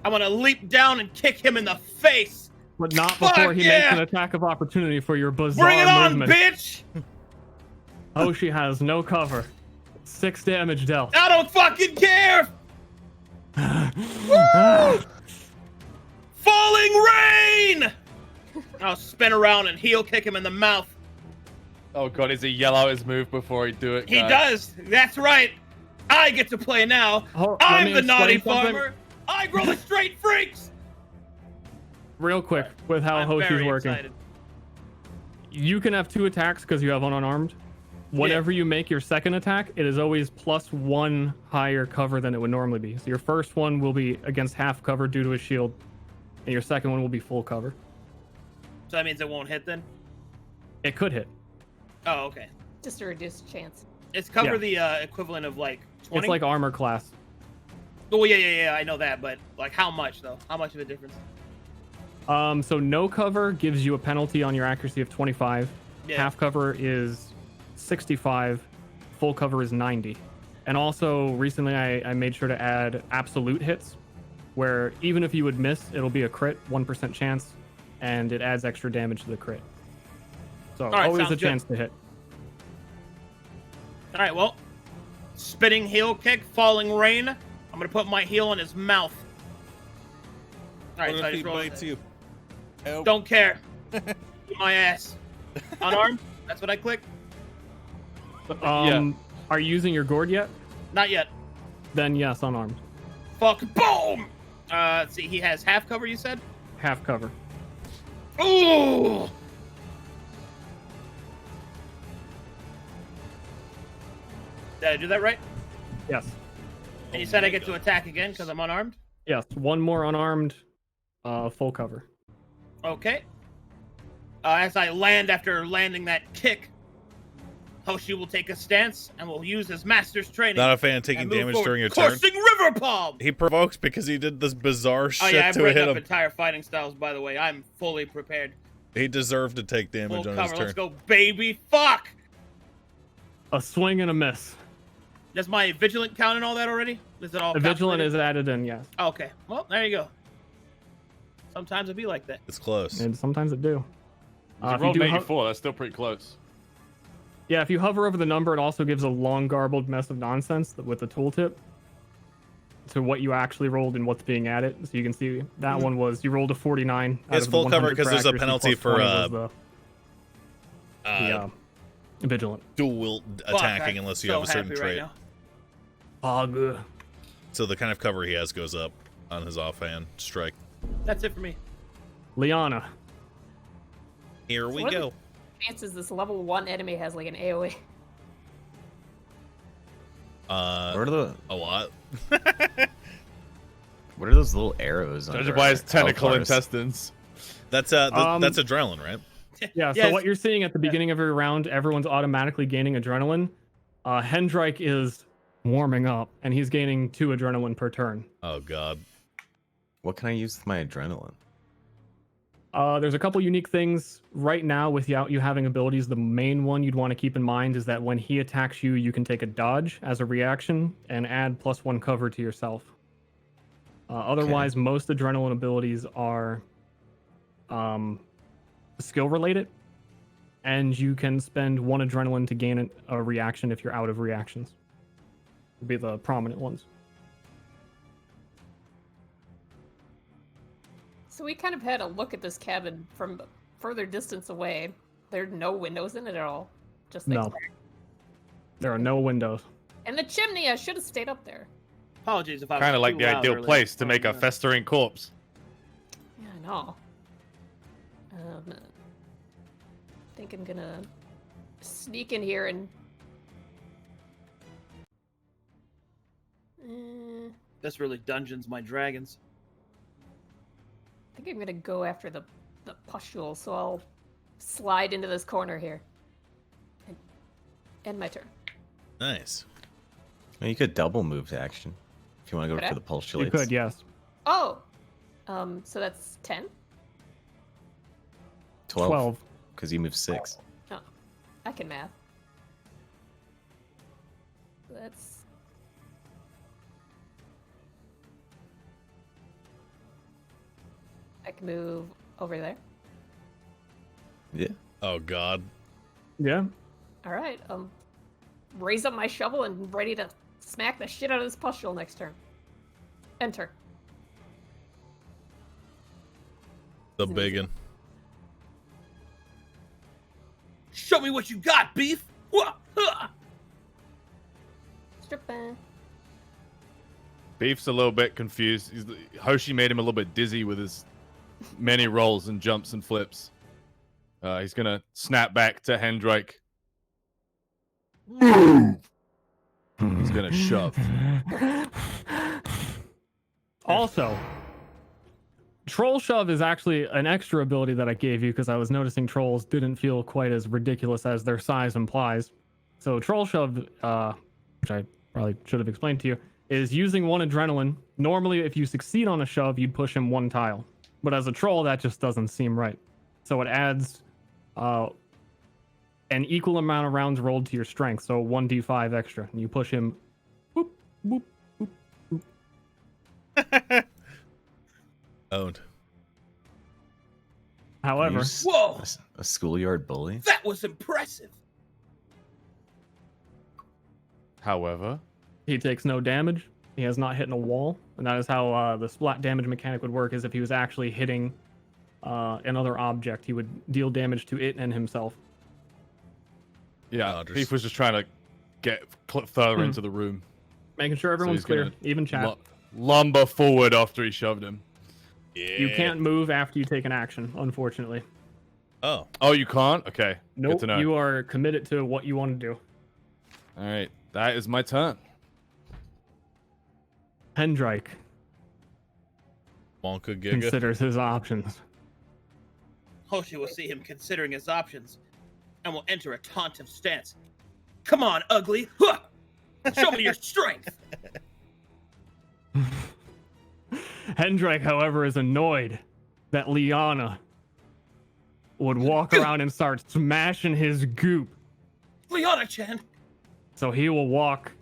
I'm gonna leap down and kick him in the face. But not Fuck before he yeah! makes an attack of opportunity for your bizarre Bring it on, movement. bitch! Hoshi has no cover. 6 damage dealt. I don't fucking care! Woo! Falling rain! I'll spin around and heel kick him in the mouth. Oh god, does he yell out his move before he do it? He guys? does. That's right. I get to play now. Let I'm me the naughty explain something. farmer. I grow the straight freaks. Real quick with how I'm Hoshi's very working. excited. You can have 2 attacks because you have unarmed. Whenever you make your second attack, it is always +1 higher cover than it would normally be. So your first one will be against half cover due to a shield, and your second one will be full cover. So that means it won't hit then? It could hit. Oh, okay. Just a reduced chance. It's cover the equivalent of like 20? It's like armor class. Oh, yeah, I know that, but like how much though? How much of a difference? So no cover gives you a penalty on your accuracy of 25. Yeah. Half cover is 65. Full cover is 90. And also recently I made sure to add absolute hits, where even if you would miss, it'll be a crit, 1% chance, and it adds extra damage to the crit. So right, always a sounds chance to hit. All right, well, spinning heel kick, falling rain. I'm gonna put my heel in his mouth. All right, What so I if he just rolled. bites you? Help. Don't care. Eat my ass. Unarmed. That's what I click. Are you using your gourd yet? Not yet. Then yes, unarmed. Fuck. Boom. Let's see. He has half cover. You said. Half cover. Ooh. Did I do that right? Yes. And you said I get to attack again because I'm unarmed? Yes. One more unarmed, full cover. Okay. As I land after landing that kick, Hoshi will take a stance and will use his master's training. Not a fan of taking and move damage forward. during your turn. Coursing River Palm! He provokes because he did this bizarre Oh shit yeah, I to break hit up him. entire fighting styles, by the way. I'm fully prepared. He deserved to take Full damage on cover. his turn. Let's go, baby. Fuck! A swing and a miss. Does my vigilant count and all that already? Is it all The vigilant calculated? is added in, yes. Okay. Well, there you go. Sometimes it be like that. It's close. And sometimes it do. You If you rolled do an ho- 84. That's still pretty close. Yeah, if you hover over the number, it also gives a long garbled mess of nonsense with the tooltip to what you actually rolled and what's being added. So you can see that one was you rolled a 49. out It's of the full cover 100 because for there's a accuracy, penalty plus for 20 was the vigilant. dual attacking unless you have a certain trait. Ugh. So the kind of cover he has goes up on his offhand strike. That's it for me. Liana. Here we What are go. the chances this level 1 enemy has like an AoE? What are the A lot. what are those little arrows? Judge under by his our tentacle health bars? intestines. That's that's adrenaline, right? Yeah, so Yes. what you're seeing at the beginning of every round, everyone's automatically gaining adrenaline. Hendrike is warming up, and he's gaining 2 adrenaline per turn. Oh god. What can I use with my adrenaline? There's a couple unique things right now without you having abilities. The main one you'd want to keep in mind is that when he attacks you, you can take a dodge as a reaction and add +1 cover to yourself. Otherwise, most adrenaline abilities are skill related, and you can spend 1 adrenaline to gain a reaction if you're out of reactions. Would be the prominent ones. So we kind of had a look at this cabin from further distance away. There are no windows in it at all. Just No. There are no windows. And the chimney, I should have stayed up there. Apologies if I was Kind of like too the loud ideal earlier. place to make a Yeah. festering corpse. Yeah, I know. I think I'm gonna sneak in here and. This really dungeons my dragons. I think I'm gonna go after the pustule, so I'll slide into this corner here. And end my turn. Nice. Well, you could double move to action if you want to go Could I? for the postulates. You could, yes. Oh! So that's 10? 12. Because you move 6. Oh, I can math. That's... I can move over there. Yeah. Oh god. Yeah. Alright, raise up my shovel and ready to smack the shit out of this pustule next turn. Enter. The biggin. Show me what you got, beef! Wah! Huh! Stripping. Beef's a little bit confused. Hoshi made him a little bit dizzy with his many rolls and jumps and flips. He's gonna snap back to Hendrike. He's gonna shove. Also, Troll Shove is actually an extra ability that I gave you because I was noticing trolls didn't feel quite as ridiculous as their size implies. So Troll Shove, which I probably should have explained to you, is using 1 adrenaline. Normally, if you succeed on a shove, you'd push him 1 tile. But as a troll, that just doesn't seem right. So it adds an equal amount of rounds rolled to your strength. So 1d5 extra. And you push him. Boop, boop, boop, boop. Owned. However, Whoa! A schoolyard bully. That was impressive. However, he takes no damage. He has not hit a wall. And that is how the splat damage mechanic would work, is if he was actually hitting another object, he would deal damage to it and himself. yeah, Thief was just trying to get further into the room. Making sure everyone's he's clear, gonna even chat. Lumber forward after he shoved him. Yeah. You can't move after you take an action, unfortunately. Oh. Oh, you can't? Okay. Nope, Good to know. you are committed to what you want to do. All right, that is my turn. Hendrike Wonka Giga. considers his options. Hoshi will see him considering his options and will enter a tauntive stance. Come on, ugly. Huh! Show me your strength. Hendrike, however, is annoyed that Liana would walk around and start smashing his goop. Liana-chan. So he will walk.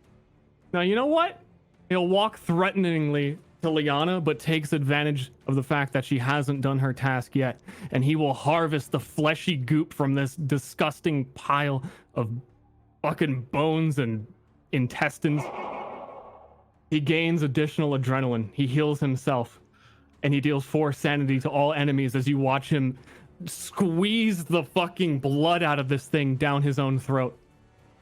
Now, you know what? He'll walk threateningly to Liana, but takes advantage of the fact that she hasn't done her task yet. And he will harvest the fleshy goop from this disgusting pile of fucking bones and intestines. He gains additional adrenaline. He heals himself. And he deals 4 sanity to all enemies as you watch him squeeze the fucking blood out of this thing down his own throat.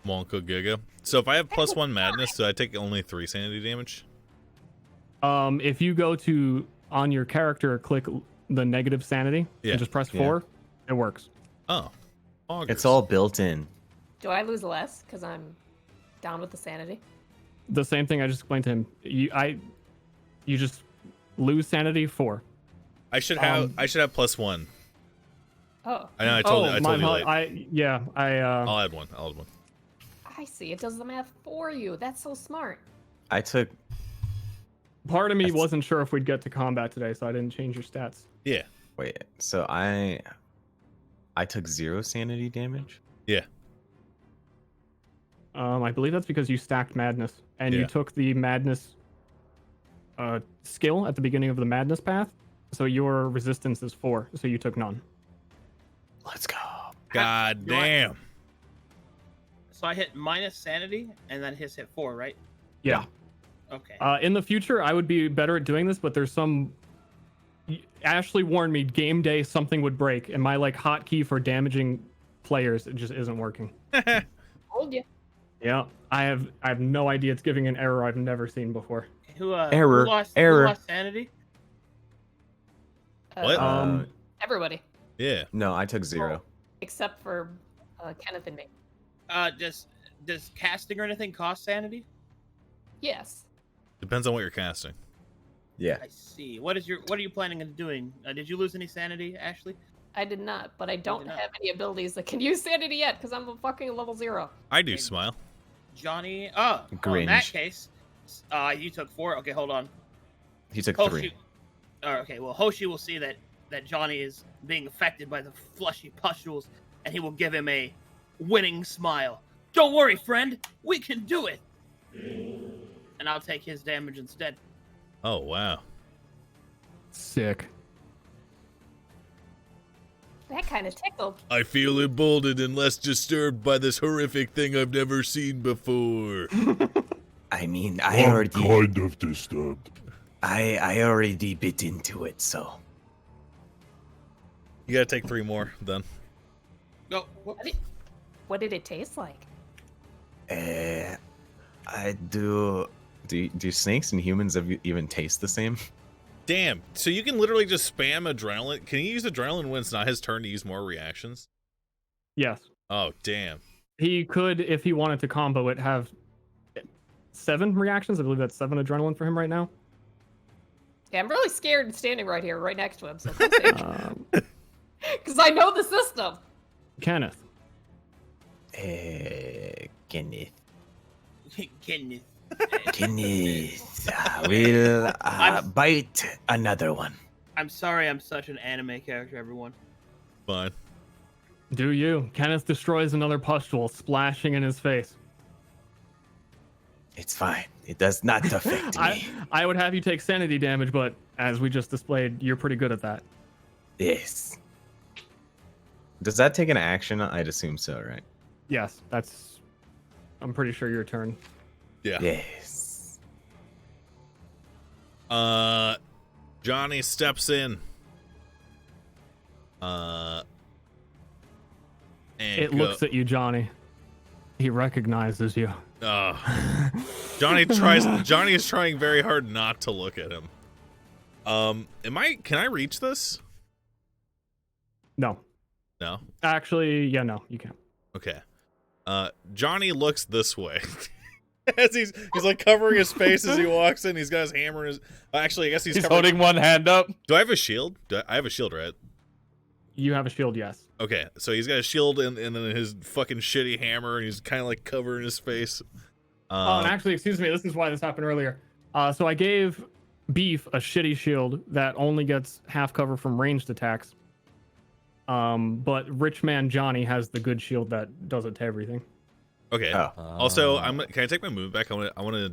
Wonka Giga. So if I have +1 madness, do I take only 3 sanity damage? If you go to on your character, click the negative sanity and just press 4, it works. Oh. Augers. It's all built in. Do I lose less because I'm down with the sanity? The same thing I just explained to him. You just lose sanity 4. I should have +1. Oh. I know I told you late. I'll add one. I see. It does the math for you. That's so smart. I took. Part of me wasn't sure if we'd get to combat today, so I didn't change your stats. Yeah. Wait. So I took 0 sanity damage. Yeah. I believe that's because you stacked madness and you took the madness skill at the beginning of the madness path. So your resistance is 4, so you took none. Let's go. God damn. So I hit minus sanity, and then his hit 4, right? Yeah. Okay. In the future, I would be better at doing this, but there's some. Ashley warned me game day something would break, and my hotkey for damaging players it just isn't working. Told you. Yeah, I have no idea. It's giving an error I've never seen before. Error. Who lost sanity? What? Everybody. Yeah. No, I took 0. Except for Kenneth and me. Does casting or anything cost sanity? Yes. Depends on what you're casting. Yeah. I see. What are you planning on doing? Did you lose any sanity, Ashley? I did not, but I don't have any abilities that can use sanity yet because I'm a fucking level 0. I do smile. Johnny. Oh, in that case, you took 4. Okay, hold on. He took Hoshi. 3. Okay, well, Hoshi will see that Johnny is being affected by the fleshy pustules, and he will give him a winning smile. Don't worry, friend. We can do it. And I'll take his damage instead. Oh, wow. Sick. That kind of tickled. I feel emboldened and less disturbed by this horrific thing I've never seen before. I mean, I'm kind of disturbed. I already bit into it, so. You gotta take 3 more, then. No. What did it taste like? I do. Do snakes and humans even taste the same? Damn. So you can literally just spam adrenaline. Can you use adrenaline when it's not his turn to use more reactions? Yes. Oh, damn. He could, if he wanted to combo it, have 7 reactions. I believe that's 7 adrenaline for him right now. Yeah, I'm really scared standing right here, right next to him. So because I know the system. Kenneth. Kenneth. Kenneth. Kenneth. We'll bite another one. I'm sorry I'm such an anime character, everyone. Fine. Do you? Kenneth destroys another pustule, splashing in his face. It's fine. It does not affect me. I would have you take sanity damage, but as we just displayed, you're pretty good at that. Yes. Does that take an action? I'd assume so, right? Yes, that's. I'm pretty sure your turn. Yeah. Yes. Johnny steps in. And It looks at you, Johnny. He recognizes you. Johnny is trying very hard not to look at him. Can I reach this? No. No? Actually, yeah, no, you can't. Okay. Johnny looks this way. As he's like covering his face as he walks in. He's got his hammer in his... Actually, I guess he's holding one hand up. Do I have a shield? I have a shield, right? You have a shield, yes. Okay, so he's got a shield and then his fucking shitty hammer, and he's kind of like covering his face. And actually, excuse me, this is why this happened earlier. So I gave Beef a shitty shield that only gets half cover from ranged attacks. But Rich Man Johnny has the good shield that does it to everything. Okay. Also, can I take my move back? I want to.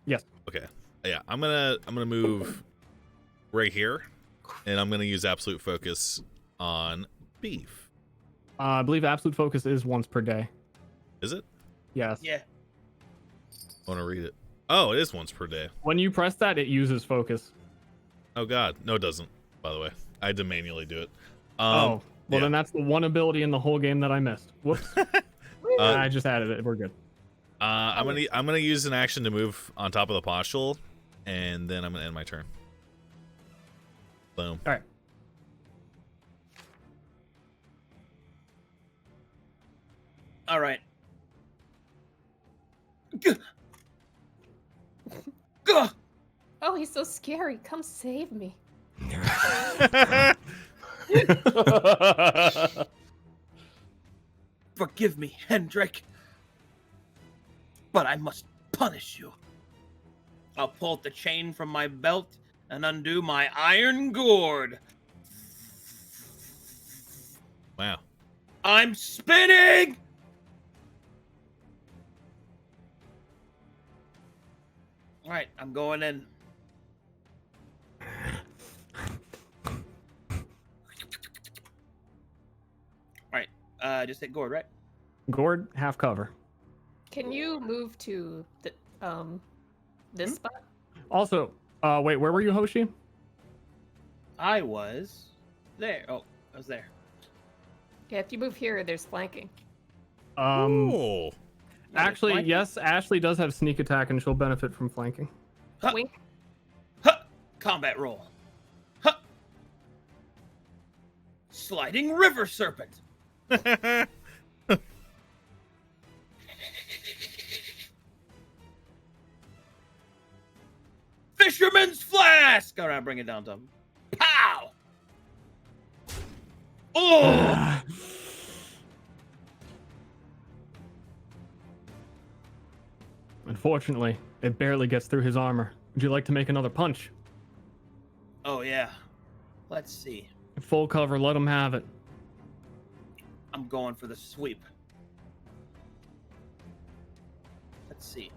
Yes. Okay. Yeah, I'm gonna move right here, and I'm gonna use absolute focus on Beef. I believe absolute focus is once per day. Is it? Yes. Yeah. I want to read it. Oh, it is once per day. When you press that, it uses focus. Oh God, no, it doesn't. By the way, I had to manually do it. Then that's the one ability in the whole game that I missed. Whoops. I just added it. We're good. I'm gonna use an action to move on top of the postule, and then I'm gonna end my turn. Boom. All right. All right. Oh, he's so scary. Come save me. Forgive me, Hendrik. But I must punish you. I'll pull the chain from my belt and undo my iron gourd. Wow. I'm spinning! Alright, I'm going in. Alright, just hit gourd, right? Gourd, half cover. Can you move to the this spot? Also, wait, where were you, Hoshi? I was there. Oh, I was there. Yeah, if you move here, there's flanking. Oh. Actually, flanking? yes, Ashley does have sneak attack and she'll benefit from flanking. Huh. Wink. Huh. Combat roll. Huh. Sliding river serpent. Fisherman's flask. All right, bring it down to him. Pow! Oh! Unfortunately, it barely gets through his armor. Would you like to make another punch? Oh yeah. Let's see. Full cover, let him have it. I'm going for the sweep. Let's see.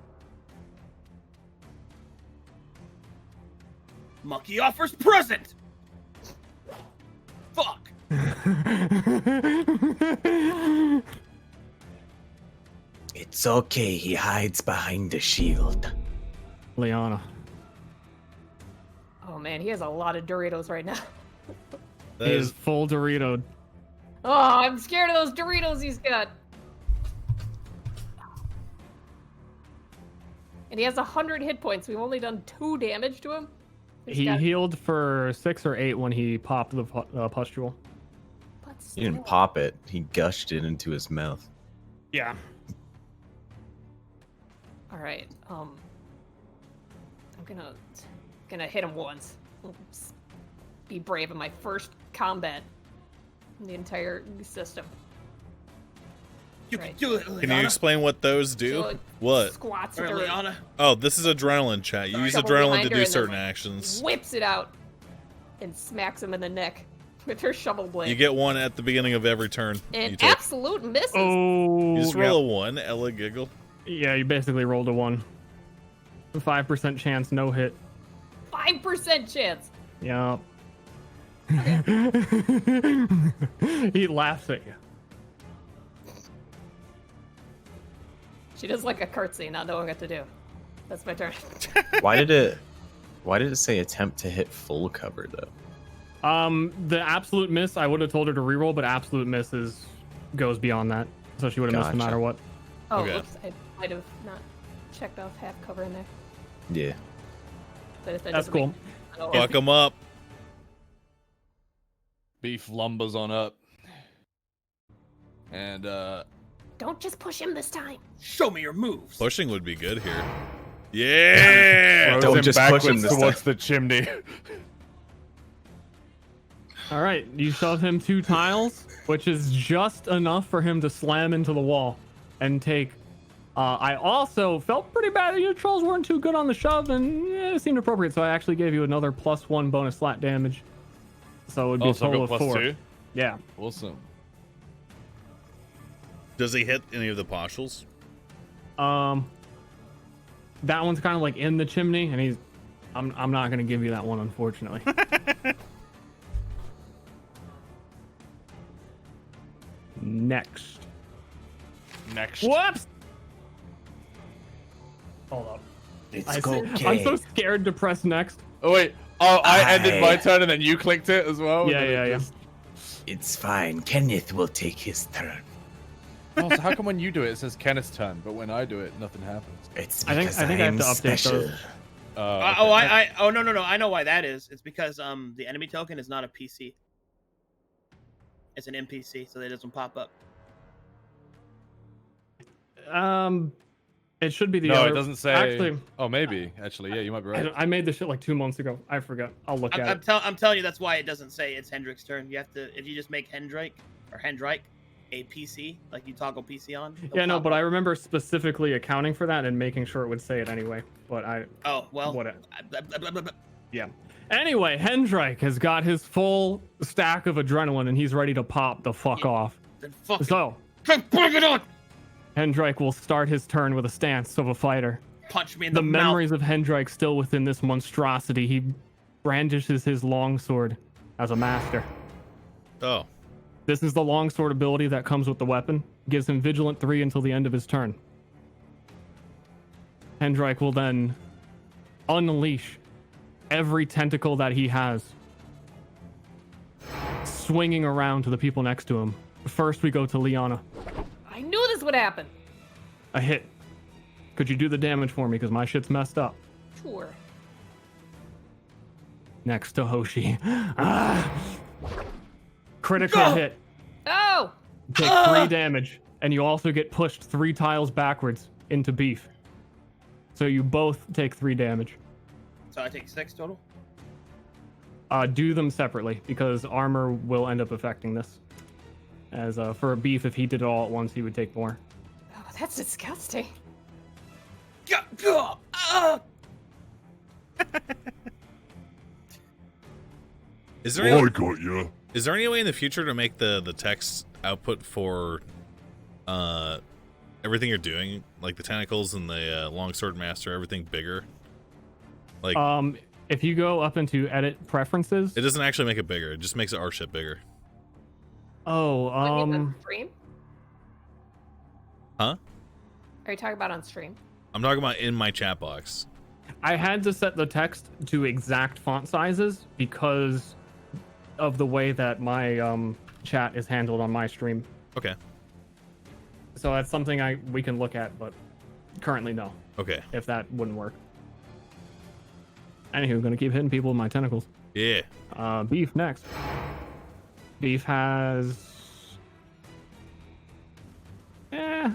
Monkey offers present. Fuck. It's okay. He hides behind the shield. Liana. Oh man, he has a lot of Doritos right now. He is full Doritoed. Oh, I'm scared of those Doritos he's got. And he has 100 hit points. We've only done 2 damage to him. He healed for 6 or 8 when he popped the pustule. But He didn't pop it. He gushed it into his mouth. Yeah. All right. I'm gonna hit him once. Be brave in my first combat in the entire system. You Right. can do it, Liliana. Can you explain what those do? So it What? Squats Or with her, Liliana. Oh, this is adrenaline, chat. You use Double adrenaline behind to her do and then, certain like, actions. whips it out and smacks him in the neck with her shovel blade. You get one at the beginning of every turn. you and take. absolute misses. Oh, You just roll a 1, Ella giggle. Yeah, you basically rolled a 1. 5% chance, no hit. 5% chance. Yeah. He laughs at you. She does like a curtsy, not knowing what to do. That's my turn. Why did it say attempt to hit full cover though? The absolute miss, I would have told her to reroll, but absolute miss goes beyond that, so she would have missed no Gotcha. matter what. Oh, Okay. oops, I might have not checked off half cover in there. Yeah. But if that That's doesn't cool. make- oh, Fuck them up. Beef lumbers on up. And Don't just push him this time. Show me your moves. Pushing would be good here. Yeah. throws Don't him just push backwards him this towards the chimney. All right, you shove him 2 tiles, which is just enough for him to slam into the wall and take. I also felt pretty bad that your trolls weren't too good on the shove, and it seemed appropriate, so I actually gave you another +1 bonus slat damage. So it would be a So I've total got of 4. +2. Yeah. Awesome. Does he hit any of the postules? That one's kind of like in the chimney, and I'm not gonna give you that one, unfortunately. Next. Whoops! Hold up. I'm so scared to press next. Oh wait. Oh, I ended my turn and then you clicked it as well. Yeah. It's fine. Kenneth will take his turn. Oh, so how come when you do it, it says Kenneth's turn, but when I do it, nothing happens? It's I think I have to update special. those. Okay. No. I know why that is. It's because the enemy token is not a PC. It's an NPC, so it doesn't pop up. It should be the No, other. it doesn't say. Actually, Oh, maybe. Actually, yeah, you might be right. I made this shit like 2 months ago. I forgot. I'll look at it. I'm telling you, that's why it doesn't say it's Hendrik's turn. You have to, if you just make Hendrik a PC, like you toggle PC on. Yeah, no, but I remember specifically accounting for that and making sure it would say it anyway. But What? Yeah. Anyway, Hendrik has got his full stack of adrenaline and he's ready to pop the fuck off. Then fuck So, bring it on! Hendrik will start his turn with a stance of a fighter. Punch me in The the mouth. memories of Hendrik still within this monstrosity. He brandishes his longsword as a master. Oh. This is the longsword ability that comes with the weapon. Gives him Vigilant 3 until the end of his turn. Hendrik will then unleash every tentacle that he has, swinging around to the people next to him. First, we go to Liana. I knew this would happen. A hit. Could you do the damage for me? Because my shit's messed up. Sure. Next to Hoshi. Critical hit. Oh! Take 3 damage. And you also get pushed 3 tiles backwards into Beef. So you both take 3 damage. So I take 6 total? Do them separately, because armor will end up affecting this. As for a Beef, if he did it all at once, he would take more. Oh, that's disgusting. Is there any, I got you. is there any way in the future to make the text output for everything you're doing, like the tentacles and the longsword master, everything bigger? Like, if you go up into edit preferences, it doesn't actually make it bigger. It just makes our shit bigger. Oh, On stream? Huh? Are you talking about on stream? I'm talking about in my chat box. I had to set the text to exact font sizes because of the way that my chat is handled on my stream. Okay. So that's something we can look at, but currently no. Okay. If that wouldn't work. Anywho, gonna keep hitting people with my tentacles. Yeah. Beef next. Beef has...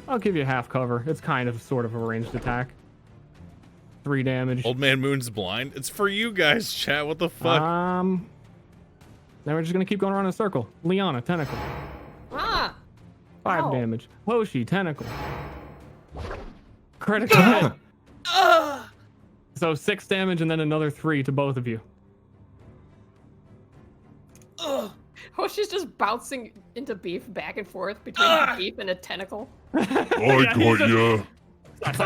I'll give you half cover. It's kind of sort of a ranged attack. 3 damage. Old Man Moon's blind. It's for you guys, chat. What the fuck? Now we're just gonna keep going around in a circle. Liana, tentacle. Ah! 5 Ow. damage. Hoshi, tentacle. Critical hit. So 6 damage and then another 3 to both of you. Oh, she's just bouncing into beef back and forth between beef and a tentacle. I got ya. And he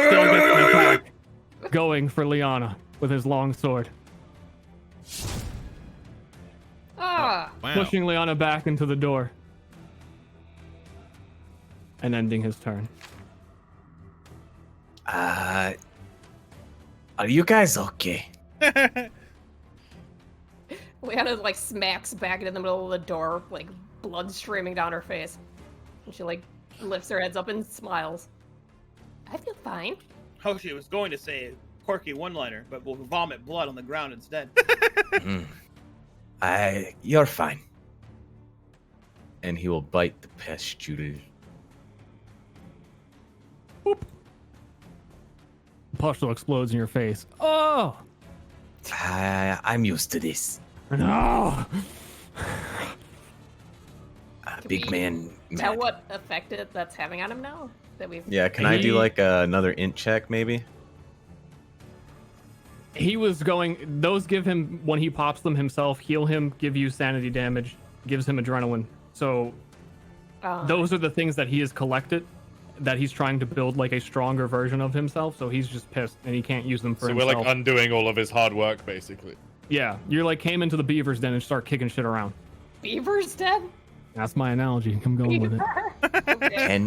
still gets an attack going for Liana with his long sword. Ah! Wow. Pushing Liana back into the door. And ending his turn. Are you guys okay? Leanna like smacks back into the middle of the door, like blood streaming down her face. And she like lifts her heads up and smiles. I feel fine. Hoshi was going to say a quirky one-liner, but will vomit blood on the ground instead. You're fine. And he will bite the pustule. Pustule explodes in your face. Oh! I'm used to this. No! Big man. Tell mad. what effect that's having on him now? That we've Yeah, can I do like another int check maybe? He was going. Those give him, when he pops them himself, heal him, give you sanity damage, gives him adrenaline. So those are the things that he has collected, that he's trying to build like a stronger version of himself. So he's just pissed and he can't use them for So himself. we're like undoing all of his hard work, basically. Yeah, you're like came into the beaver's den and start kicking shit around. Beaver's dead? That's my analogy. I'm going with it. Okay.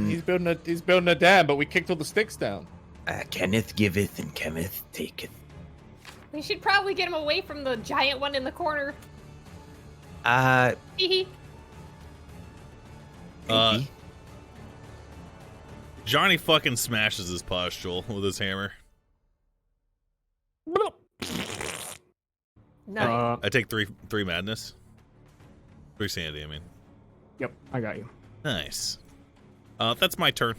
He's building a dam, but we kicked all the sticks down. Kenneth giveth and Kenneth taketh. We should probably get him away from the giant one in the corner. Hee Maybe. Johnny fucking smashes his pustule with his hammer. Nice. I take three madness. 3 sanity, I mean. Yep, I got you. Nice. That's my turn.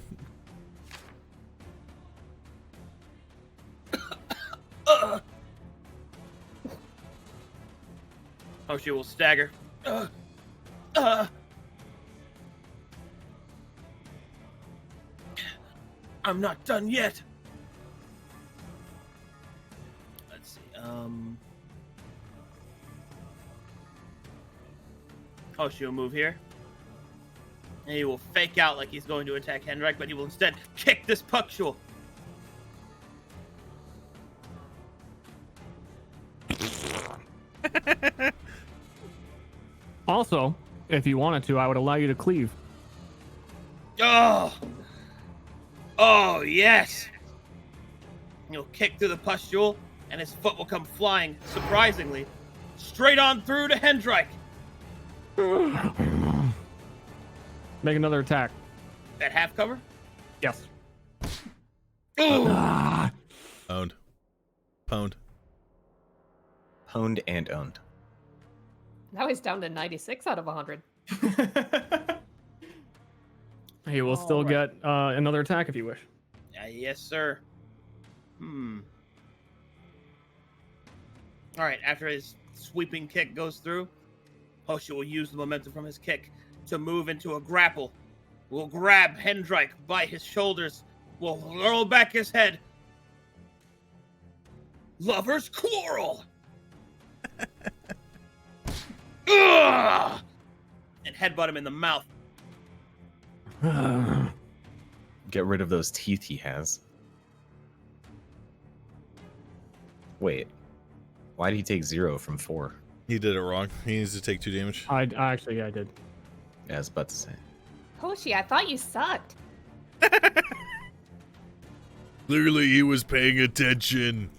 Hoshi will stagger. I'm not done yet. Let's see. Hoshi will move here. And he will fake out like he's going to attack Hendrik, but he will instead kick this puckshul. Also, if you wanted to, I would allow you to cleave. Oh, yes! He'll kick through the pustule, and his foot will come flying, surprisingly, straight on through to Hendrik. Make another attack. At half cover? Yes. Ooh. Owned. Pwned. Pwned and owned. Now he's down to 96 out of 100. He will still get another attack if you wish. Yes, sir. Alright, after his sweeping kick goes through, Hoshi will use the momentum from his kick to move into a grapple. Will grab Hendrik by his shoulders. Will roll back his head. Lover's quarrel! Ugh! And headbutt him in the mouth. Get rid of those teeth he has. Wait. Why did he take 0 from 4? He did it wrong. He needs to take 2 damage. I actually, I did. Yeah, I was about to say. Hoshi, I thought you sucked. Clearly he was paying attention.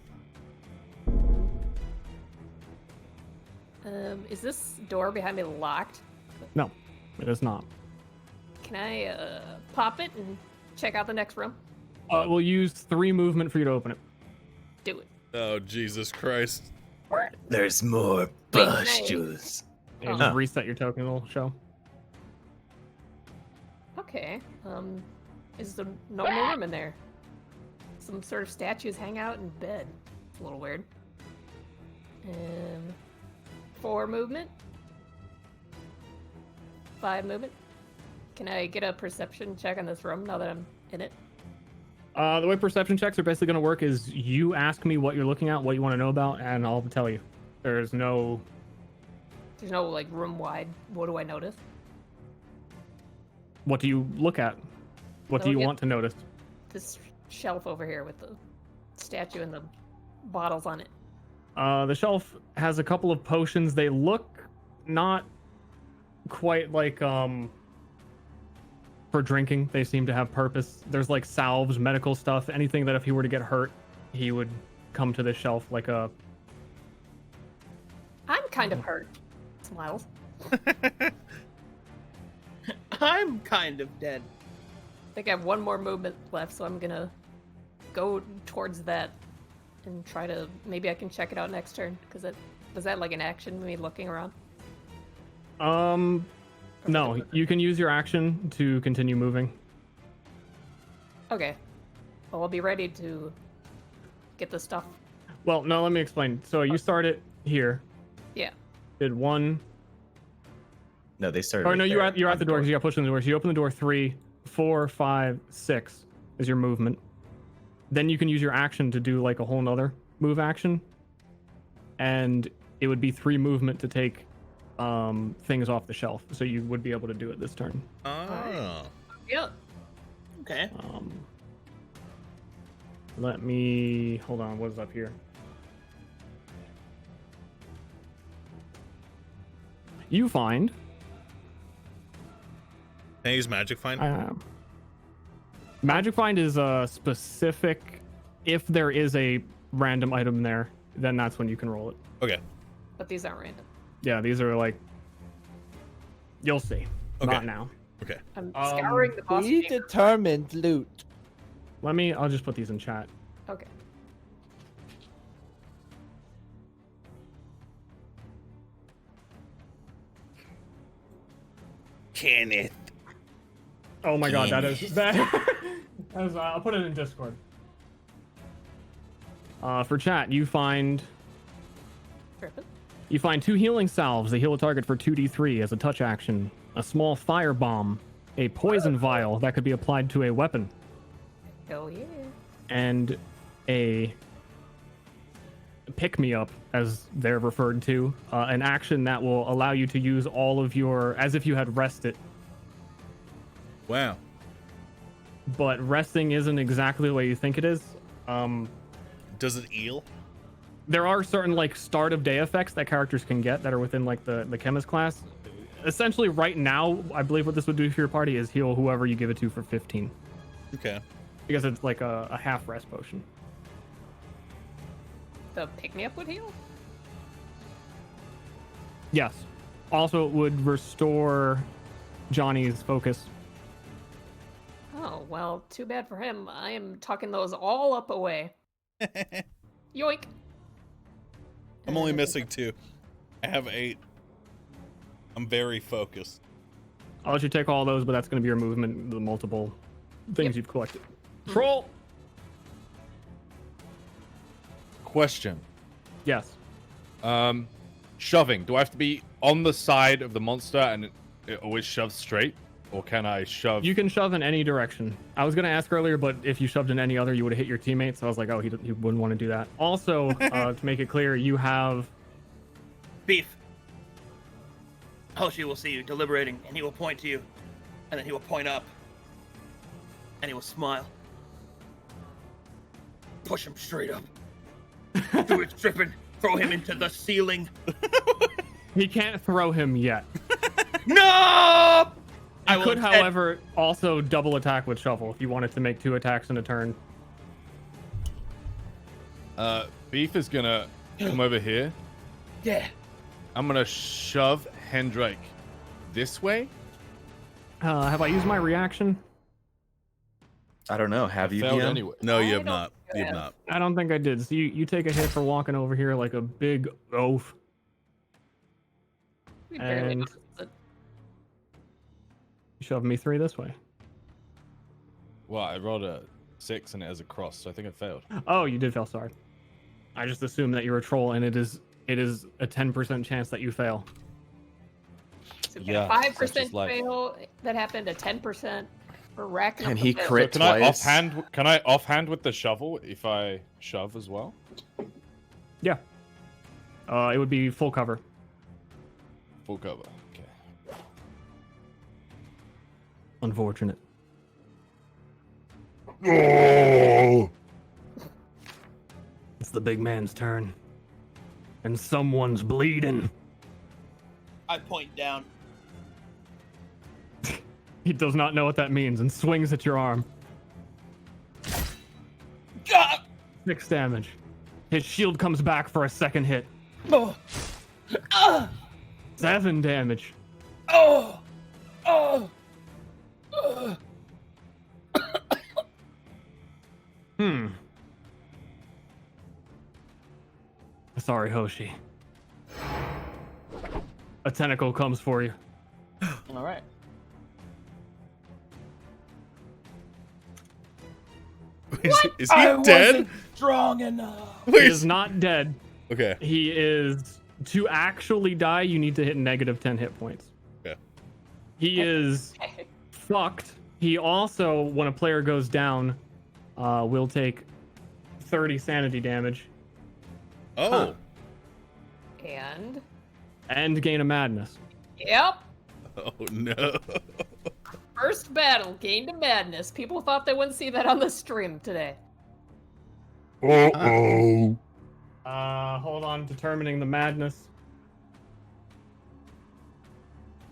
Is this door behind me locked? No, it is not. Can I pop it and check out the next room? We'll use 3 movement for you to open it. Do it. Oh, Jesus Christ. There's more pustules. Yeah, just reset your token, it'll show. Okay. Is there no room in there? Some sort of statues hang out in bed. It's a little weird. 4 movement. 5 movement. Can I get a perception check on this room now that I'm in it? The way perception checks are basically going to work is you ask me what you're looking at, what you want to know about, and I'll tell you. There's no like room wide. What do I notice? What do you look at? What do you want to notice? This shelf over here with the statue and the bottles on it. The shelf has a couple of potions. They look not quite like for drinking. They seem to have purpose. There's like salves, medical stuff, anything that if he were to get hurt, he would come to this shelf like a... I'm kind of hurt. Smiles. I'm kind of dead. I think I have 1 more movement left, so I'm gonna go towards that and try to... Maybe I can check it out next turn, because was that like an action, me looking around? No, you can use your action to continue moving. Okay. Well, I'll be ready to get the stuff. Well, no, let me explain. So you started here. Yeah. Did 1... No, they started. Oh no, you're there, at the door because you got pushed in the door. So you open the door 3, 4, 5, 6 is your movement. Then you can use your action to do like a whole nother move action, and it would be 3 movement to take things off the shelf. So you would be able to do it this turn. Oh. Yeah. Okay. Let me hold on. What is up here? You find. Can I use Magic Find? Magic Find is a specific. If there is a random item there, then that's when you can roll it. Okay. But these aren't random. Yeah, these are like. You'll see. Okay. Not now. Okay. I'm scouring the boss. Predetermined loot. I'll just put these in chat. Okay. Kenneth. Oh my god, that is I'll put it in Discord. For chat, you find 2 healing salves. They heal a target for 2d3 as a touch action. A small fire bomb, a poison vial that could be applied to a weapon. Hell yeah. And a pick me up, as they're referred to, an action that will allow you to use all of your, as if you had rested. Wow. But resting isn't exactly the way you think it is. Does it heal? There are certain like start of day effects that characters can get that are within like the chemist class. Essentially, right now, I believe what this would do for your party is heal whoever you give it to for 15. Okay. Because it's like a half rest potion. The pick-me-up would heal? Yes. Also, it would restore Johnny's focus. Oh, well, too bad for him. I am tucking those all up away. Yoink. I'm only missing 2. I have 8. I'm very focused. I'll let you take all those, but that's going to be your movement, the multiple things you've collected. Troll! Question. Yes. Shoving. Do I have to be on the side of the monster and it always shoves straight? Or can I shove? You can shove in any direction. I was going to ask earlier, but if you shoved in any other, you would have hit your teammates. So I was like, oh, he wouldn't want to do that. Also, to make it clear, you have... Beef. Hoshi will see you deliberating, and he will point to you, and then he will point up, and he will smile. Push him straight up. Do his tripping. Throw him into the ceiling. He can't throw him yet. No! You could, however, also double attack with shovel if you wanted to make 2 attacks in a turn. Beef is gonna come over here. Yeah. I'm gonna shove Hendrake this way. Have I used my reaction? I don't know. Have you? Failed DM? anyway. No, you have not. You have not. I don't think I did. So you take a hit for walking over here like a big oaf. We barely And noticed it. shove me 3 this way. Well, I rolled a 6 and it has a cross, so I think I failed. Oh, you did fail. Sorry. I just assumed that you're a troll, and it is a 10% chance that you fail. So Yeah, a such 5% is life. fail that happened, a 10% for racking Can up he the fail. crit Can I twice? offhand? Can I offhand with the shovel if I shove as well? Yeah. It would be full cover. Full cover. Okay. Unfortunate. Oh! It's the big man's turn. And someone's bleeding. I point down. He does not know what that means and swings at your arm. Ah! 6 damage. His shield comes back for a second hit. Oh! Ah! 7 damage. Oh! Oh! Oh! Sorry, Hoshi. A tentacle comes for you. All right. Is I he dead? wasn't strong enough. He Wait. is not dead. Okay. He is... To actually die, you need to hit -10 hit points. Okay. He is fucked. He also, when a player goes down, will take 30 sanity damage Oh. And gain a madness. yep, Oh no. first battle gained a madness. People thought they wouldn't see that on the stream today. Uh-oh. Hold on, determining the madness.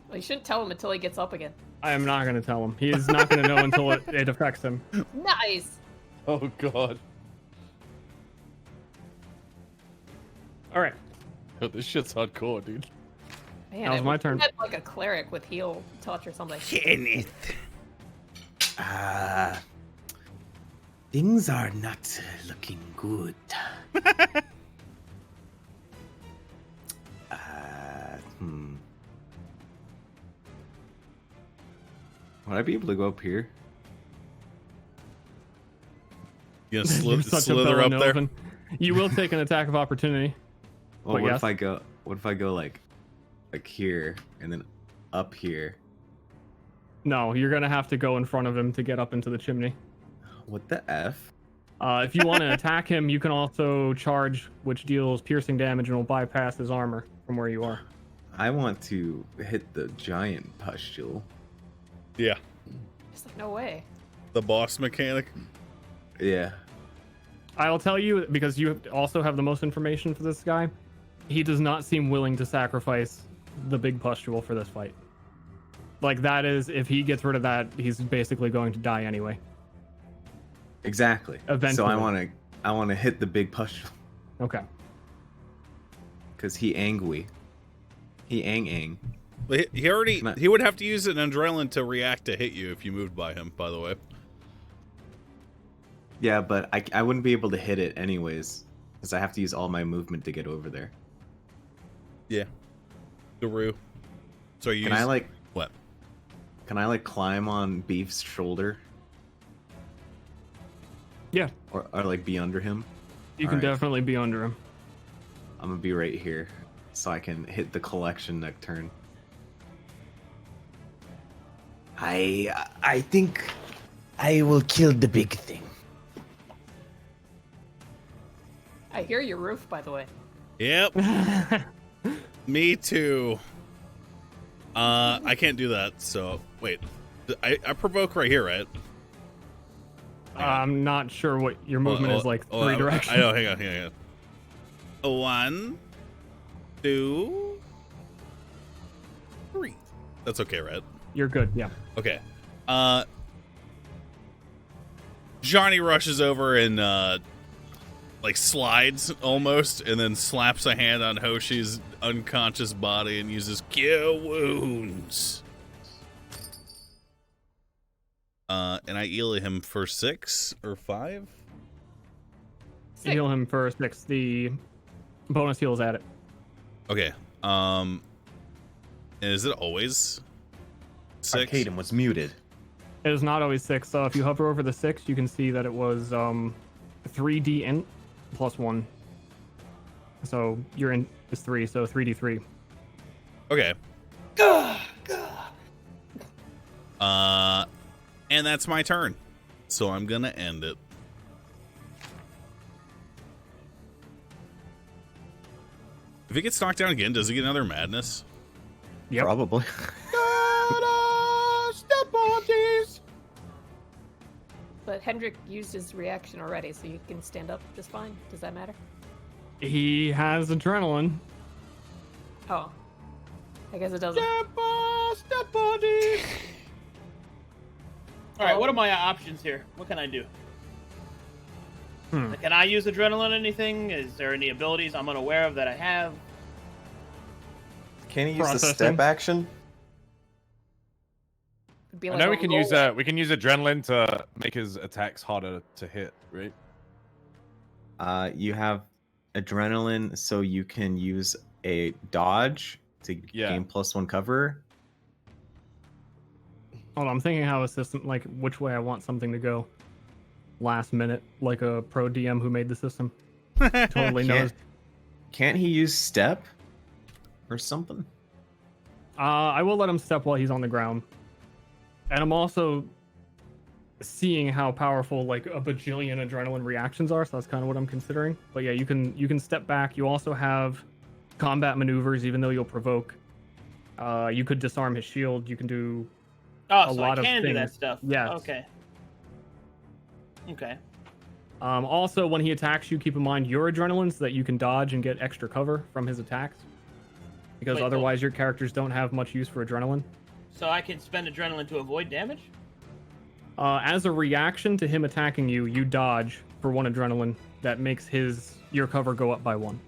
Well, you shouldn't tell him until he gets up again. I am not going to tell him. He is not going to know until it affects him. Nice. Oh god. All right. Yo, this shit's hardcore, dude. Man, That was my turn. Had like a cleric with heal touch or something. Kenneth. Things are not looking good. Would I be able to go up here? You gonna You're such a slither up there? Villanova. You will take an attack of opportunity. Well, But what yes. if I go? What if I go like here and then up here? No, you're going to have to go in front of him to get up into the chimney. What the f? If you want to attack him, you can also charge, which deals piercing damage and will bypass his armor from where you are. I want to hit the giant pustule. Yeah. It's like, no way. The boss mechanic. Yeah. I'll tell you, because you also have the most information for this guy, he does not seem willing to sacrifice the big pustule for this fight. Like, that is, if he gets rid of that, he's basically going to die anyway. Exactly. Eventually. So I want to hit the big pustule Okay. because he angry. He ang. But he already Come on. he would have to use an adrenaline to react to hit you if you moved by him, by the way. Yeah, but I wouldn't be able to hit it anyways because I have to use all my movement to get over there. Yeah. Guru. So you Can I like what? Can I like climb on Beef's shoulder Yeah, or like be under him? you can Alright. definitely be under him. I'm gonna be right here so I can hit the collection next turn. I think I will kill the big thing. I hear your roof, by the way. Yep. Me too. I can't do that, so wait. I provoke right here, right? I'm not sure what your movement is like three directions. I know, hang on. 1, 2, 3. That's okay, right? You're good, yeah. Okay. Johnny rushes over and like slides almost, and then slaps a hand on Hoshi's unconscious body and uses Cure Wounds. And I heal him for 6 or 5. Heal him for 6. The bonus heal is at it. Okay. And is it always 6? Arcadum was muted. It is not always 6. So if you hover over the 6, you can see that it was 3D int plus 1. So your int is 3, so 3d3. Okay. And that's my turn. So I'm gonna end it. If he gets knocked down again, does he get another madness? Yep. Probably. But Hendrik used his reaction already, so you can stand up just fine. Does that matter? He has adrenaline. Oh. I guess it doesn't. Step on it. All right, what are my options here? What can I do? Can I use adrenaline? Anything? Is there any abilities I'm unaware of that I have? Can he use the Processing. step action? It'd be I like know a we can use we can use adrenaline to make his attacks harder to hit, right? You have adrenaline, so you can use a dodge to gain +1 cover. Hold on, I'm thinking how a system, like which way I want something to go. Last minute, like a pro DM who made the system. Totally knows. Can't he use step or something? I will let him step while he's on the ground. And I'm also seeing how powerful like a bajillion adrenaline reactions are, so that's kind of what I'm considering. But yeah, you can step back. You also have combat maneuvers, even though you'll provoke. You could disarm his shield. You can do Oh, a so lot I can of do things. that stuff. Yes. Okay. Okay. Also, when he attacks you, keep in mind your adrenaline so that you can dodge and get extra cover from his attacks. Because Wait, otherwise, your characters don't have much use for adrenaline. So I can spend adrenaline to avoid damage? As a reaction to him attacking you, you dodge for 1 adrenaline. That makes your cover go up by 1.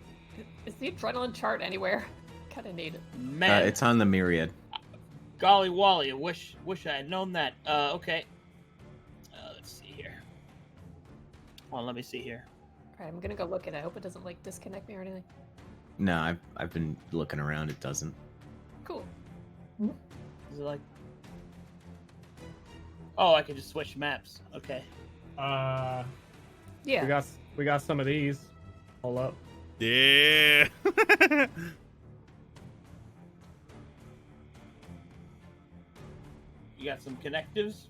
Is the adrenaline chart anywhere? Kind of need it. Man, It's on the Myriad. golly Wally, I wish I had known that. Okay. Let's see here. Hold on, let me see here. Alright, I'm gonna go look at it. I hope it doesn't like disconnect me or anything. No, I've been looking around. It doesn't. Cool. Is it like... Oh, I can just switch maps. Okay. Yeah. We got some of these. Hold up. Yeah. You got some connectives?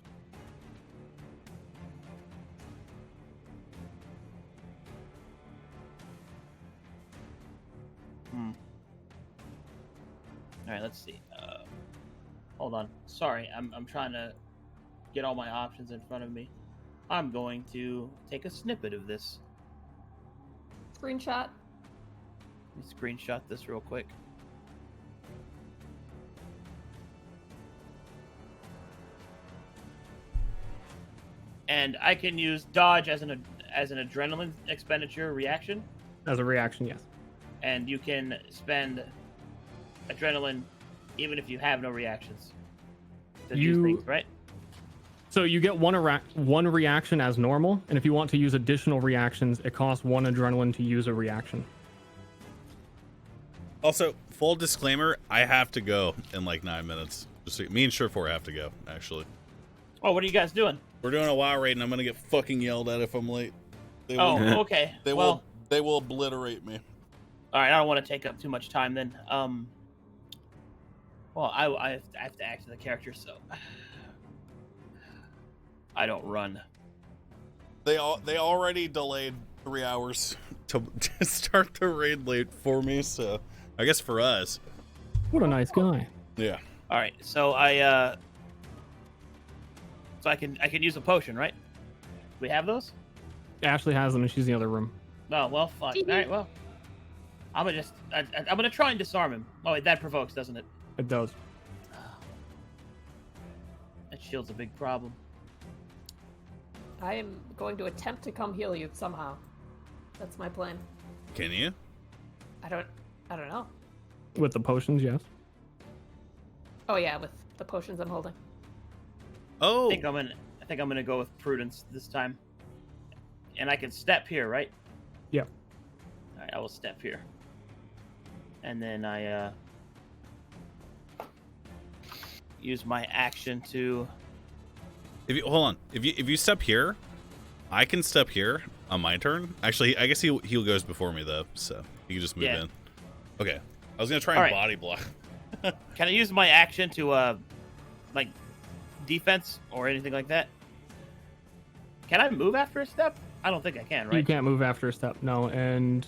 All right, let's see. Hold on. Sorry, I'm trying to get all my options in front of me. I'm going to take a snippet of this. Screenshot. Let me screenshot this real quick. And I can use dodge as an adrenaline expenditure reaction. As a reaction, yes. And you can spend adrenaline even if you have no reactions. To do things, right? So you get one reaction as normal, and if you want to use additional reactions, it costs 1 adrenaline to use a reaction. Also, full disclaimer, I have to go in like 9 minutes. Just me and Surefour have to go, actually. Oh, what are you guys doing? We're doing a WoW raid, and I'm gonna get fucking yelled at if I'm late. They will, Okay. They will obliterate me. All right, I don't want to take up too much time then. Well, I have to act as the character, so I don't run. They already delayed 3 hours to start the raid late for me, so I guess for us. What a nice guy. Yeah. All right, so I can use a potion, right? We have those? Ashley has them, and she's in the other room. Oh well, fuck. All right, well, I'm gonna try and disarm him. Oh wait, that provokes, doesn't it? It does. That shield's a big problem. I am going to attempt to come heal you somehow. That's my plan. Can you? I don't know. With the potions, yes. Oh yeah, with the potions I'm holding. Oh. I think I'm gonna go with prudence this time. And I can step here, right? Yeah. All right, I will step here. And then I use my action to If you hold on, if you step here, I can step here on my turn. Actually, I guess he goes before me though, so he can just move in. Okay, I was gonna try and Alright. body block. Can I use my action to like defense or anything like that? Can I move after a step? I don't think I can, right? You can't move after a step, no. And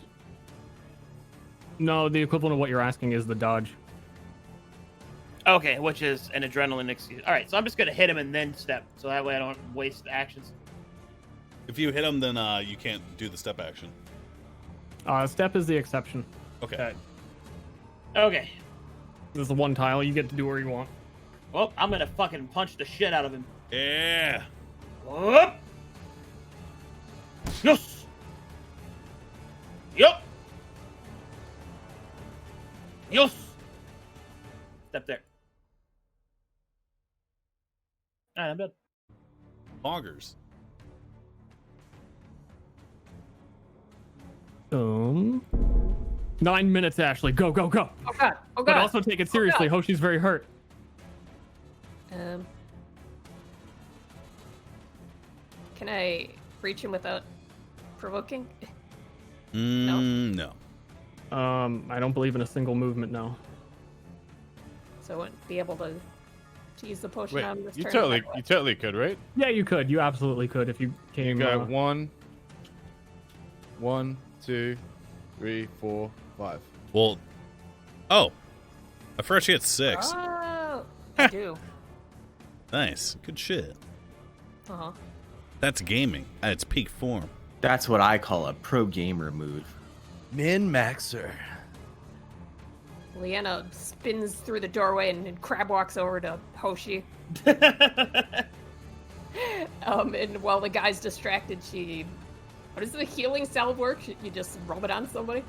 no, the equivalent of what you're asking is the dodge. Okay, which is an adrenaline excuse. All right, so I'm just gonna hit him and then step, so that way I don't waste actions. If you hit him, then you can't do the step action. Step is the exception. Okay. Okay. This is the one tile you get to do where you want. Well, I'm gonna fucking punch the shit out of him. Yeah. Whoop. Yes. Yup. Yes. Step there. All right, I'm done. Boggers. 9 minutes, Ashley. Go, go, go. Oh god. Oh god. But also take it seriously. Hoshi's very hurt. Can I reach him without provoking? No. I don't believe in a single movement, no. So I wouldn't be able to use the potion Wait, on this you turn. totally could, right? Yeah, you could. You absolutely could if you came. You go 1, 2, 3, 4, 5. Well, oh, I forgot she had 6. Oh, I do. Nice, good shit. Uh-huh. That's gaming at its peak form. That's what I call a pro gamer move. Min-maxer. Leanna spins through the doorway and crab walks over to Hoshi. And while the guy's distracted, how does the healing salve work? You just rub it on somebody?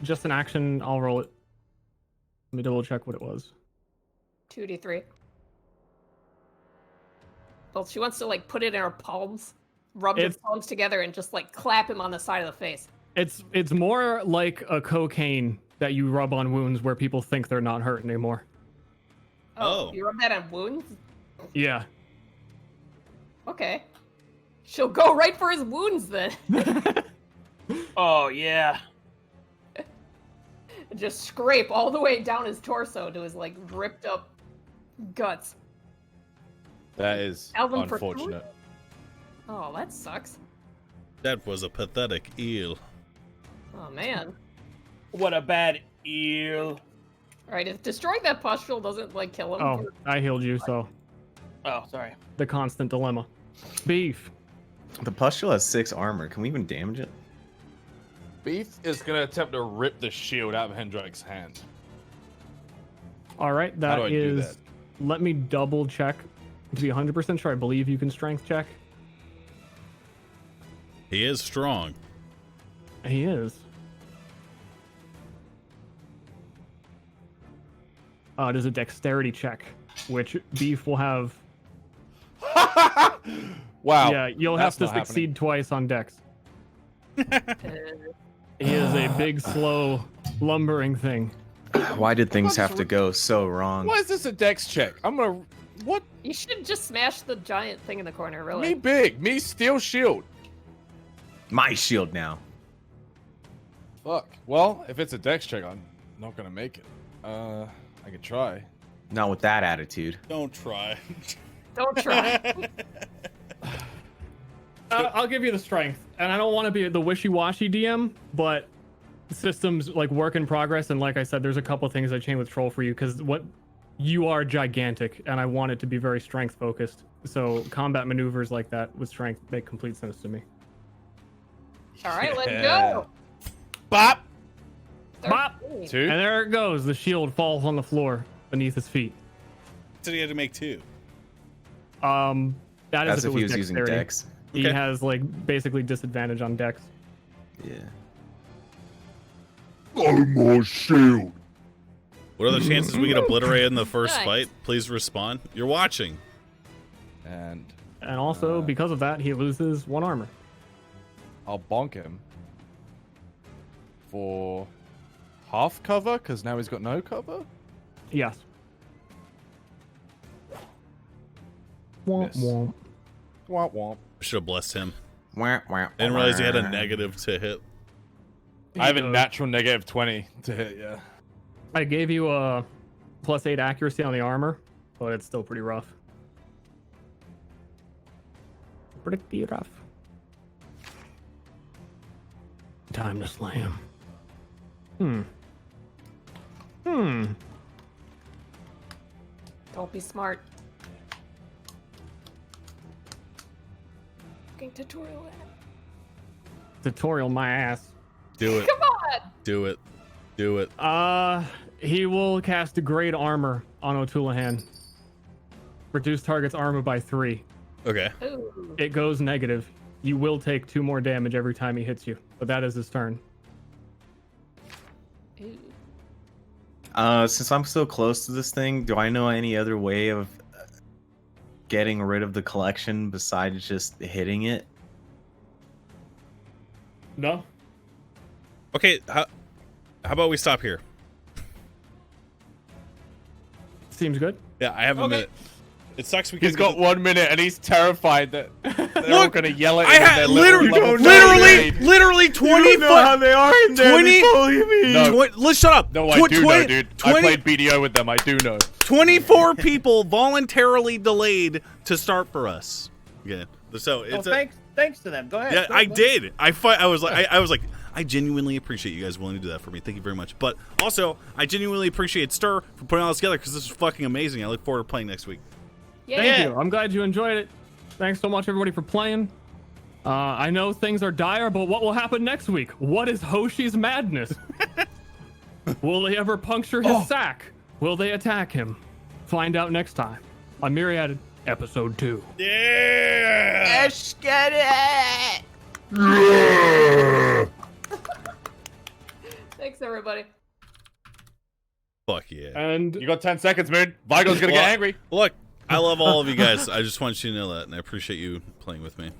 Just an action. I'll roll it. Let me double check what it was. 2d3. Well, she wants to like put it in her palms, rub the palms together, and just like clap him on the side of the face. It's more like a cocaine that you rub on wounds where people think they're not hurt anymore. Oh. You rub that on wounds? Yeah. Okay. She'll go right for his wounds then. Oh, yeah. Just scrape all the way down his torso to his like ripped up guts. That is Alvin unfortunate. Oh, that sucks. That was a pathetic eel. Oh man. What a bad eel. Alright, if destroying that pustule doesn't like kill him. Oh, I healed you, so. Oh, sorry. The constant dilemma. Beef. The pustule has 6 armor. Can we even damage it? Beef is going to attempt to rip the shield out of Hendrik's hand. All right, How do I do is. that? Let me double check to be 100% sure. I believe you can strength check. He is strong. He is. It is a dexterity check, which Beef will have. Wow. Yeah, you'll that's have to not succeed twice on dex. He is a big, slow, lumbering thing. Why did things have to go so wrong? Why is this a dex check? I'm gonna. What? You should just smash the giant thing in the corner, really. Me big. Me steel shield. My shield now. Fuck. Well, if it's a dex check, I'm not gonna make it. I could try. Not with that attitude. Don't try. Don't try. I'll give you the strength, and I don't want to be the wishy-washy DM, but systems like work in progress, and like I said, there's a couple things I chain with Troll for you because you are gigantic, and I want it to be very strength focused. So combat maneuvers like that with strength make complete sense to me. All right, let's go. Bop. Bop. 2. And there it goes. The shield falls on the floor beneath his feet. So he had to make 2. That is As if he was using dexterity. dex. He Okay. has like basically disadvantage on dex. Yeah. Armor shield. What are the chances we get obliterated in the first Nice. fight? Please respond. You're watching. And And also, because of that, he loses 1 armor. I'll bonk him for half cover because now he's got no cover. Yes. Womp Miss. womp. Womp womp. Should have blessed him. Wah, wah, I didn't realize he had a wah. negative to hit. I have a natural negative 20 to hit. Yeah. I gave you a +8 accuracy on the armor, but it's still pretty rough. Pretty rough. Time to slay him. Don't be smart. Fucking tutorial. Tutorial my ass. Do it. Come on. Do it. Do it. He will cast Degrade Armor on O'Toolahan. Reduce target's armor by 3. Okay. Ooh. It goes negative. You will take 2 more damage every time he hits you, but that is his turn. Ooh. Since I'm so close to this thing, do I know any other way of getting rid of the collection besides just hitting it? No. Okay. How about we stop here? Seems good. Yeah, I have a minute. It sucks because He's got 1 minute and he's terrified that they're all gonna yell at I him. had with their level 20. You know how they are in there. 20. No. Let's shut up. No, I do know, dude. I played BDO with them. I do know. 24 people voluntarily delayed to start for us. Yeah. So it's thanks to them. Go ahead. yeah, Go I ahead. did. I was like, I genuinely appreciate you guys willing to do that for me. Thank you very much. But also, I genuinely appreciate Stir for putting all this together because this is fucking amazing. I look forward to playing next week. Yeah. Thank you. I'm glad you enjoyed it. Thanks so much, everybody, for playing. I know things are dire, but what will happen next week? What is Hoshi's madness? Will they ever puncture his sack? Will they attack him? Find out next time on Myriad Episode 2. Yeah. Let's get it. Thanks, everybody. Fuck yeah. And You got 10 seconds, man. Vigo's gonna get angry. Look, I love all of you guys. I just want you to know that, and I appreciate you playing with me.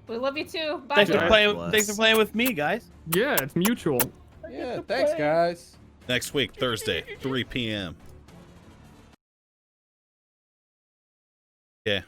We love you too. Bye. Thanks for God playing. bless. Thanks for playing with me, guys. yeah, it's mutual. Yeah, thanks, guys. Next week, Thursday, 3 p.m. Yeah.